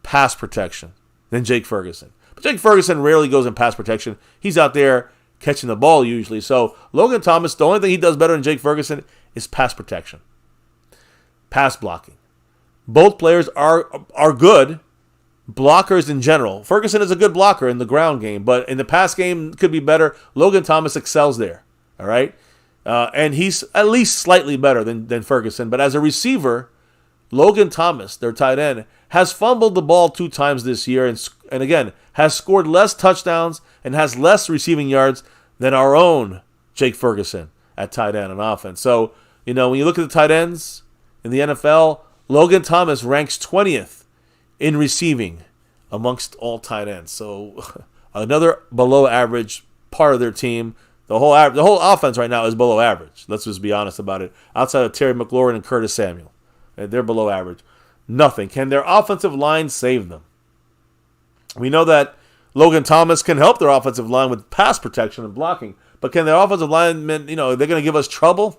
pass protection, than Jake Ferguson. But Jake Ferguson rarely goes in pass protection. He's out there catching the ball usually. So Logan Thomas, the only thing he does better than Jake Ferguson is pass protection, pass blocking. Both players are good blockers in general. Ferguson is a good blocker in the ground game, but in the pass game could be better. Logan Thomas excels there. All right? And he's at least slightly better than Ferguson. But as a receiver, Logan Thomas, their tight end, has fumbled the ball 2 times this year and again, has scored less touchdowns and has less receiving yards than our own Jake Ferguson at tight end on offense. So, when you look at the tight ends in the NFL, Logan Thomas ranks 20th in receiving amongst all tight ends. So another below average part of their team. The whole offense right now is below average. Let's just be honest about it. Outside of Terry McLaurin and Curtis Samuel, they're below average. Nothing. Can their offensive line save them? We know that Logan Thomas can help their offensive line with pass protection and blocking, but can their offensive linemen, they're going to give us trouble?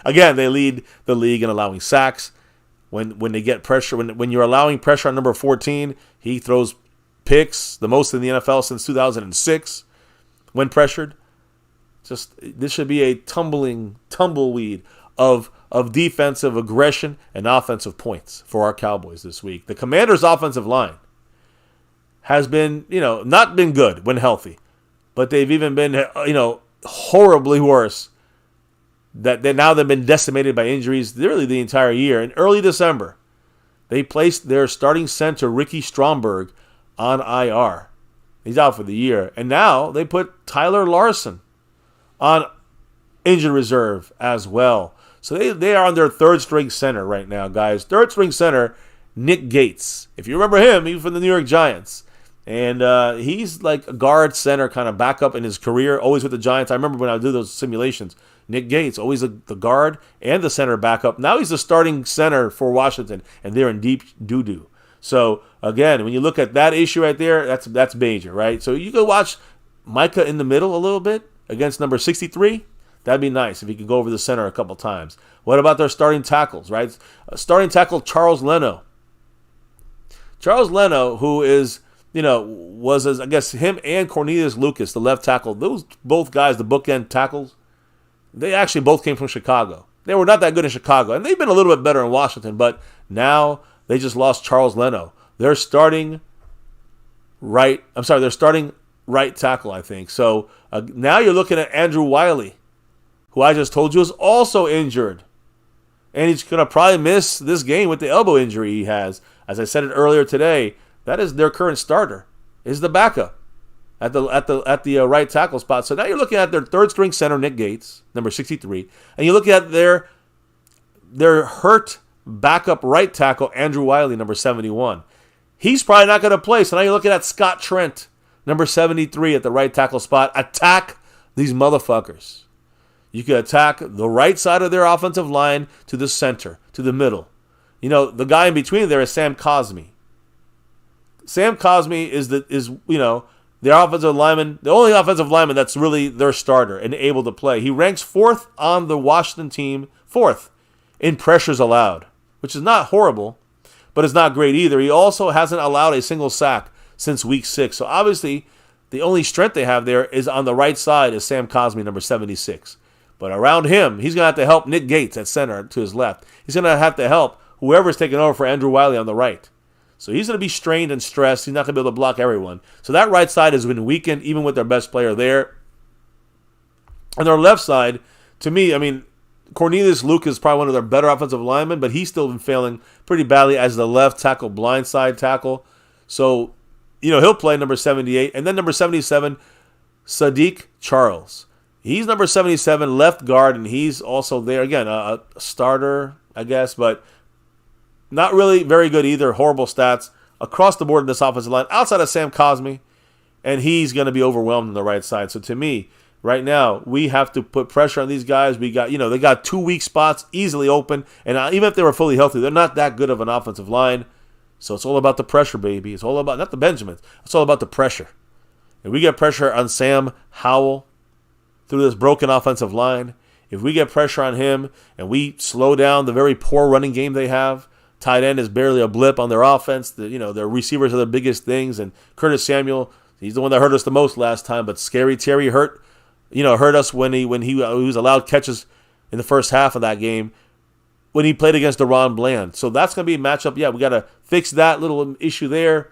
Again, they lead the league in allowing sacks. When they get pressure, when you're allowing pressure on number 14, he throws picks, the most in the NFL since 2006 when pressured. This should be a tumbleweed of defensive aggression and offensive points for our Cowboys this week. The Commanders' offensive line has been, not been good when healthy, but they've even been, horribly worse. That now they've been decimated by injuries really the entire year. In early December, they placed their starting center, Ricky Stromberg, on IR. He's out for the year. And now they put Tyler Larson on injured reserve as well. So they are on their 3rd string center right now, guys. 3rd string center, Nick Gates. If you remember him, he was from the New York Giants. And he's like a guard center kind of backup in his career, always with the Giants. I remember when I would do those simulations. Nick Gates, always the guard and the center backup. Now he's the starting center for Washington, and they're in deep doo-doo. So, again, when you look at that issue right there, that's major, right? So you could watch Micah in the middle a little bit against number 63. That'd be nice if he could go over the center a couple times. What about their starting tackles, right? Starting tackle Charles Leno. Charles Leno, who is, was, I guess, him and Cornelius Lucas, the left tackle, those both guys, the bookend tackles, they actually both came from Chicago. They were not that good in Chicago, and they've been a little bit better in Washington, but now they just lost Charles Leno. They're starting right tackle, I think. So now you're looking at Andrew Wiley, who I just told you is also injured. And he's going to probably miss this game with the elbow injury he has. As I said it earlier today, that is their current starter, is the backup. at the right tackle spot. So now you're looking at their third string center, Nick Gates, number 63, and you look at their hurt backup right tackle, Andrew Wiley, number 71. He's probably not going to play. So now you're looking at Scott Trent, number 73, at the right tackle spot. Attack these motherfuckers. You can attack the right side of their offensive line to the center, to the middle. You know, the guy in between there is Sam Cosmi. Sam Cosmi is their offensive lineman, the only offensive lineman that's really their starter and able to play. He ranks 4th on the Washington team, 4th in pressures allowed, which is not horrible, but it's not great either. He also hasn't allowed a single sack since week 6. So obviously, the only strength they have there is on the right side is Sam Cosmi, number 76. But around him, he's going to have to help Nick Gates at center to his left. He's going to have to help whoever's taking over for Andrew Wiley on the right. So he's going to be strained and stressed. He's not going to be able to block everyone. So that right side has been weakened, even with their best player there. On their left side, to me, I mean, Cornelius Luke is probably one of their better offensive linemen, but he's still been failing pretty badly as the left tackle, blindside tackle. So, you know, he'll play number 78. And then number 77, Sadiq Charles. He's number 77, left guard, and he's also there. Again, a starter, I guess, but not really very good either. Horrible stats across the board in this offensive line, outside of Sam Cosmi, and he's going to be overwhelmed on the right side. So to me, right now, we have to put pressure on these guys. They got 2 weak spots easily open, and even if they were fully healthy, they're not that good of an offensive line. So it's all about the pressure, baby. It's all about, not the Benjamins, it's all about the pressure. If we get pressure on Sam Howell through this broken offensive line, if we get pressure on him and we slow down the very poor running game they have, tight end is barely a blip on their offense. Their receivers are the biggest things, and Curtis Samuel, he's the one that hurt us the most last time. But Scary Terry hurt us when he was allowed catches in the first half of that game when he played against DeRon Bland. So that's going to be a matchup. Yeah, we got to fix that little issue there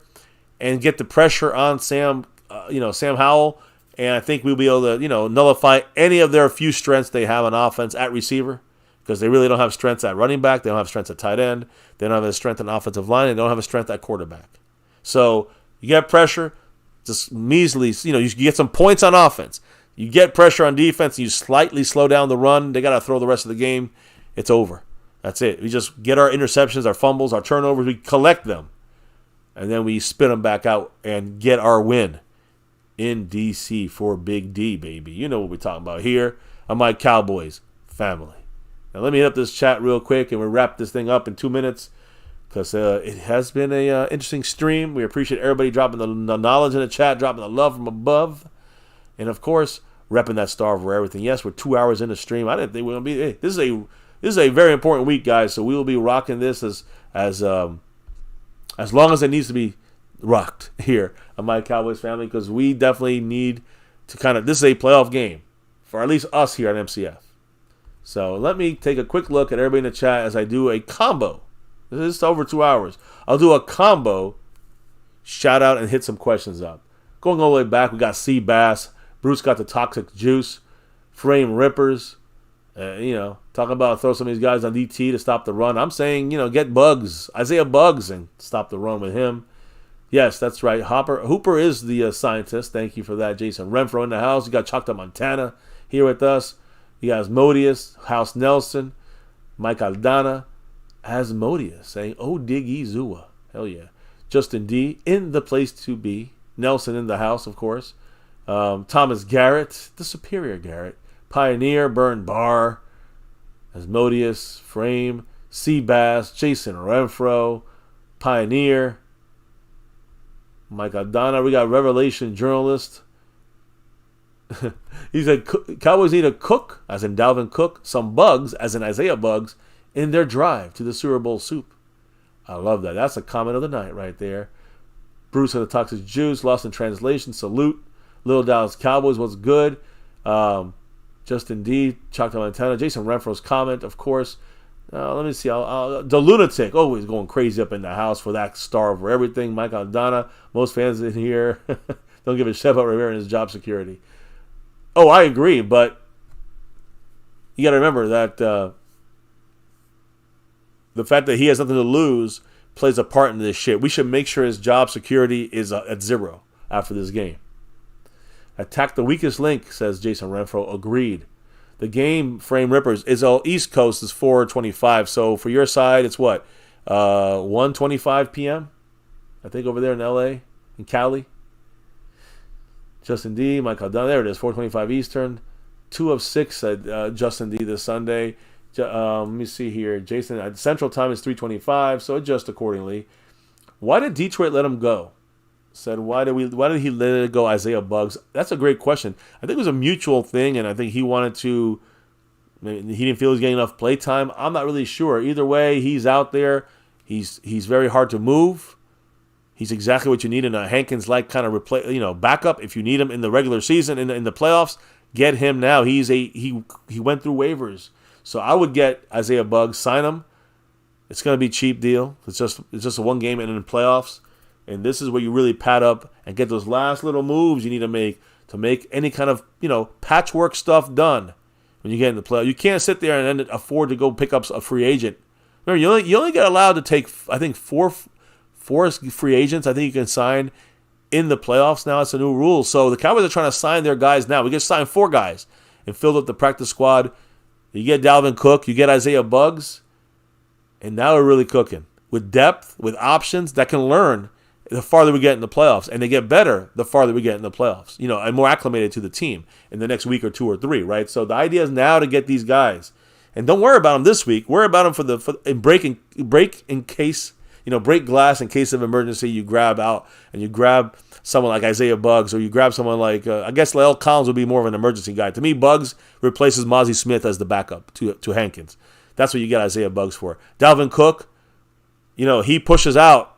and get the pressure on Sam Howell. And I think we'll be able to, nullify any of their few strengths they have on offense at receiver, because they really don't have strengths at running back. They don't have strengths at tight end. They don't have a strength in offensive line. They don't have a strength at quarterback. So you get pressure, just measly, you get some points on offense. You get pressure on defense, and you slightly slow down the run. They got to throw the rest of the game. It's over. That's it. We just get our interceptions, our fumbles, our turnovers. We collect them, and then we spin them back out and get our win in D.C. for Big D, baby. You know what we're talking about here on my Cowboys family. Now let me hit up this chat real quick, and we'll wrap this thing up in 2 minutes, because it has been a interesting stream. We appreciate everybody dropping the knowledge in the chat, dropping the love from above, and of course, repping that star over everything. Yes, we're 2 hours into stream. I didn't think we were going to be. Hey, this is a very important week, guys. So we will be rocking this as long as it needs to be rocked here on my Cowboys family, because we definitely need to this is a playoff game for at least us here at MCF. So let me take a quick look at everybody in the chat as I do a combo. This is over 2 hours. I'll do a combo shout out and hit some questions up. Going all the way back, we got C Bass, Bruce got the Toxic Juice, Frame Rippers, talking about throw some of these guys on DT to stop the run. I'm saying, get Bugs, Isaiah Bugs, and stop the run with him. Yes, that's right. Hooper is the scientist. Thank you for that, Jason Renfro in the house. You got Chalked Up Montana here with us. You got Asmodeus, House Nelson, Mike Aldana, Asmodeus saying, "Oh, Diggy Zua." Hell yeah. Justin D in the place to be. Nelson in the house, of course. Thomas Garrett, the superior Garrett. Pioneer, Burn Bar, Asmodeus, Frame, Seabass, Jason Renfro, Pioneer, Mike Aldana. We got Revelation Journalist. He said, Cowboys need a cook, as in Dalvin Cook, some bugs, as in Isaiah Bugs, in their drive to the Super Bowl soup. I love that. That's a comment of the night right there. Bruce of the Toxic Juice, Lost in Translation, salute. Little Dallas Cowboys, what's good? Justin D, Chalked Up Montana, Jason Renfro's comment, of course. Let me see. The Lunatic, always going crazy up in the house for that star over everything. Mike Aldana, most fans in here don't give a shit about Rivera and his job security. Oh, I agree, but you got to remember that the fact that he has nothing to lose plays a part in this shit. We should make sure his job security is at zero after this game. Attack the weakest link, says Jason Renfro. Agreed. The game frame rippers is all East Coast is 4:25. So for your side, it's what? 1:25 p.m. I think over there in LA, in Cali. Justin D, Michael Dunn. There it is, 4:25 Eastern. 2 of 6 at Justin D this Sunday. Let me see here. Jason, at Central Time is 3:25, so adjust accordingly. Why did Detroit let him go? Said, why did he let it go, Isaiah Buggs? That's a great question. I think it was a mutual thing, and I think he wanted to. He didn't feel he was getting enough play time. I'm not really sure. Either way, he's out there. He's very hard to move. He's exactly what you need in a Hankins-like kind of backup. If you need him in the regular season, in the playoffs, get him now. He went through waivers, so I would get Isaiah Buggs, sign him. It's going to be a cheap deal. It's just a one game and in the playoffs. And this is where you really pad up and get those last little moves you need to make any kind of, patchwork stuff done when you get in the playoffs. You can't sit there and then afford to go pick up a free agent. Remember, you only get allowed to take, I think, four free agents I think you can sign in the playoffs now. It's a new rule. So the Cowboys are trying to sign their guys now. We just signed 4 guys and filled up the practice squad. You get Dalvin Cook, you get Isaiah Buggs, and now we're really cooking. With depth, with options that can learn the farther we get in the playoffs, and they get better the farther we get in the playoffs, and more acclimated to the team in the next week or 2 or 3, right? So the idea is now to get these guys, and don't worry about them this week. Worry about them for break in case, break glass in case of emergency. You grab out and you grab someone like Isaiah Buggs, or you grab someone like I guess La'el Collins would be more of an emergency guy. To me, Buggs replaces Mozzie Smith as the backup to Hankins. That's what you get Isaiah Buggs for. Dalvin Cook, he pushes out.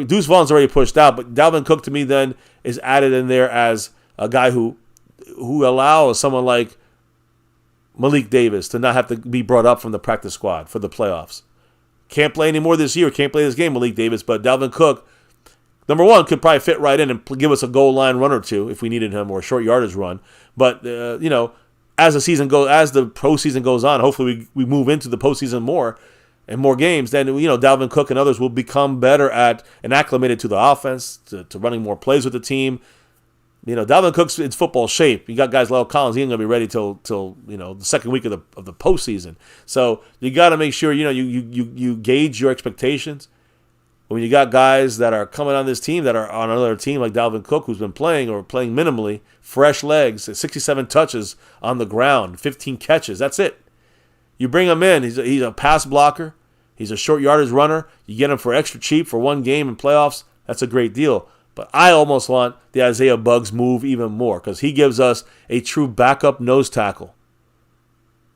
Deuce Vaughn's already pushed out, but Dalvin Cook to me then is added in there as a guy who allows someone like Malik Davis to not have to be brought up from the practice squad for the playoffs. Can't play anymore this year, can't play this game, Malik Davis, but Dalvin Cook, number one, could probably fit right in and give us a goal line run or two if we needed him, or a short yardage run. But, as the postseason goes on, hopefully we move into the postseason more and more games, then, Dalvin Cook and others will become better at and acclimated to the offense, to running more plays with the team. Dalvin Cook's in football shape. You got guys like La'el Collins, he ain't going to be ready till the second week of the postseason. So you got to make sure, you gauge your expectations. When you got guys that are coming on this team that are on another team like Dalvin Cook, who's been playing minimally, fresh legs, 67 touches on the ground, 15 catches, that's it. You bring him in, he's a pass blocker, he's a short yardage runner, you get him for extra cheap for one game in playoffs, that's a great deal. But I almost want the Isaiah Buggs move even more, because he gives us a true backup nose tackle.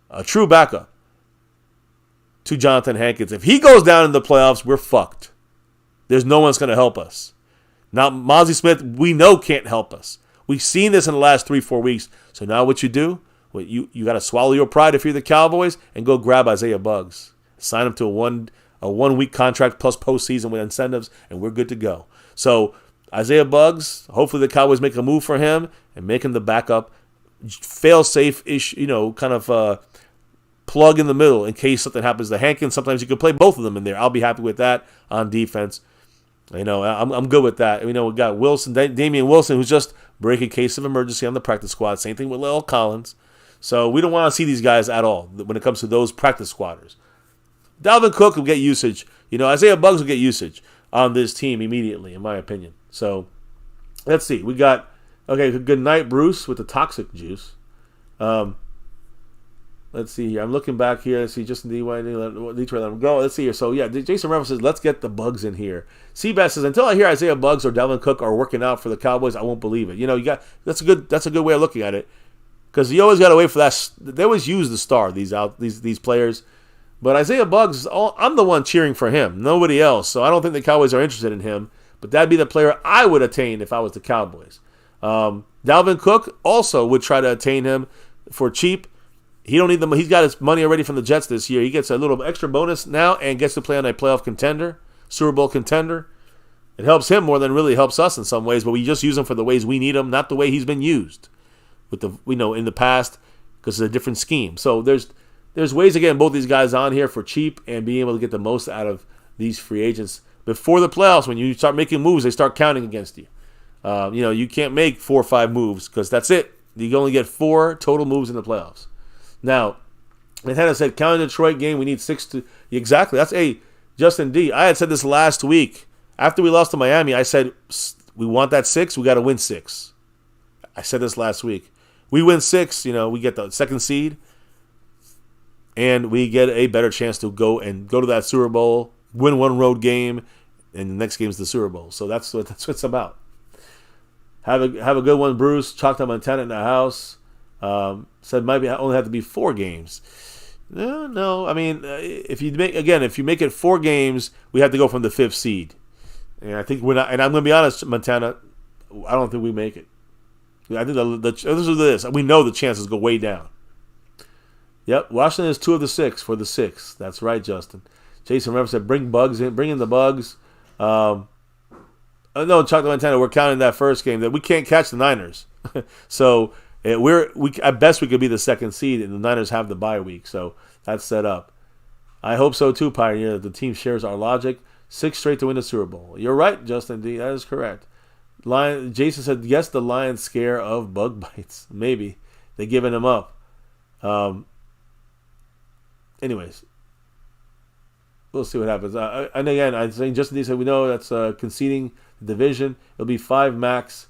A true backup to Jonathan Hankins. If he goes down in the playoffs, we're fucked. There's no one's going to help us. Now, Mozzie Smith, we know can't help us. We've seen this in the last 3-4 weeks. So now what you do, you got to swallow your pride if you're the Cowboys and go grab Isaiah Buggs. Sign him to a 1 week contract plus postseason with incentives, and we're good to go. So Isaiah Buggs, hopefully the Cowboys make a move for him and make him the backup, fail-safe-ish, kind of plug in the middle in case something happens to Hankins. Sometimes you can play both of them in there. I'll be happy with that on defense. I'm good with that. We got Wilson, Damian Wilson, who's just breaking case of emergency on the practice squad. Same thing with La'el Collins. So we don't want to see these guys at all when it comes to those practice squatters. Dalvin Cook will get usage. Isaiah Buggs will get usage on this team immediately, in my opinion. So let's see. We got, good night, Bruce, with the toxic juice. Let's see here. I'm looking back here. Let's see, Justin Detroit let him go. Let's see here. So, yeah, Jason Reynolds says, let's get the Bugs in here. Seabass says, until I hear Isaiah Buggs or Dalvin Cook are working out for the Cowboys, I won't believe it. That's a good way of looking at it, because you always got to wait for that. They always use the star, these players. But Isaiah Buggs, I'm the one cheering for him, nobody else. So I don't think the Cowboys are interested in him. But that'd be the player I would attain if I was the Cowboys. Dalvin Cook also would try to attain him for cheap. He don't need he's got his money already from the Jets this year. He gets a little extra bonus now and gets to play on a playoff contender, Super Bowl contender. It helps him more than really helps us in some ways, but we just use him for the ways we need him, not the way he's been used with in the past, because it's a different scheme. So there's ways of getting both these guys on here for cheap and being able to get the most out of these free agents before the playoffs. When you start making moves, they start counting against you. You can't make 4 or 5 moves because that's it. You can only get 4 total moves in the playoffs. Now, Montana said, counting the Detroit game, we need 6 to... Exactly. That's Justin D. I had said this last week. After we lost to Miami, I said, we want that 6. We got to win 6. I said this last week. We win 6, we get the 2nd seed. And we get a better chance to go to that Super Bowl, win 1 road game, and the next game is the Super Bowl. So that's what it's about. Have a good one, Bruce. Chalked up Montana in the house. Said might only have to be 4 games. No. I mean, if you make it 4 games, we have to go from the 5th seed. And I think we're not. And I'm going to be honest, Montana. I don't think we make it. I think this. We know the chances go way down. Yep, Washington is 2 of the 6 for the 6th. That's right, Justin. Jason Remember said, bring in the bugs. No, Chuck Montana, we're counting that first game that we can't catch the Niners. So at best we could be the 2nd seed, and the Niners have the bye week. So that's set up. I hope so too, Pioneer, that the team shares our logic. 6 straight to win the Super Bowl. You're right, Justin D. That is correct. Jason said, yes, the Lions scare of bug bites. Maybe. They're giving them up. Anyways, we'll see what happens. And again, I think Justin D said we know that's conceding the division. It'll be 5 max.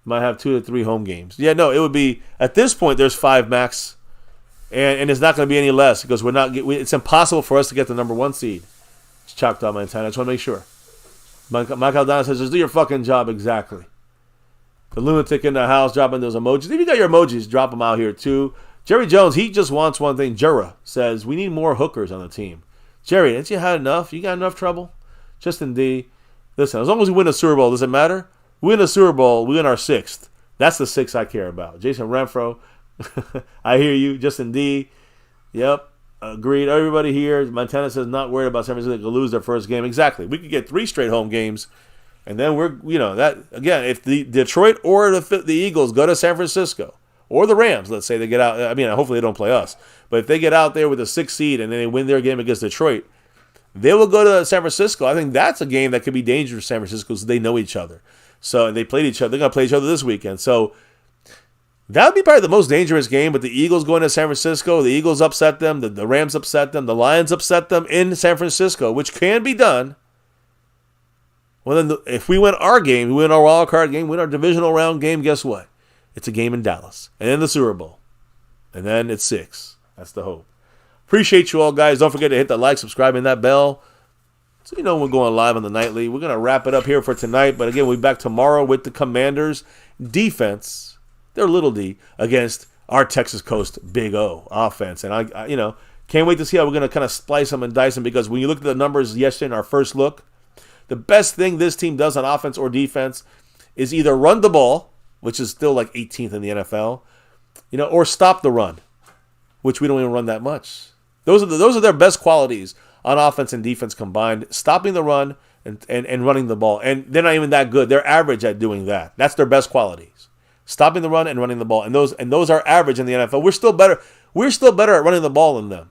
Might have 2 to 3 home games. Yeah, no, it would be at this point. There's 5 max, and it's not going to be any less because it's impossible for us to get the number 1 seed. It's chalked on Montana. I just want to make sure. Michael Donna says, "Just do your fucking job exactly." The lunatic in the house dropping those emojis. If you got your emojis, drop them out here too. Jerry Jones, he just wants one thing. Jura says, we need more hookers on the team. Jerry, ain't you had enough? You got enough trouble? Justin D. Listen, as long as we win a Super Bowl, does it matter? We win a Super Bowl, we win our 6th. That's the 6 I care about. Jason Renfro, I hear you. Justin D. Yep, agreed. Everybody here. Montana says not worried about San Francisco to lose their first game. Exactly. We could get 3 straight home games, and then that again, if the Detroit or the Eagles go to San Francisco, or the Rams, let's say they get out. I mean, hopefully they don't play us. But if they get out there with a 6th seed and then they win their game against Detroit, they will go to San Francisco. I think that's a game that could be dangerous for San Francisco because they know each other. So they played each other. They're going to play each other this weekend. So that would be probably the most dangerous game. With the Eagles going to San Francisco, the Eagles upset them. The Rams upset them. The Lions upset them in San Francisco, which can be done. Well, then if we win our game, we win our wild card game, win our divisional round game, guess what? It's a game in Dallas. And then the Super Bowl. And then it's 6. That's the hope. Appreciate you all, guys. Don't forget to hit that like, subscribe, and that bell. So you know we're going live on the nightly. We're going to wrap it up here for tonight. But again, we'll be back tomorrow with the Commanders' defense. They're little D against our Texas Coast Big O offense. And I can't wait to see how we're going to kind of splice them and dice them. Because when you look at the numbers yesterday in our first look, the best thing this team does on offense or defense is either run the ball, which is still like 18th in the NFL, or stop the run, which we don't even run that much. Those are their best qualities on offense and defense combined, stopping the run and running the ball. And they're not even that good. They're average at doing that. That's their best qualities. Stopping the run and running the ball. And those are average in the NFL. We're still better at running the ball than them,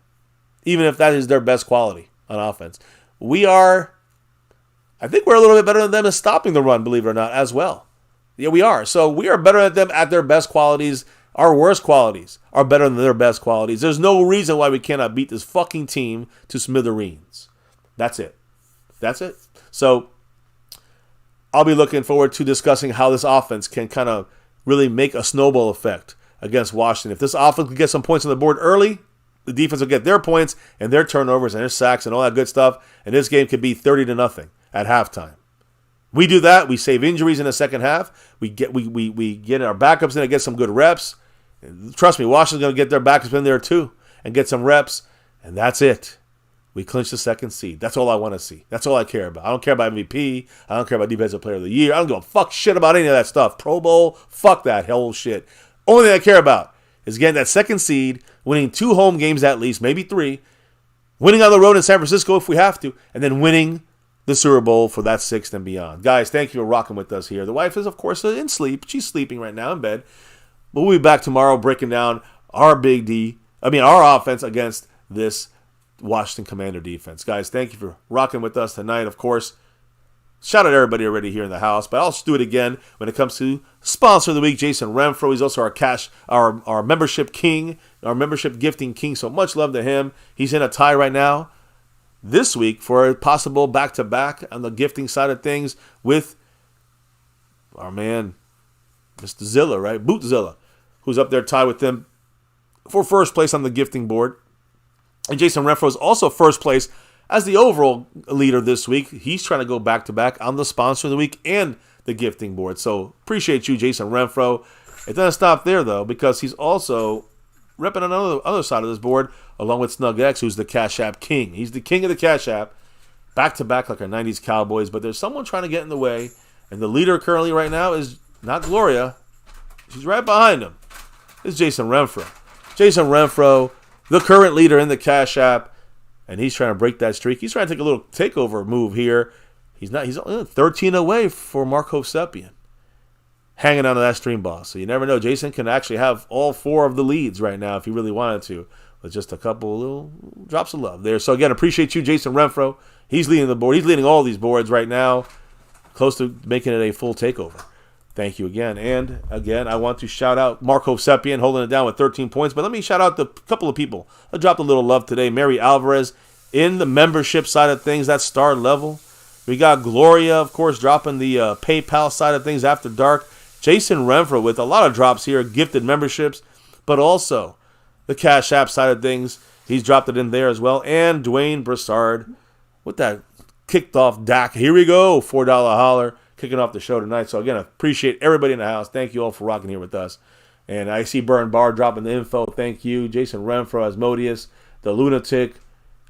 even if that is their best quality on offense. I think we're a little bit better than them at stopping the run, believe it or not, as well. Yeah, we are. So we are better at them at their best qualities. Our worst qualities are better than their best qualities. There's no reason why we cannot beat this fucking team to smithereens. That's it. So I'll be looking forward to discussing how this offense can kind of really make a snowball effect against Washington. If this offense can get some points on the board early, the defense will get their points and their turnovers and their sacks and all that good stuff, and this game could be 30-0 at halftime. We do that. We save injuries in the second half. We get our backups in and get some good reps. Trust me, Washington's going to get their backups in there too and get some reps, and that's it. We clinch the 2nd seed. That's all I want to see. That's all I care about. I don't care about MVP. I don't care about Defensive Player of the Year. I don't give a fuck shit about any of that stuff. Pro Bowl, fuck that whole shit. Only thing I care about is getting that 2nd seed, winning 2 home games at least, maybe 3, winning on the road in San Francisco if we have to, and then winning the Super Bowl for that 6th and beyond. Guys, thank you for rocking with us here. The wife is, of course, in sleep. She's sleeping right now in bed. But we'll be back tomorrow breaking down our offense against this Washington Commander defense. Guys, thank you for rocking with us tonight. Of course, shout out everybody already here in the house, but I'll just do it again when it comes to sponsor of the week, Jason Renfro. He's also our membership king, our membership gifting king. So much love to him. He's in a tie right now this week for a possible back-to-back on the gifting side of things with our man, Mr. Zilla, right? Bootzilla, who's up there tied with him for first place on the gifting board. And Jason Renfro is also first place as the overall leader this week. He's trying to go back-to-back on the sponsor of the week and the gifting board. So appreciate you, Jason Renfro. It doesn't stop there, though, because he's also repping on the other side of this board, along with Snug X, who's the Cash App king. He's the king of the Cash App, back-to-back like our 90s Cowboys. But there's someone trying to get in the way, and the leader currently right now is not Gloria. She's right behind him. It's Jason Renfro. Jason Renfro, the current leader in the Cash App, and he's trying to break that streak. He's trying to take a little takeover move here. He's 13 away for Marco Sepien, hanging on to that stream boss. So you never know. Jason can actually have all 4 of the leads right now if he really wanted to, with just a couple little drops of love there. So again, appreciate you, Jason Renfro. He's leading the board. He's leading all these boards right now, close to making it a full takeover. Thank you again. And again, I want to shout out Marco Sepien holding it down with 13 points. But let me shout out the couple of people I dropped a little love today. Mary Alvarez in the membership side of things, that star level. We got Gloria, of course, dropping the PayPal side of things after dark. Jason Renfro with a lot of drops here, gifted memberships, but also the Cash App side of things. He's dropped it in there as well. And Dwayne Broussard with that kicked off DAC. Here we go, $4 holler. Kicking off the show tonight. So again, I appreciate everybody in the house. Thank you all for rocking here with us. And I see Burn Bar dropping the info. Thank you. Jason Renfro, Asmodeus, the Lunatic,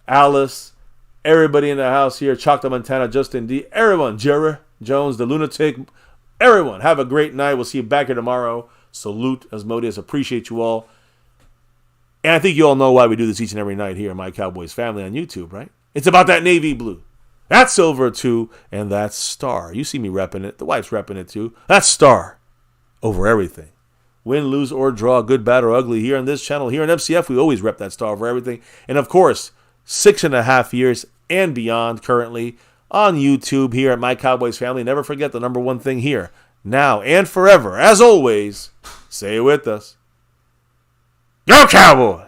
Alice, everybody in the house here. Chocolate Montana, Justin D, everyone, Jerry Jones, the Lunatic, everyone. Have a great night. We'll see you back here tomorrow. Salute, Asmodeus. Appreciate you all. And I think you all know why we do this each and every night here in My Cowboys Family on YouTube, right? It's about that navy blue. That's silver too, and that's star. You see me repping it. The wife's repping it too. That's star over everything. Win, lose, or draw, good, bad, or ugly. Here on this channel, here in MCF, we always rep that star over everything. And of course, 6.5 years and beyond currently on YouTube here at My Cowboys Family. Never forget the number one thing here, now and forever. As always, say it with us. Go Cowboys!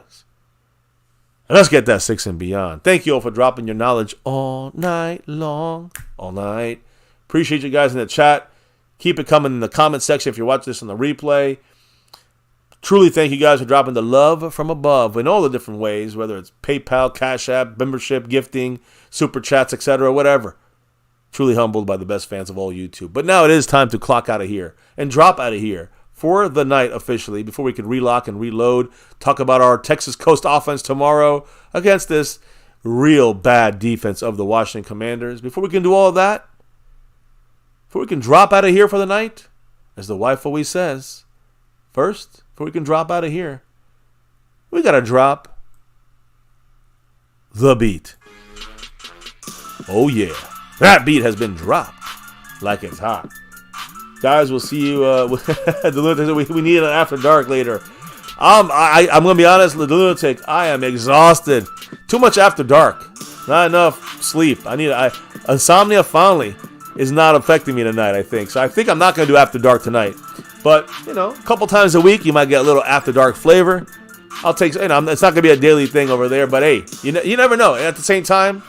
And let's get that 6 and beyond. Thank you all for dropping your knowledge all night long. All night. Appreciate you guys in the chat. Keep it coming in the comment section if you're watching this on the replay. Truly thank you guys for dropping the love from above in all the different ways, whether it's PayPal, Cash App, membership, gifting, super chats, etc., whatever. Truly humbled by the best fans of all YouTube. But now it is time to clock out of here and drop out of here for the night officially, before we can relock and reload, talk about our Texas Coast offense tomorrow against this real bad defense of the Washington Commanders. Before we can do all of that, before we can drop out of here for the night, as the wife always says, first, before we can drop out of here, we got to drop the beat. Oh yeah, that beat has been dropped like it's hot. Guys, we'll see you. We need an after dark later. I'm going to be honest, the Lunatic, I am exhausted. Too much after dark. Not enough sleep. Insomnia finally is not affecting me tonight, I think. So I think I'm not going to do after dark tonight. But, a couple times a week, you might get a little after dark flavor. I'll take, it's not going to be a daily thing over there. But, hey, you never know. And at the same time,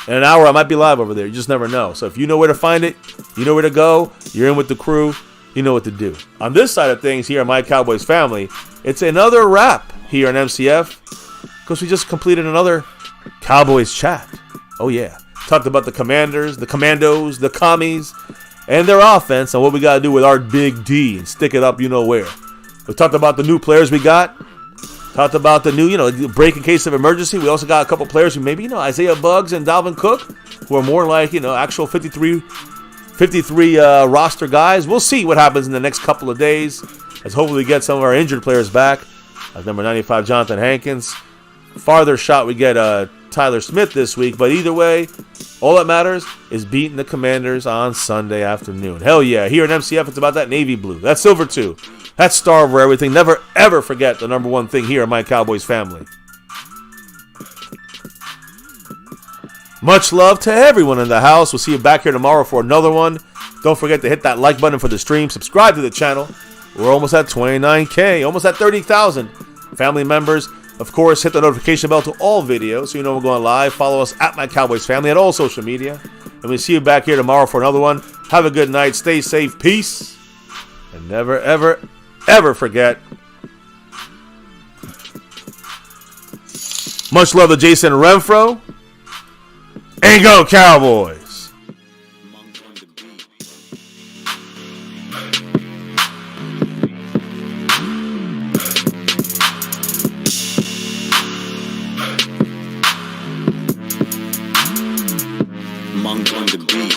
in an hour, I might be live over there. You just never know. So if you know where to find it, you know where to go, you're in with the crew, you know what to do. On this side of things here on My Cowboys Family, it's another wrap here on MCF because we just completed another Cowboys chat. Oh, yeah. Talked about the Commanders, the Commandos, the Commies, and their offense and what we got to do with our big D and stick it up you know where. We talked about the new players we got. Talked about the new, break in case of emergency. We also got a couple players who maybe, Isaiah Buggs and Dalvin Cook, who are more like, actual 53 roster guys. We'll see what happens in the next couple of days as hopefully we get some of our injured players back, like number 95, Jonathan Hankins. Farther shot we get Tyler Smith this week. But either way, all that matters is beating the Commanders on Sunday afternoon. Hell yeah. Here in MCF, it's about that navy blue. That's silver too. That's star over everything. Never, ever forget the number one thing here in My Cowboys Family. Much love to everyone in the house. We'll see you back here tomorrow for another one. Don't forget to hit that like button for the stream. Subscribe to the channel. We're almost at 29K, almost at 30,000 family members. Of course, hit the notification bell to all videos so you know we're going live. Follow us at MyCowboysFamily at all social media. And we'll see you back here tomorrow for another one. Have a good night. Stay safe. Peace. And never, ever, ever forget. Much love to Jason Renfro. And go Cowboys. Monk on the beat.